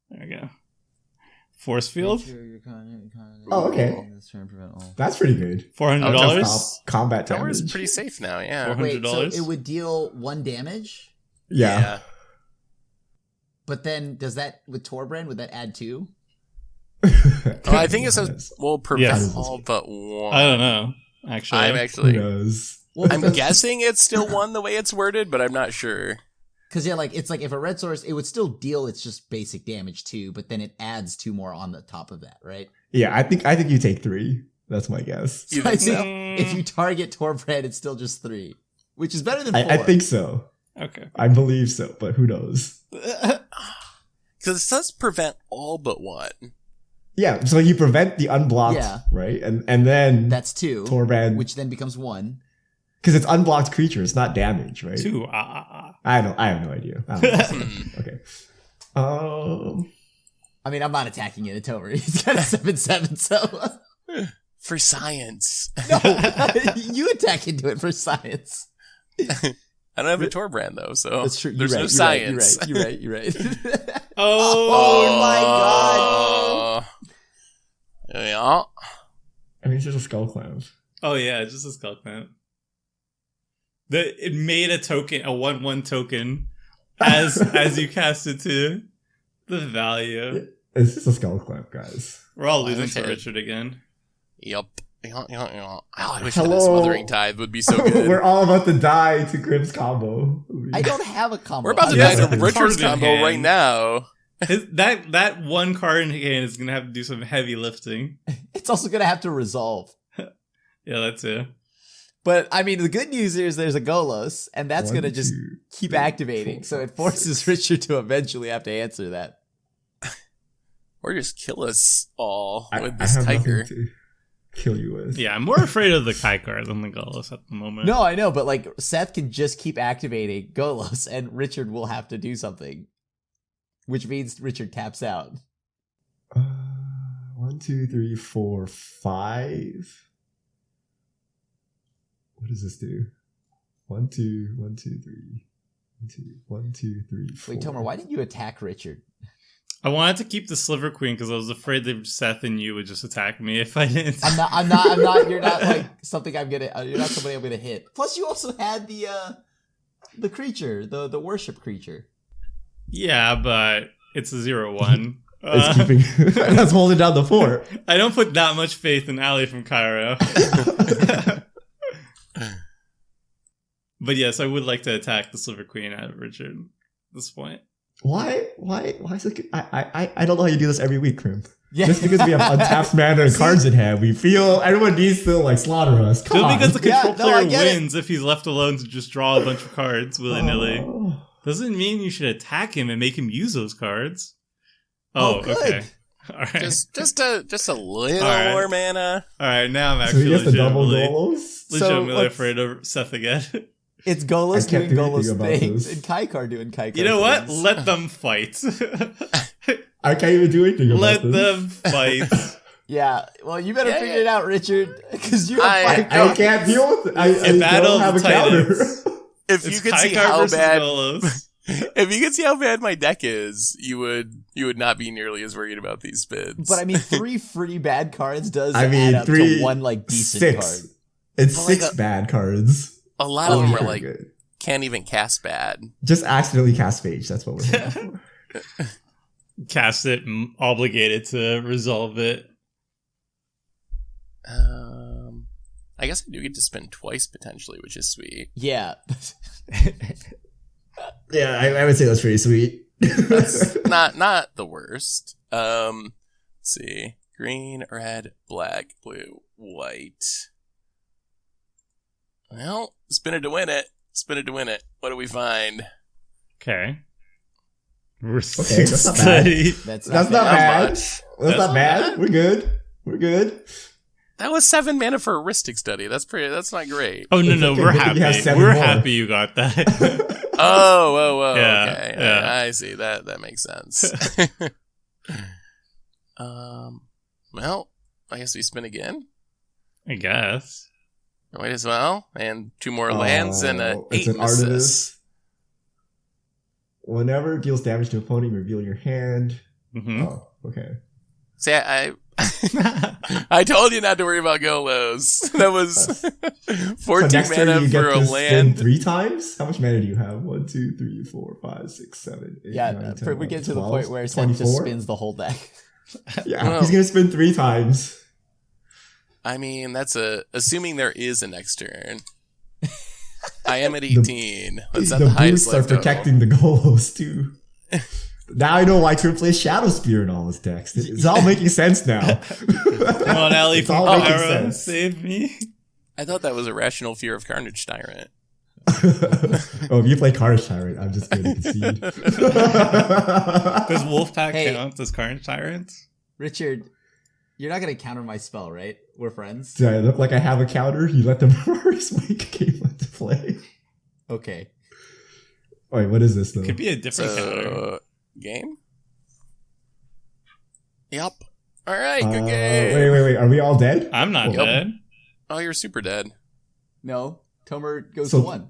There we go. Force field. Oh, okay. That's pretty good. $400. Stop combat Tower's damage. pretty safe now, yeah. $400. Wait, so it would deal 1 damage, Yeah. but then does that with Torbran? Would that add 2? Oh, I think it says will prevent Yes. all but 1. I don't know. Actually, I'm Who actually. knows? Well, I'm guessing it's still 1 the way it's worded, but I'm not sure. Because yeah, like it's like if a red source, it would still deal its just basic damage too, but then it adds 2 more on the top of that, right? Yeah, I think you take 3. That's my guess. You So I think so? think if you target Torbran, it's still just 3, which is better than 4. I think so. okay. I believe so, but who knows? Because it says prevent all but 1. Yeah, so you prevent the unblocked, Yeah. right? And then That's 2, Torbran, which then becomes 1. because it's unblocked creature, it's not damage, right? 2. I have no idea. I don't know. Okay. I mean, I'm not attacking it at Tomer. He's got a 7/7, so For science. no, you attack into it for science. I don't have a Torbran, though, so That's true. there's You're no right, science. You're right. Oh, my God. Yeah. I mean, it's just a skull clamp. Oh yeah, just a skull clamp. It made a token, a 1/1 token, as you cast it too. The value. It's just a skull clamp, guys. We're all losing Okay. to Richard again. Yep. Yeah. Oh, I wish Hello. that Smothering Tithe would be so good. We're all about to die to Grim's combo. I don't have a combo. We're about to Yes, die to it's Richard's hard in combo hand. right now. That one card in hand is gonna have to do some heavy lifting. It's also gonna have to resolve. Yeah, that's it. But I mean, the good news is there's a Golos, and that's 1, gonna just 2, keep 3, activating. 4, So it 5, forces 6. Richard to eventually have to answer that. Or just kill us all I with this have nothing Kykar. to kill you with. Yeah, I'm more afraid of the Kykar than the Golos at the moment. No, I know, but like Seth can just keep activating Golos, and Richard will have to do something, which means Richard taps out. 1, 2, 3, 4, 5. What does this do? 1, 2, 1, 2, 3. 1, 2, 3, 4. Wait, Tomer, why didn't you attack Richard? I wanted to keep the Sliver Queen because I was afraid that Seth and you would just attack me if I didn't. I'm not. You're not like something I'm gonna. You're not somebody I'm gonna hit. Plus, you also had the creature, the worship creature. Yeah, but it's a 0/1. It's keeping. That's holding down the fort. I don't put that much faith in Ali from Cairo. But yes, I would like to attack the Sliver Queen at Richard at this point. Why is it? I don't know how you do this every week, Crim. Yeah. Just because we have untapped mana and cards in hand, we feel everyone needs to like slaughter us. Come Just on. because the control I player get it. wins if he's left alone to just draw a bunch of cards willy-nilly. Oh. Doesn't mean you should attack him and make him use those cards. Oh, Oh, good. okay. All right. Just a little All right. more mana. All right, now I'm So he actually gets the double legitimately, Golos? legitimately let's- afraid of Seth again. It's Golos I can't doing do Golos anything about things this. and Kykar doing Kykar. You know what? things. Let them fight. I can't even do anything about Let this. them fight. Yeah. Well, you better Yeah, figure yeah. it out, Richard, because you have I- five I cards. can't deal with it. I Battle don't have a of the counter. Titans. If It's you could see Kykar how versus bad, Golos. if you could see how bad my deck is, you would not be nearly as worried about these spins. But I mean, 3 free bad cards does I mean, add up 3, to one like decent 6. card. It's Well, like 6 bad cards. a lot of them you're are like good. can't even cast bad. Just accidentally cast Phage. That's what we're looking for. Cast it, obligated to resolve it. I guess I do get to spin twice potentially, which is sweet. Yeah. Yeah, I would say that's pretty sweet. That's not the worst. Let's see. Green, red, black, blue, white. Well, spin it to win it. Spin it to win it. What do we find? Okay. We're Okay, that's not bad. steady. That's That's not Not bad. much. That's That's not not bad. bad. We're good. We're good. That was 7 mana for a Ristic Study. That's not great. Oh, no, It's no, okay, we're good thing you have happy. 7 We're more. happy you got that. Oh, Yeah, okay. yeah. I see. That makes sense. Well, I guess we spin again. I guess. Might as well. And 2 more lands and a Oh, it's 8 an assist. Artemis. Whenever it deals damage to opponent, reveal your hand. Mm-hmm. Oh, okay. See, I told you not to worry about Golos. That was 14 so next turn mana you get for a to spin land. 3 times? How much mana do you have? 1, 2, 3, 4, 5, 6, 7, 8, yeah. 9, 10, We get to 12, the point where Seth just 24? spins the whole deck. Yeah, Well- he's gonna spin 3 times. I mean, that's assuming there is a next turn. I am at 18. That's not The the highest boots are life total. protecting the Golos too. Now I know why Trip plays Shadow Spear in all his decks. It's all making sense now. Come on, Ali It's from all making Cairo, sense. save me. I thought that was a rational fear of Carnage Tyrant. Oh, if you play Carnage Tyrant, I'm just going to concede. Does Wolfpack Hey. count as Carnage Tyrants? Richard, you're not gonna counter my spell, right? We're friends. Do I look like I have a counter? You let them first make a game left to play. Okay. Wait, what is this though? Could be a different counter. Game? Yep. All right, good game. Wait. Are we all dead? I'm not Yep. dead. Oh, you're super dead. No, Tomer goes So- to 1.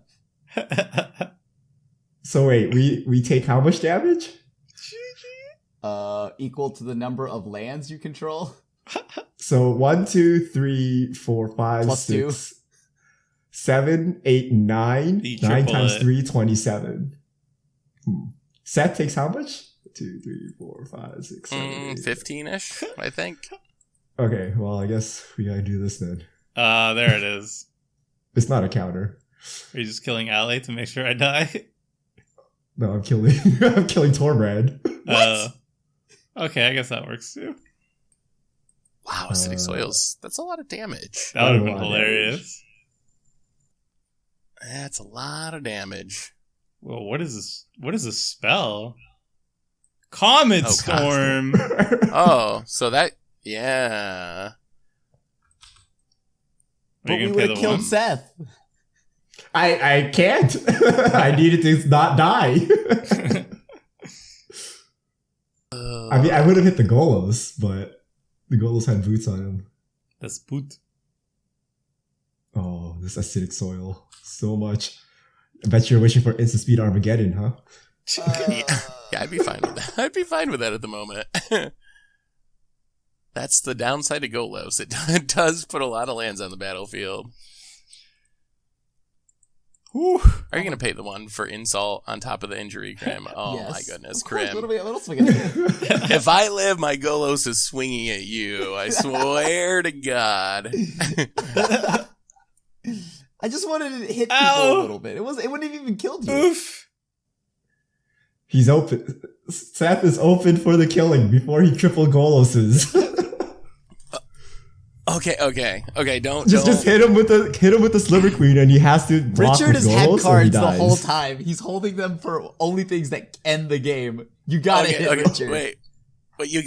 So wait, we take how much damage? Equal to the number of lands you control. So 1, 2, 3, 4, 5, Plus 6, 7, 8, 9. You 9 triple times it. 3, 27. Seth takes how much? 2, 3, 4, 5, 6, 7, 8. 15-ish, I think. Okay, well I guess we gotta do this then. There it is. It's not a counter. Are you just killing Ali to make sure I die? No, I'm killing I'm killing Torbran. Okay, I guess that works too. Wow, acidic soils. That's a lot of damage. That would have been Lot of hilarious. That's a lot of damage. Well, what is this? What is this spell? Comet Oh, God. Storm. Oh, so that, yeah. Are But you we gonna would pay have the killed one? Seth. I can't. I needed to not die. I mean, I would have hit the Golos, but the Golos had boots on him. That's boot. Oh, this acidic soil. So much. I bet you're wishing for instant speed Armageddon, huh? Yeah, I'd be fine with that. I'd be fine with that at the moment. That's the downside of Golos. It does put a lot of lands on the battlefield. Whew. Are you going to pay the one for insult on top of the injury, Krim? Oh Yes. my goodness, Of course, Krim. what else am I gonna do? If I live, my Golos is swinging at you. I swear to God. I just wanted to hit people Ow. a little bit. It wouldn't have even killed you. Oof. He's open. Seth is open for the killing before he triple Goloses. Okay. Don't just hit him with the Sliver Queen, and he has to block Richard with has had Golos, or he cards the dies. whole time. He's holding them for only things that end the game. You gotta hit Richard. Wait, but we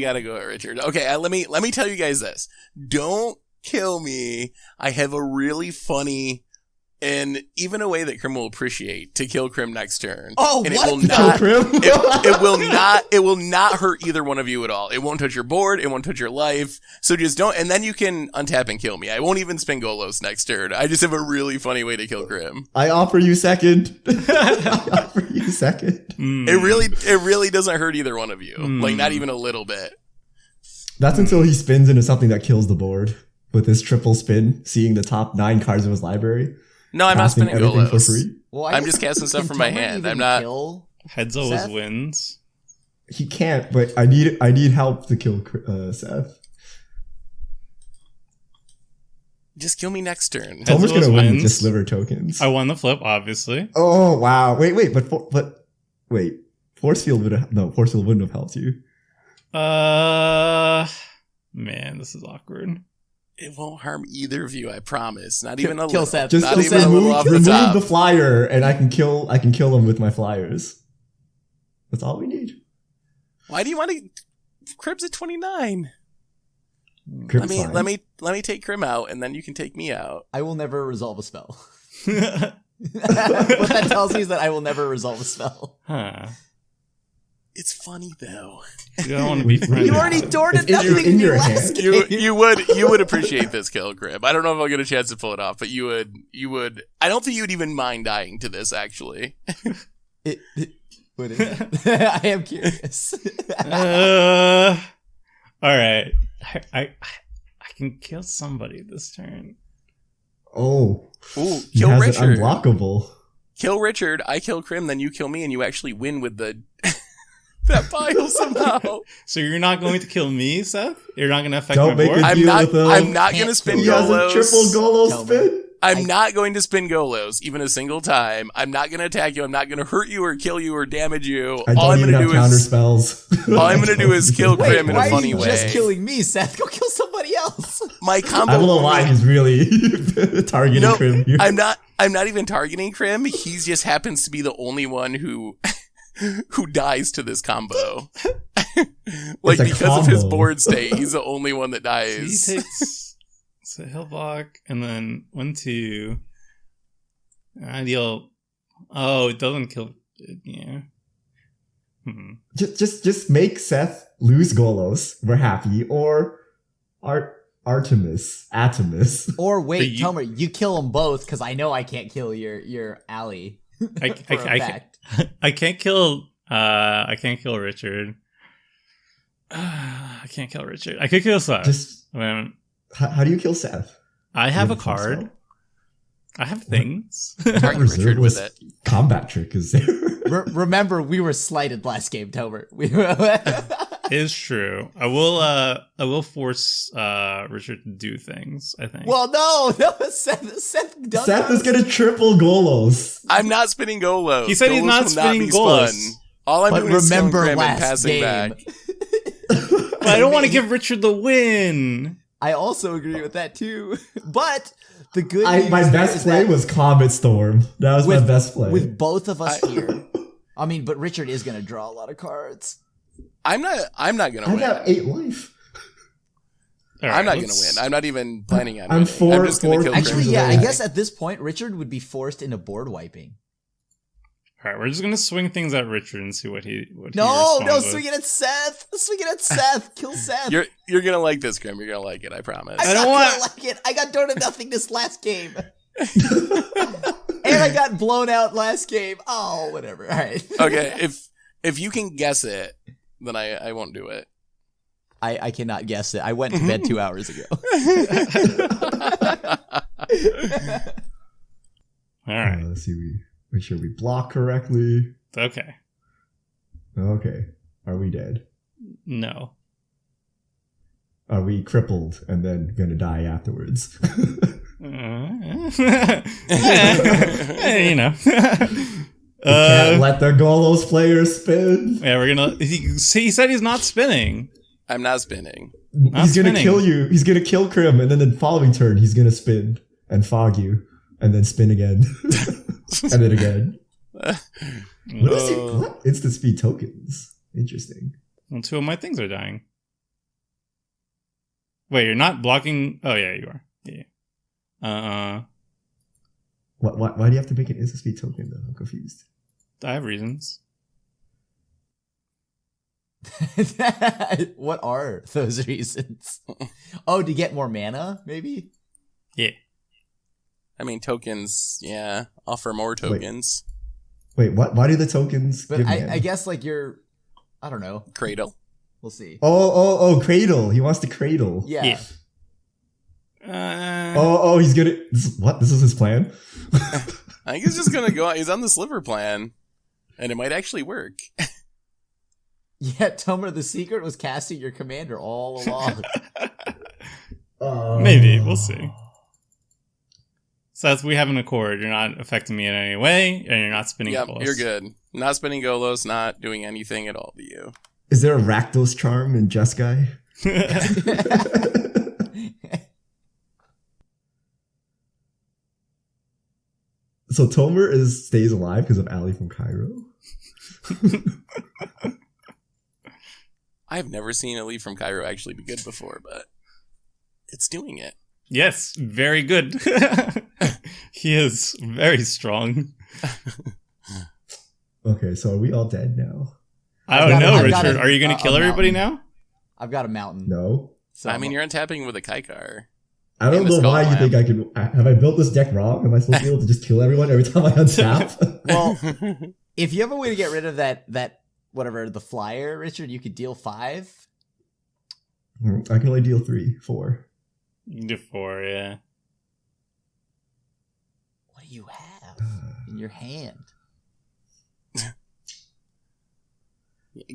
gotta go at Richard. Okay, let me tell you guys this. Don't kill me. I have a really funny and even a way that Krim will appreciate to kill Krim next turn. Oh, and what? it will not. Krim? It will not hurt either one of you at all. It won't touch your board. It won't touch your life. So just don't. And then you can untap and kill me. I won't even spin Golos next turn. I just have a really funny way to kill Krim. I offer you second. I offer you second. It really doesn't hurt either one of you. Like not even a little bit. That's until he spins into something that kills the board with his triple spin, seeing the top 9 cards of his library. No, I'm not Casting spinning everything Golos. for free. Well, I'm just casting stuff can from my Torbran hand. even I'm not- kill Heads always Seth? wins. He can't, but I need help to kill Seth. Just kill me next turn. Heads Tomer's gonna always win with wins. just Sliver tokens. I won the flip, obviously. Oh wow! Wait, wait. Force field wouldn't have helped you. Man, this is awkward. It won't harm either of you, I promise. Not even a kill little. Seth. Just Not Kill even a Seth. little off the remove top. the flyer, and I can kill him with my flyers. That's all we need. Why do you want to? Crib's at 29. Crim's Let fine. me take Krim out, and then you can take me out. I will never resolve a spell. What that tells me is that I will never resolve a spell. Huh. It's funny though. You don't want to be friends. You already torn it It's in your- nothing in in your your last hand. game. You would appreciate this kill, Krim. I don't know if I'll get a chance to pull it off, but you would. I don't think you'd even mind dying to this, actually. It would it? I am curious. All right. I can kill somebody this turn. Oh, Ooh, he kill has it Richard. unblockable. Kill Richard. I kill Krim, then you kill me, and you actually win with the that pile somehow. So you're not going to kill me, Seth? You're not going to affect Don't my make board? it- I'm deal not. with him. I'm not gonna spin He has a Golos. triple Golos Tell me. spin. I'm not going to spin Golos even a single time. I'm not going to attack you. I'm not going to hurt you or kill you or damage you. I All I'm don't even going to have do counter is spells. all I'm going to do is kill Wait, Krim in why a are funny you way. just killing me, Seth? Go kill somebody else. My combo. I don't know why he's really targeting No, Krim here. I'm not even targeting Krim. He just happens to be the only one who dies to this combo. Like It's a because of his combo. board state, he's the only one that So he dies. takes a hill block and then 1, 2. I deal. Oh, it doesn't kill. Yeah. Just make Seth lose Golos. We're happy. Or Atomus. Or But wait, you- Tomer, you kill them both because I know I can't kill your ally. I For a fact. can't kill. I can't kill Richard. I can't kill Richard. I could kill Seth. Just Man, how do you kill Seth? I have You a a card. spell? I have things. Target Richard with it. Combat trick is there. Remember, we were slighted last game, Tomer. Is true. I will force Richard to do things, I think. Well, no, Seth done Seth is those. gonna triple Golos. I'm not spinning Golos. He said he's Golos not will spinning be Golos. spun. All I'm But doing is killing remember Krim and last passing game. back. But I don't want to give Richard the win. I also agree with that too. But the good My news there best is play that was Comet Storm. That was my best play. with both of us here. I mean, but Richard is going to draw a lot of cards. I'm not gonna I win. have 8 life. All right, I'm not gonna let's- win. I'm not even planning on I'm winning. four- I'm just gonna four- kill Actually, Krim. yeah, I away. guess at this point, Richard would be forced into board wiping. All right, we're just gonna swing things at Richard and see what he No, responds with. swing it at Seth. Swing it at Seth. Kill Seth. You're gonna like this, Krim. You're gonna like it. I promise. I'm I don't not want- gonna like it. I got door to nothing this last game. And I got blown out last game. Oh, whatever. All right. Okay, if you can guess it, then I won't do it. I cannot guess it. I went to bed 2 hours ago. All right. Let's see. We make sure we block correctly. Okay. Okay. Are we dead? No. Are we crippled and then gonna die afterwards? You know. Can't let the Golos player spin. Yeah, we're gonna. He said he's not spinning. I'm not spinning. He's gonna kill you. He's gonna kill Krim, and then the following turn he's gonna spin and fog you, and then spin again, and then again. What is it? What? Instant speed tokens. Interesting. Well, 2 of my things are dying. Wait, you're not blocking? Oh yeah, you are. Yeah. Why do you have to make an instant speed token though? I'm confused. I have reasons. What are those reasons? Oh, to get more mana, maybe? Yeah. I mean, tokens, yeah, offer more tokens. Wait, what? Why do the tokens? But give mana? I guess like I don't know. Cradle. We'll see. Oh, cradle. He wants to cradle. Yeah. He's gonna. This is his plan. I think he's just gonna go out. He's on the Sliver plan, and it might actually work. Yeah, Tomer, the secret was casting your commander all along. Maybe. We'll see. So that's we have an accord. You're not affecting me in any way, and you're not spinning Yep, Golos. you're good. Not spinning Golos, not doing anything at all to you. Is there a Rakdos charm in Jeskai? So Tomer stays alive because of Ali from Cairo. I've never seen a leaf from Cairo actually be good before, but it's doing it. Yes, very good. He is very strong. Okay, so are we all dead now? I don't know, Richard. Are you going to kill everybody mountain. now? I've got a mountain. No. So I mean, you're untapping with a Kykar. I don't know why you think I can. Have I built this deck wrong? Am I supposed to be able to just kill everyone every time I untap? Well, if you have a way to get rid of that whatever, the flyer, Richard, you could deal 5. I can only deal 3, 4. You can do 4, yeah. What do you have in your hand?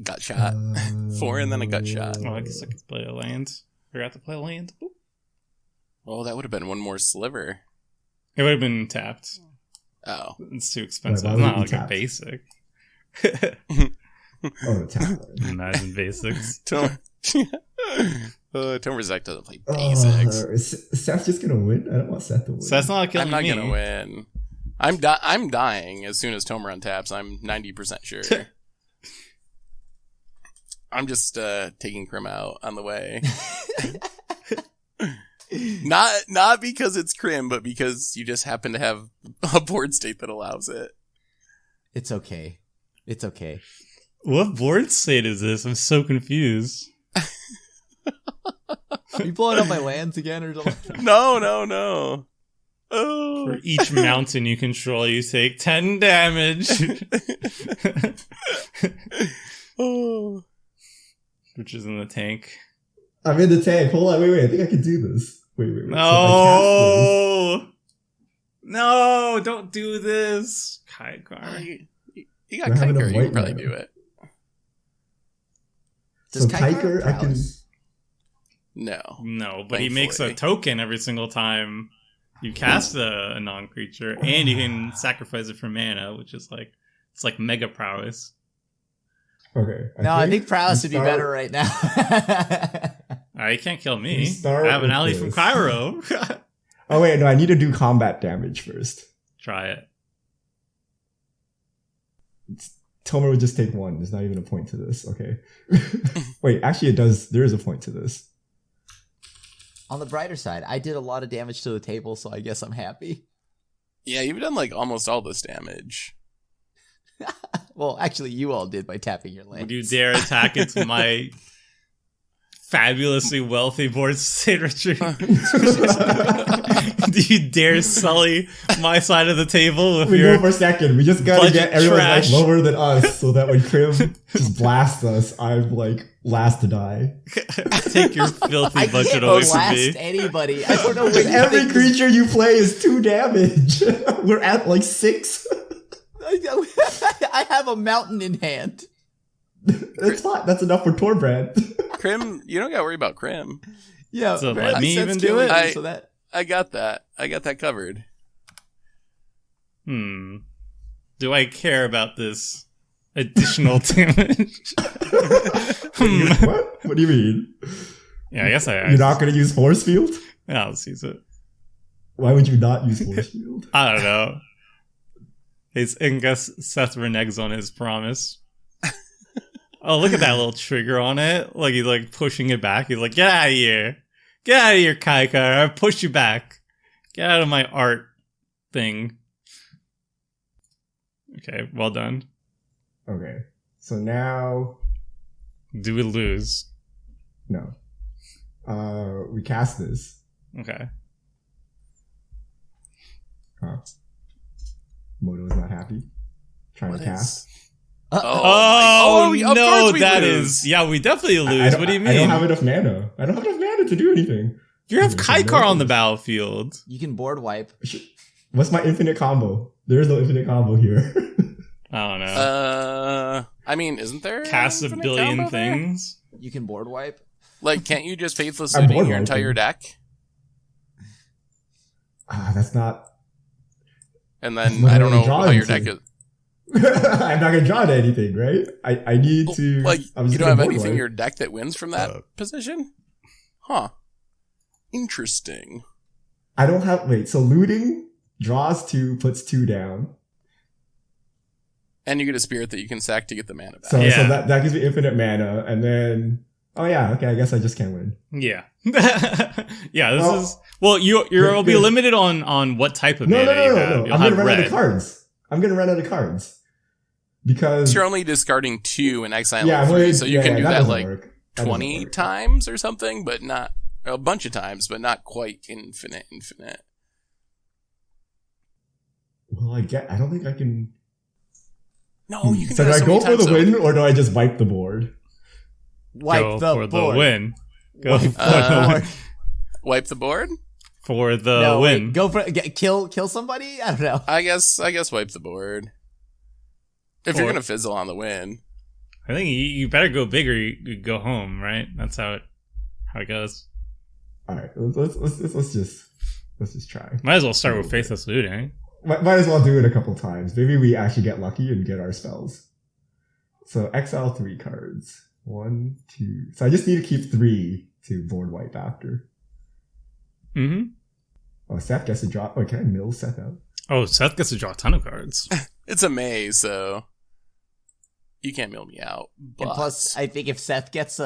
Got shot. 4 and then it got shot. Well, I guess I could play a land. Forgot to play a land. Ooh. Oh, that would have been one more Sliver. It would have been tapped. Oh. It's too expensive. Why It's would not it be like tapped? a basic. Oh, tap. Imagine basics. Tomer's deck doesn't play basics. Is Seth just gonna win? I don't want Seth to win. So that's not killing I'm me. not gonna win. I'm dying as soon as Tomer untaps. I'm 90% sure. I'm just taking Krim out on the way. Not because it's Krim, but because you just happen to have a board state that allows it. It's okay. It's okay. What board state is this? I'm so confused. Are you blowing up my lands again or something? No. Oh. For each mountain you control, you take 10 damage. Oh. Which is in the tank. I'm in the tank. Hold on, wait. I think I can do this. Wait. So No! No, don't do this. Kykar. You got We're having a Kykar, you white can probably now. do it. So Kykar, I can. No. No, but he makes a Thankfully. token every single time you cast a non-creature, and you can sacrifice it for mana, which is like, it's like mega prowess. Okay. I think prowess would be start- better right now. You can't kill We me. start I have an with ally from this. Cairo. Oh wait, no. I need to do combat damage first. Try it. Tomer would just take 1. There's not even a point to this. Okay. Wait, actually, it does. There is a point to this. On the brighter side, I did a lot of damage to the table, so I guess I'm happy. Yeah, you've done like almost all this damage. Well, actually, you all did by tapping your land. Would you dare attack into my fabulously wealthy board state, Richard. Do you dare sully my side of the table with We your go for second. We just gotta budget get everyone like trash? lower than us, so that when Krim just blasts us, I'm like last to die. take your filthy I budget can't away from blast me? anybody. I don't know where you Every think creature you play is 2 damage. We're at like 6. I have a mountain in hand. That's fine. That's enough for Torbran. Krim, you don't gotta worry about Krim. Yeah, So man, let me that's even do killing it? me, so that I got that. I got that covered. Do I care about this additional damage? What? What do you mean? Yeah, I guess I You're not going to use Force Field? yeah, let's use it. Why would you not use Force Field? I don't know. I guess Seth reneges on his promise. Oh, look at that little trigger on it. Like he's like pushing it back. He's like, get out of here. Get out of here, Kykar. I push you back. Get out of my art thing. Okay, well done. Okay. So now, Do we lose? no. We cast this. Okay. Moto's not happy. Trying What to cast. Oh, of no, course we that lose. is... Yeah, we definitely lose. What do you mean? I don't have enough mana. I don't have enough mana to do anything. You have Yeah, Kykar on the Motos. battlefield. you can board wipe. What's my infinite combo? There is no infinite combo here. I don't know. I mean, isn't there Cast a infinite billion combo there? things. You can board wipe. Like, can't you just faithless I'm looting bored your wiping. entire deck? That's not. And then What I are don't we know drawing how your to? deck is. I'm not gonna draw to anything, right? I need to. Like, I'm just you don't gonna have board anything in wipe. your deck that wins from that position? Huh. Interesting. I don't have. Wait, so looting draws 2, puts 2 down. And you get a spirit that you can sack to get the mana back. So Yeah. that gives me infinite mana, and then oh yeah, okay, I guess I just can't win. Yeah. Yeah, this Well, is... Well, you'll be there's- limited on what type of No, mana no, you no, have. no, no. You'll I'm have gonna run out red. of cards. I'm gonna run out of cards because So you're only discarding 2 and exiling yeah, I'm 3, already- so you yeah, can do that doesn't like work. That doesn't 20 work. times or something, but not a bunch of times, but not quite infinite. Well, I don't think I can. No, you can So do do that I so many go for times, the though. win, or do I just wipe the board? Wipe Go the for board. the win. Go for Uh, the win. Wipe the board? For the No, wait, win. go for kill somebody. I don't know. I guess wipe the board. If you're Or- gonna fizzle on the win. I think you better go big or you go home, right? That's how it goes. All right, let's just try. Might as well start with Faithless Looting. Might as well do it a couple times. Maybe we actually get lucky and get our spells. So exile 3 cards. 1, 2. So I just need to keep 3 to board wipe after. Mm-hmm. Oh, Seth gets to drop. Oh, can I mill Seth out? Oh, Seth gets to draw a ton of cards. It's a maze, so you can't mill me out. But And plus, I think if Seth gets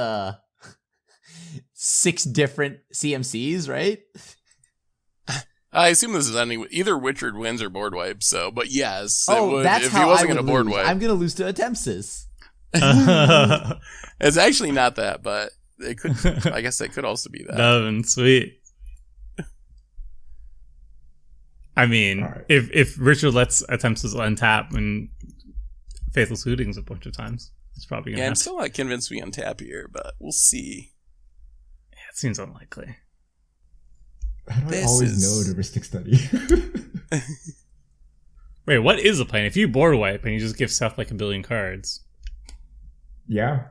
6 different CMCs, right? I assume this is ending with either Richard wins or board wipe. So, but yes, it Oh, would that's if how he wasn't I gonna would board lose. wipe. I'm gonna lose to Attempts. It's actually not that, but it could. I guess it could also be that. That would have been sweet. I mean, All right. if Richard lets Attempts untap and Faithless Looting's a bunch of times, it's probably gonna Yeah, I'm happen. still not convinced we untap here, but we'll see. Yeah, it seems unlikely. How do I This always is- know heuristic study? Wait, what is the plan? If you board wipe and you just give Seth like a billion cards, Yeah.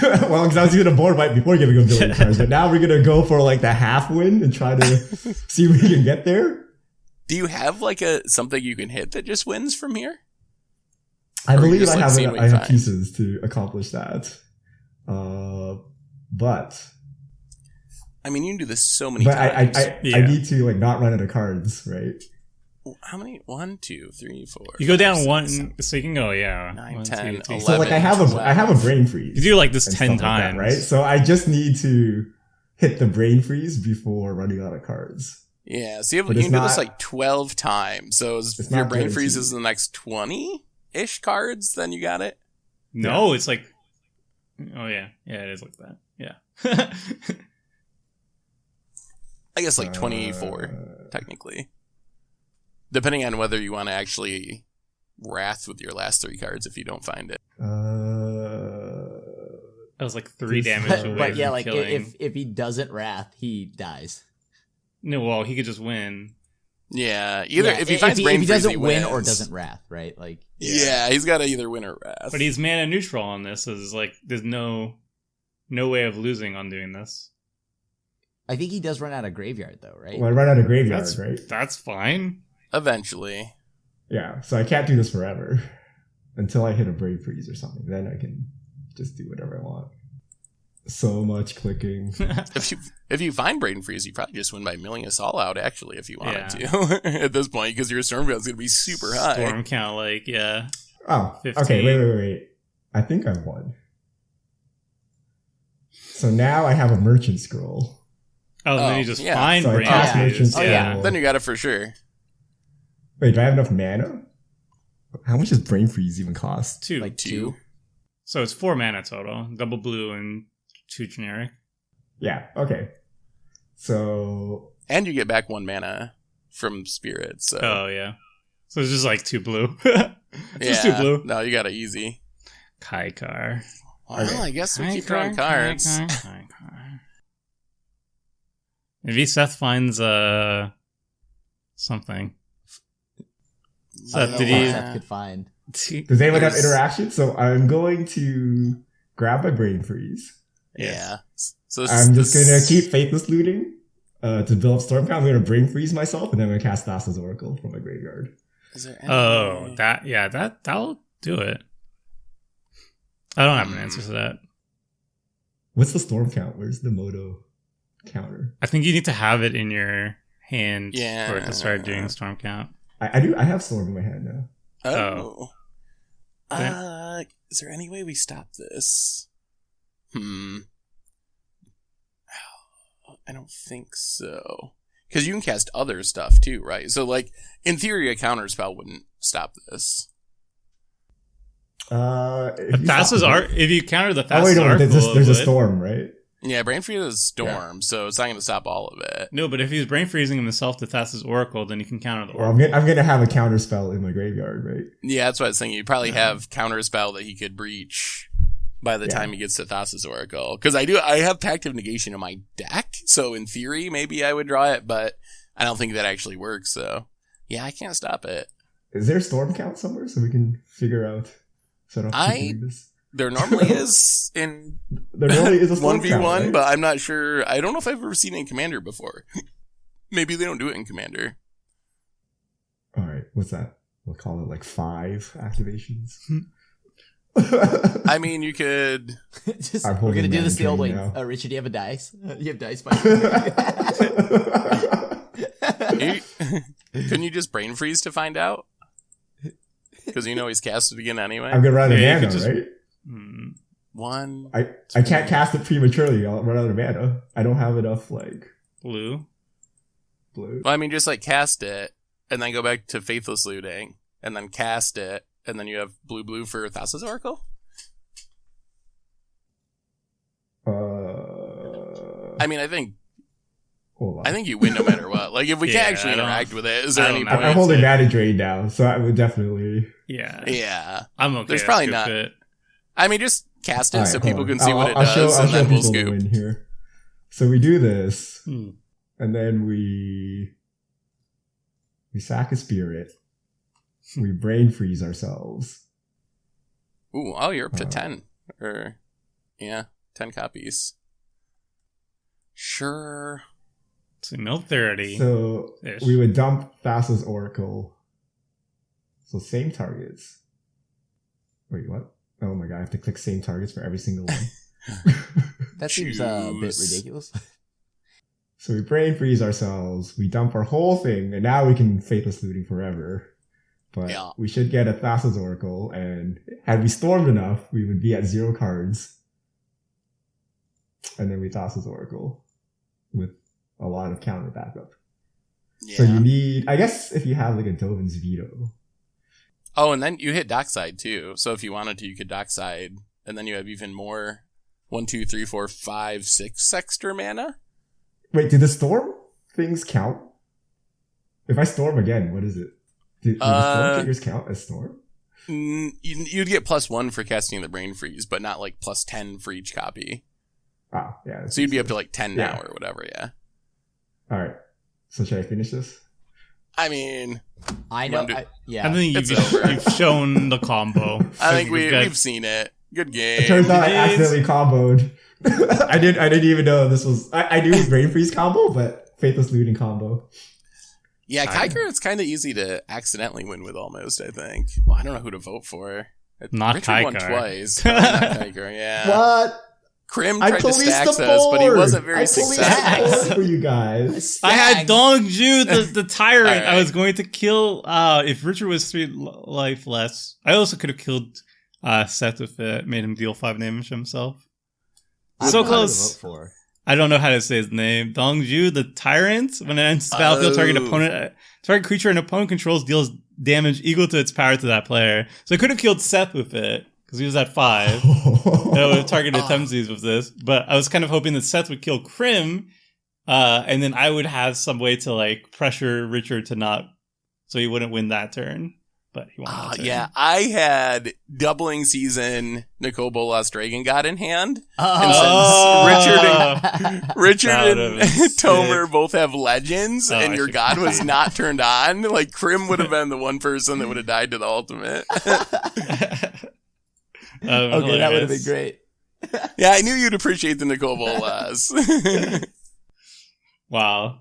Well, because I was going to board wipe before giving him billion cards, but now we're going to go for like the half win and try to see if we can get there. Do you have like something you can hit that just wins from here? I Or you believe just, I like, have seeing what I you have find? pieces to accomplish that. But I mean, you can do this so many but times. I Yeah. need to like not run out of cards, right? How many? 1, 2, 3, 4. you go down 5, 6, one, 7. so you can go 9, 1, 10, 2, 3, 11. So like I have a brain freeze. You do like this and 10 stuff like that, times, right? So I just need to hit the brain freeze before running out of cards. Yeah, so you But can it's do this not- like 12 times. So It's if your not brain freeze is guaranteed. the next 20-ish cards, then you got it. No, it's like, oh yeah, it is like that. Yeah, I guess like 24, technically. Depending on whether you want to actually wrath with your last 3 cards if you don't find it. That was like 3 damage away But yeah, from like killing. if he doesn't wrath, he dies. No, well, he could just win. Yeah, either Yeah, if he finds Brain if he Freeze, doesn't win wins. or doesn't wrath, right? Like Yeah, he's got to either win or wrath. But he's mana neutral on this, so there's like there's no way of losing on doing this. I think he does run out of graveyard though, right? Well, I run out of graveyard, That's right? That's fine. Eventually. Yeah, so I can't do this forever until I hit a Brave Freeze or something. Then I can just do whatever I want. So much clicking. If you find Brain Freeze, you probably just win by milling us all out, actually, if you wanted to. At this point, because your storm count's going to be super high. Storm count, like, yeah. Oh, 15. okay, wait. I think I won. So now I have a Merchant Scroll. Oh, then you just yeah. find So I Brain cast Freeze. Merchant Scroll. yeah. Then you got it for sure. Wait, do I have enough mana? How much does Brain Freeze even cost? 2. Like 2. 2. So it's 4 mana total. Double blue and 2 generic. Yeah, okay. So And you get back 1 mana from Spirit, so. Oh, yeah. So it's just like 2 blue. Just 2 blue. No, you got it easy. Kykar. Well, I guess we keep drawing cards. Kykar. Maybe Seth finds something. I Seth, don't know did what he? Seth could find. does anyone have There's- interaction? So I'm going to grab my Brain Freeze. Yeah. So I'm just going to keep Faithless Looting to build up Storm Count. I'm going to Brain Freeze myself, and then I'm going to cast Thassa's Oracle from my graveyard. Is there any Oh, way- that'll do it. I don't have an answer to that. What's the Storm Count? Where's the Moto counter? I think you need to have it in your hand Yeah. for it to start doing storm count. I do. I have Storm in my hand now. Oh. Okay. Is there any way we stop this? I don't think so. Because you can cast other stuff too, right? So, like, in theory, a counterspell wouldn't stop this. If you counter the Oh Thassa's wait, no, Oracle, there's it a would. storm, right? Yeah, Brain Freeze is Storm, so it's not going to stop all of it. No, but if he's brain freezing himself to Thassa's Oracle, then he can counter the Well, Oracle. I'm gonna have a counter spell in my graveyard, right? Yeah, that's what I was thinking. You'd probably have counterspell that he could breach by the time he gets to Thassa's Oracle. Because I have Pact of Negation in my deck, so in theory, maybe I would draw it, but I don't think that actually works, so yeah, I can't stop it. Is there a Storm Count somewhere so we can figure out? So I don't have to keep doing this. There normally is in There normally is a Storm 1v1, Count, right? but I'm not sure. I don't know if I've ever seen it in Commander before. Maybe they don't do it in Commander. All right, what's that? We'll call it like 5 activations. I mean, you could. Just, I'm we're holding gonna do this the old way. Mandrain now. Richard, do you have a dice? You have dice, Couldn't you just brain freeze to find out? Because you know he's casted again anyway. I'm gonna run out of Yeah, you mana, could just- right? One. I can't cast it prematurely. I'll run out of mana. I don't have enough like Blue. blue. Well, I mean, just like cast it, and then go back to Faithless Looting, and then cast it, and then you have blue for Thassa's Oracle. I mean, I think Hold on. you win no matter what. Like, if we Yeah, can't actually I don't- interact with it, is there I any don't know. point? I'm holding to- mana drain now, so I would definitely. Yeah. Yeah. I'm okay. There's to probably scoop not- it. I mean, just cast it All so right, people hold can on. see what it I'll does, show and then we'll people the scoop. win here. So we do this, Hmm. and then we sack a spirit. We brain freeze ourselves. Ooh, oh, you're up to Uh, 10. Or, yeah, 10 copies. Sure. So mill 30. So Ish. we would dump Thassa's Oracle. So same targets. Wait, what? Oh my god, I have to click same targets for every single one. That seems a bit Choose. ridiculous. So we brain freeze ourselves, we dump our whole thing, and now we can Faithless Looting forever. But Yeah. we should get a Thassa's Oracle, and had we stormed enough, we would be at 0 cards. And then we Thassa's Oracle with a lot of counter backup. Yeah. So you need, I guess if you have like a Dovin's Veto. Oh, and then you hit Dockside too. So if you wanted to, you could Dockside, and then you have even more 1, 2, 3, 4, 5, 6 extra mana. Wait, do the storm things count? If I storm again, what is it? Do the storm triggers count as storm? You'd get +1 for casting the Brain Freeze, but not like +10 for each copy. Oh, yeah. So you'd be up to like 10 now or whatever, yeah. All right. So should I finish this? I mean, I know. I think It's you've shown the combo. I think we've seen it. Good game. It turns out I accidentally comboed. I didn't even know this was. I knew it was Brain Freeze combo, but Faithless Looting combo. Yeah, Kykar, it's kind of easy to accidentally win with almost, I think. Well, I don't know who to vote for. Not Richard Kykar. won twice. Not Kykar, yeah. What? Krim tried to stack us, but he wasn't very successful. For you guys. I had Dongju, the tyrant. Right. I was going to kill. If Richard was 3 life less, I also could have killed Seth if it made him deal 5 damage himself. So close. I don't know how to say his name. Dongju, the tyrant. When it enters the battlefield, target creature an opponent controls deals damage equal to its power to that player. So I could have killed Seth with it because he was at 5. I would have targeted Temsies with this, but I was kind of hoping that Seth would kill Krim, and then I would have some way to like pressure Richard to not, so he wouldn't win that turn. But he won that turn. Yeah, I had doubling season Nicole Bolas Dragon God in hand. And since Richard and Tomer both have legends, and your god was not turned on, like Krim would have been the one person that would have died to the ultimate. Okay, that would have been great. Yeah, I knew you'd appreciate the Nicole Bolas. Wow.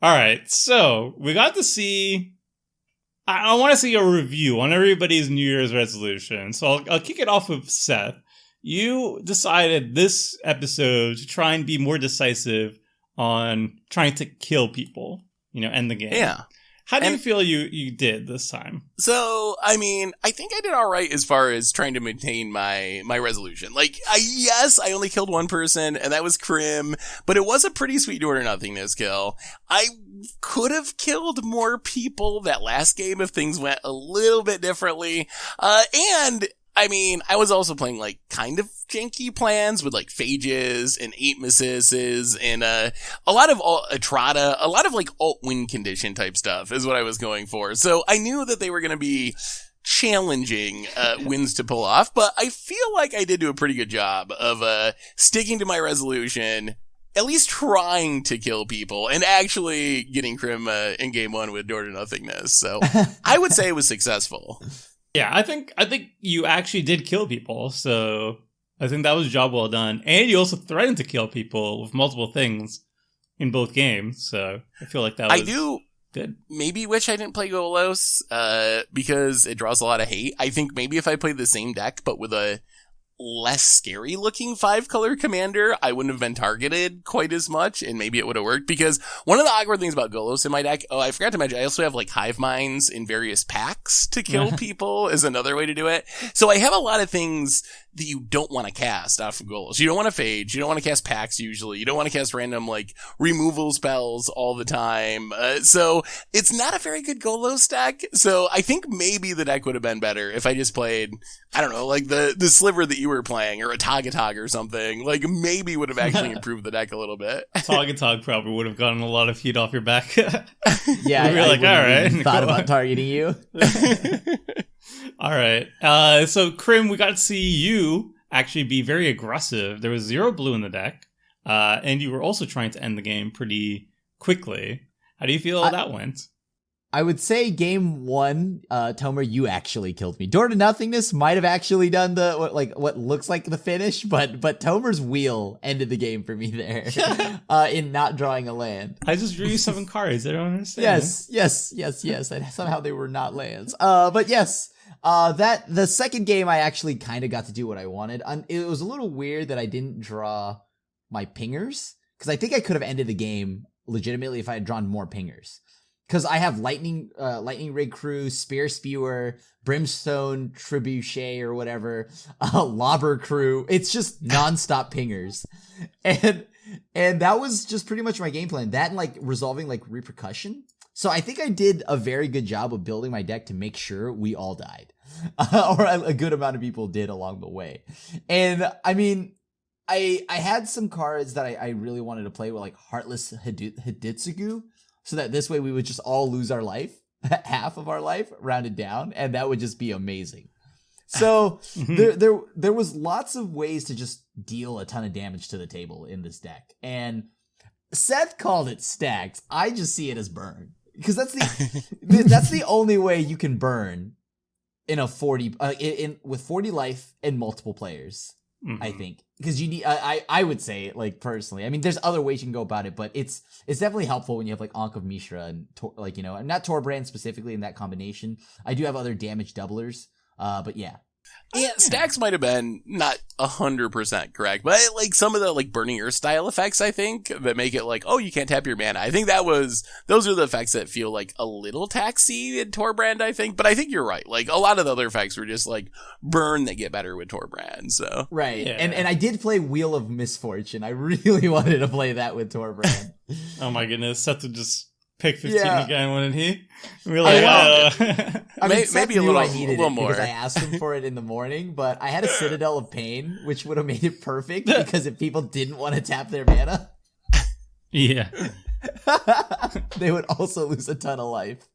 All right, so we got to see. I want to see a review on everybody's New Year's resolution. So I'll kick it off with Seth. You decided this episode to try and be more decisive on trying to kill people, end the game. Yeah. How do you feel you did this time? So, I mean, I think I did all right as far as trying to maintain my resolution. Like, I only killed one person, and that was Krim, but it was a pretty sweet Order Nothingness kill. I could have killed more people that last game if things went a little bit differently. And I mean, I was also playing like kind of janky plans with like phages and 8 misses and a lot of Atrata, a lot of like alt win condition type stuff is what I was going for. So I knew that they were going to be challenging wins to pull off, but I feel like I did do a pretty good job of sticking to my resolution, at least trying to kill people, and actually getting Krim in game 1 with Door to Nothingness. So I would say it was successful. Yeah, I think you actually did kill people, so I think that was a job well done. And you also threatened to kill people with multiple things in both games, so I feel like that was good. Maybe wish I didn't play Golos, because it draws a lot of hate. I think maybe if I played the same deck, but with a less scary looking 5-color commander, I wouldn't have been targeted quite as much, and maybe it would have worked, because one of the awkward things about Golos in my deck, I forgot to mention, I also have like hive minds in various packs to kill people is another way to do it. So I have a lot of things that you don't want to cast off of Golos. You don't want to phage, you don't want to cast packs usually, you don't want to cast random like removal spells all the time. So it's not a very good Golos deck. So I think maybe the deck would have been better if I just played, I don't know, like the Sliver that you were playing, or a Tagatog or something. Like maybe would have actually improved the deck a little bit. Tagatog probably would have gotten a lot of heat off your back. Yeah, you're like, all right, thought about targeting you. All right. So Krim, we got to see you actually be very aggressive. There was 0 blue in the deck, and you were also trying to end the game pretty quickly. How do you feel that went? I would say game 1, Tomer, you actually killed me. Door to Nothingness might have actually done what looks like the finish, but Tomer's wheel ended the game for me there, in not drawing a land. I just drew you 7 cards. I don't understand. Yes. And somehow they were not lands. But yes, the second game I actually kind of got to do what I wanted. It was a little weird that I didn't draw my pingers, because I think I could have ended the game legitimately if I had drawn more pingers. Because I have Lightning Rig Crew, Spear Spewer, Brimstone Trebuchet or whatever, Lobber Crew. It's just nonstop pingers. And that was just pretty much my game plan. That and like resolving like repercussion. So I think I did a very good job of building my deck to make sure we all died. Or a good amount of people did along the way. And I mean, I had some cards that I really wanted to play with, like Heartless Hidetsugu, so that this way we would just all lose our life, half of our life, rounded down, and that would just be amazing. So there was lots of ways to just deal a ton of damage to the table in this deck, and Seth called it stacked. I just see it as burn, because that's the only way you can burn in a 40 with 40 life and multiple players. I think, because you need, I would say, like, personally, I mean, there's other ways you can go about it, but it's definitely helpful when you have like Ankh of Mishra and like, you know, not Torbran specifically in that combination. I do have other damage doublers, but yeah. Yeah, stacks might have been not 100% correct, but like some of the like Burning Earth style effects, I think, that make it like, oh, you can't tap your mana. I think those are the effects that feel like a little taxy in Torbrand, I think. But I think you're right. Like a lot of the other effects were just like burn that get better with Torbrand. So right, yeah. and I did play Wheel of Misfortune. I really wanted to play that with Torbrand. Oh my goodness, Seth would just pick 15 Yeah. again, wouldn't he? We're like, I mean, Seth maybe a knew little, I needed little it more. because I asked him for it in the morning, but I had a Citadel of Pain, which would have made it perfect, because if people didn't want to tap their mana, yeah. they would also lose a ton of life.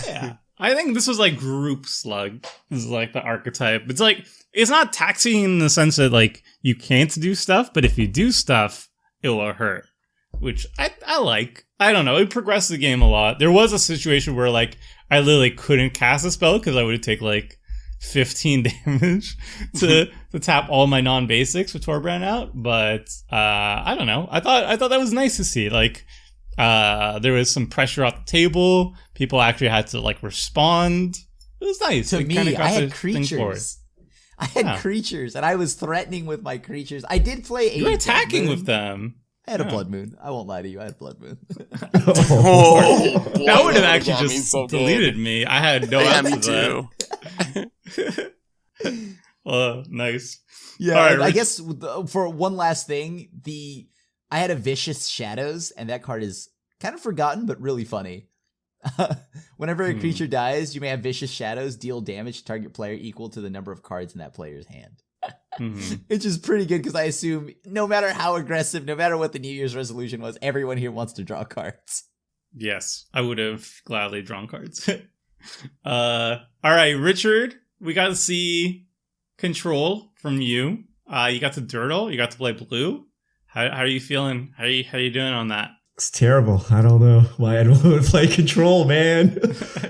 Yeah. I think this was like Group Slug. This is like the archetype. It's like, it's not taxing in the sense that like you can't do stuff, but if you do stuff, it will hurt. Which I like. I don't know. It progressed the game a lot. There was a situation where like I literally couldn't cast a spell because I would take like 15 damage to tap all my non-basics with Torbran out. But I don't know. I thought that was nice to see. Like there was some pressure off the table. People actually had to like respond. It was nice. To It me, kinda I got had the thing forward. creatures. I had creatures, and I was threatening with my creatures. I did play You were attacking with them. I had a Blood Moon. I won't lie to you. I had Blood Moon. Oh, That would have actually that means just so good. deleted me. I had no Yeah, me answer to too. that. Nice. Yeah, All right, I Rich. guess for one last thing, I had a Vicious Shadows, and that card is kind of forgotten, but really funny. Whenever a creature dies, you may have Vicious Shadows deal damage to target player equal to the number of cards in that player's hand. Which is pretty good, because I assume no matter how aggressive, no matter what the New Year's resolution was, everyone here wants to draw cards. Yes, I would have gladly drawn cards. All right, Richard, we got to see control from you. You got to Dirtle. You got to play blue. How are you feeling? How are you doing on that? It's terrible. I don't know why I don't want to play control, man.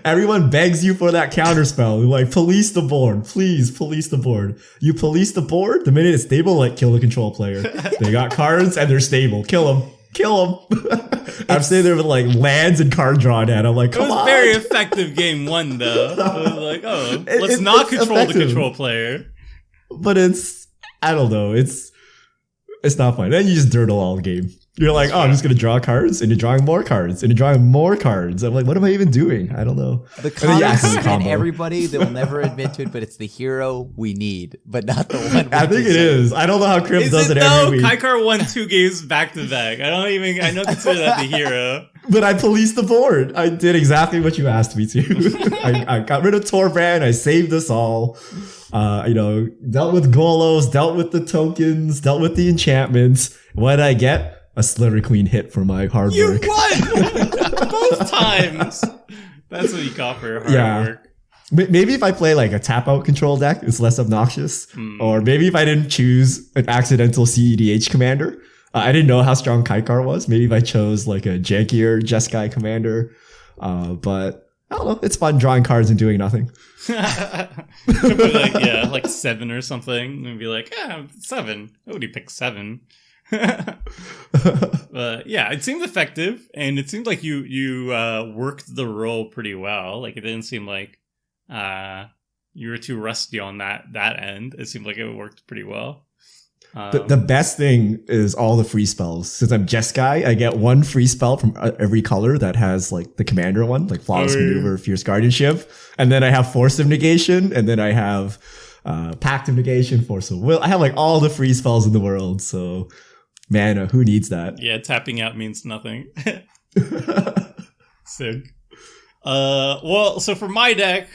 Everyone begs you for that counter spell. They're like, police the board. Please, police the board. You police the board, the minute it's stable, like, kill the control player. They got cards and they're stable. Kill them. Kill them. I'm sitting there with like lands and card draw down. I'm like, It come was on. very effective game one, though. It was like, oh, let's It's not control effective. the control player. But I don't know. It's not fun. Then you just dirtle all the game. You're like, oh, I'm just going to draw cards, and you're drawing more cards, and you're drawing more cards. I'm like, what am I even doing? I don't know. The And then you comics actively and combo. everybody, they will never admit to it, but it's the hero we need, but not the one we I think it deserve. is. I don't know how Crypt Is does it it though? every week. Kykar won 2 games back to back. I don't consider that the hero. But I policed the board. I did exactly what you asked me to. I got rid of Torbran. I saved us all. Dealt with Golos, dealt with the tokens, dealt with the enchantments. What did I get? A Sliver Queen hit for my hard You work. won both times. That's what you got for your hard work. Maybe if I play like a tap out control deck, it's less obnoxious. Or maybe if I didn't choose an accidental CEDH commander. I didn't know how strong Kykar was. Maybe if I chose like a jankier Jeskai commander. But I don't know. It's fun drawing cards and doing nothing. Could be like 7 or something, and be like, 7. Nobody picked 7. But yeah, it seemed effective, and it seemed like you worked the role pretty well. Like it didn't seem like you were too rusty on that end. It seemed like it worked pretty well. The best thing is all the free spells. Since I'm Jeskai, I get 1 free spell from every color that has like the commander one, like Flawless Maneuver, Fierce Guardianship. And then I have Force of Negation, and then I have Pact of Negation, Force of Will. I have like all the free spells in the world, so man, who needs that? Yeah, tapping out means nothing. Sick. Well, so for my deck,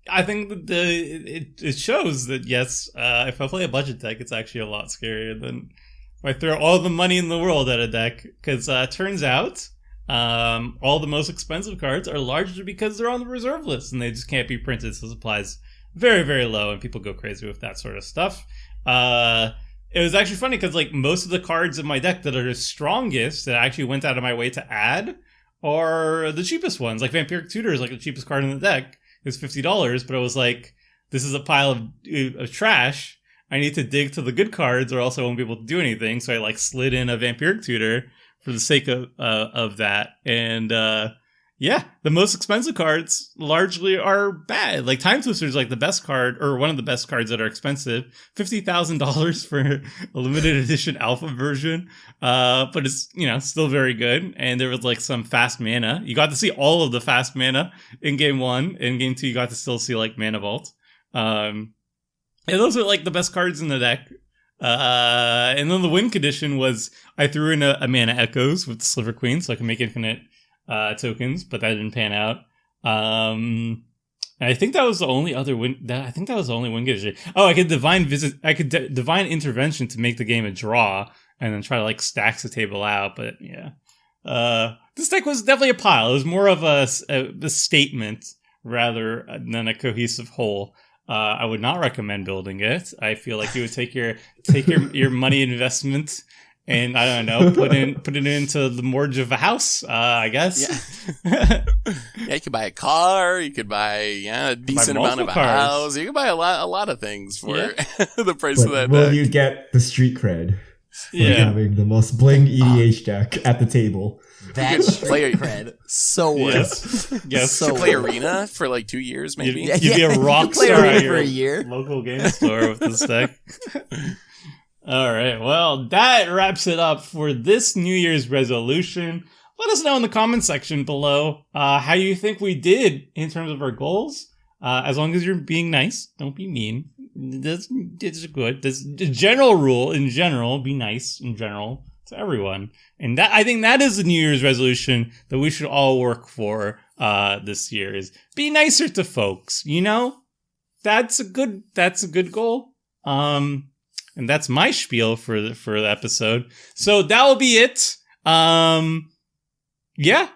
I think that it shows that, yes, if I play a budget deck, it's actually a lot scarier than if I throw all the money in the world at a deck. Because turns out all the most expensive cards are largely because they're on the reserve list and they just can't be printed, so supply's very, very low, and people go crazy with that sort of stuff. It was actually funny because like most of the cards in my deck that are the strongest that I actually went out of my way to add are the cheapest ones. Like Vampiric Tutor is like the cheapest card in the deck. It's $50, but I was like, this is a pile of trash. I need to dig to the good cards or else I won't be able to do anything. So I like slid in a Vampiric Tutor for the sake of that. And yeah, the most expensive cards largely are bad. Like Time Twister is like the best card, or one of the best cards that are expensive. $50,000 for a limited edition alpha version. But it's, still very good. And there was like some fast mana. You got to see all of the fast mana in game 1. In game 2, you got to still see like Mana Vault. And those are like the best cards in the deck. And then the win condition was I threw in a Mana Echoes with the Sliver Queen so I can make infinite tokens, but that didn't pan out. And I think that was the only other win. I think that was the only win condition. Oh, I could Divine Intervention to make the game a draw, and then try to like stack the table out. But yeah, this deck was definitely a pile. It was more of a statement rather than a cohesive whole. I would not recommend building it. I feel like you would take your money investment and I don't know, put it into the mortgage of a house, I guess. Yeah. Yeah, you could buy a car, you could buy a decent amount of a house. You could buy a lot of things for the price of that will deck. You get the street cred for having the most bling EDH deck at the table? That street cred. So worth. Yes. So you could play Arena for like 2 years, maybe. You'd be a rock play star Arena at for your a year. local game store with this deck. All right, well, that wraps it up for this New Year's resolution. Let us know in the comment section below how you think we did in terms of our goals. As long as you're being nice, don't be mean. That's good. That's the general rule in general. Be nice in general to everyone. And that I think that is the New Year's resolution that we should all work for this year is be nicer to folks. That's a good goal. And that's my spiel for the episode. So that will be it. Yeah.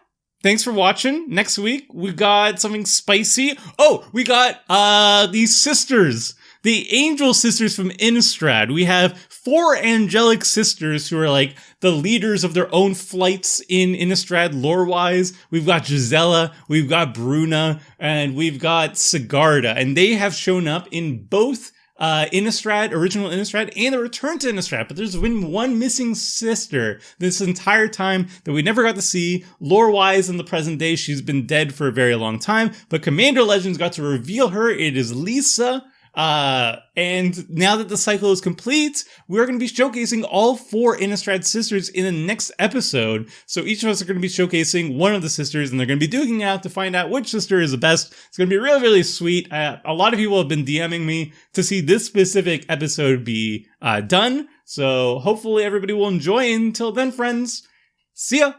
Thanks for watching. Next week, we got something spicy. Oh, we got these sisters. The angel sisters from Innistrad. We have 4 angelic sisters who are like the leaders of their own flights in Innistrad lore-wise. We've got Gisela, we've got Bruna, and we've got Sigarda. And they have shown up in both Innistrad, original Innistrad, and the Return to Innistrad, but there's been one missing sister this entire time that we never got to see. Lore-wise, in the present day, she's been dead for a very long time, but Commander Legends got to reveal her. It is Lisa. And now that the cycle is complete, we're going to be showcasing all 4 Innistrad sisters in the next episode. So each of us are going to be showcasing one of the sisters, and they're going to be duking out to find out which sister is the best. It's going to be really, really sweet. A lot of people have been DMing me to see this specific episode be done. So hopefully everybody will enjoy. Until then, friends, see ya!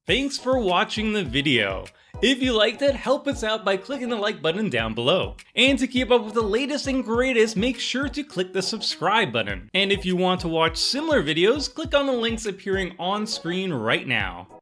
Thanks for watching the video. If you liked it, help us out by clicking the like button down below. And to keep up with the latest and greatest, make sure to click the subscribe button. And if you want to watch similar videos, click on the links appearing on screen right now.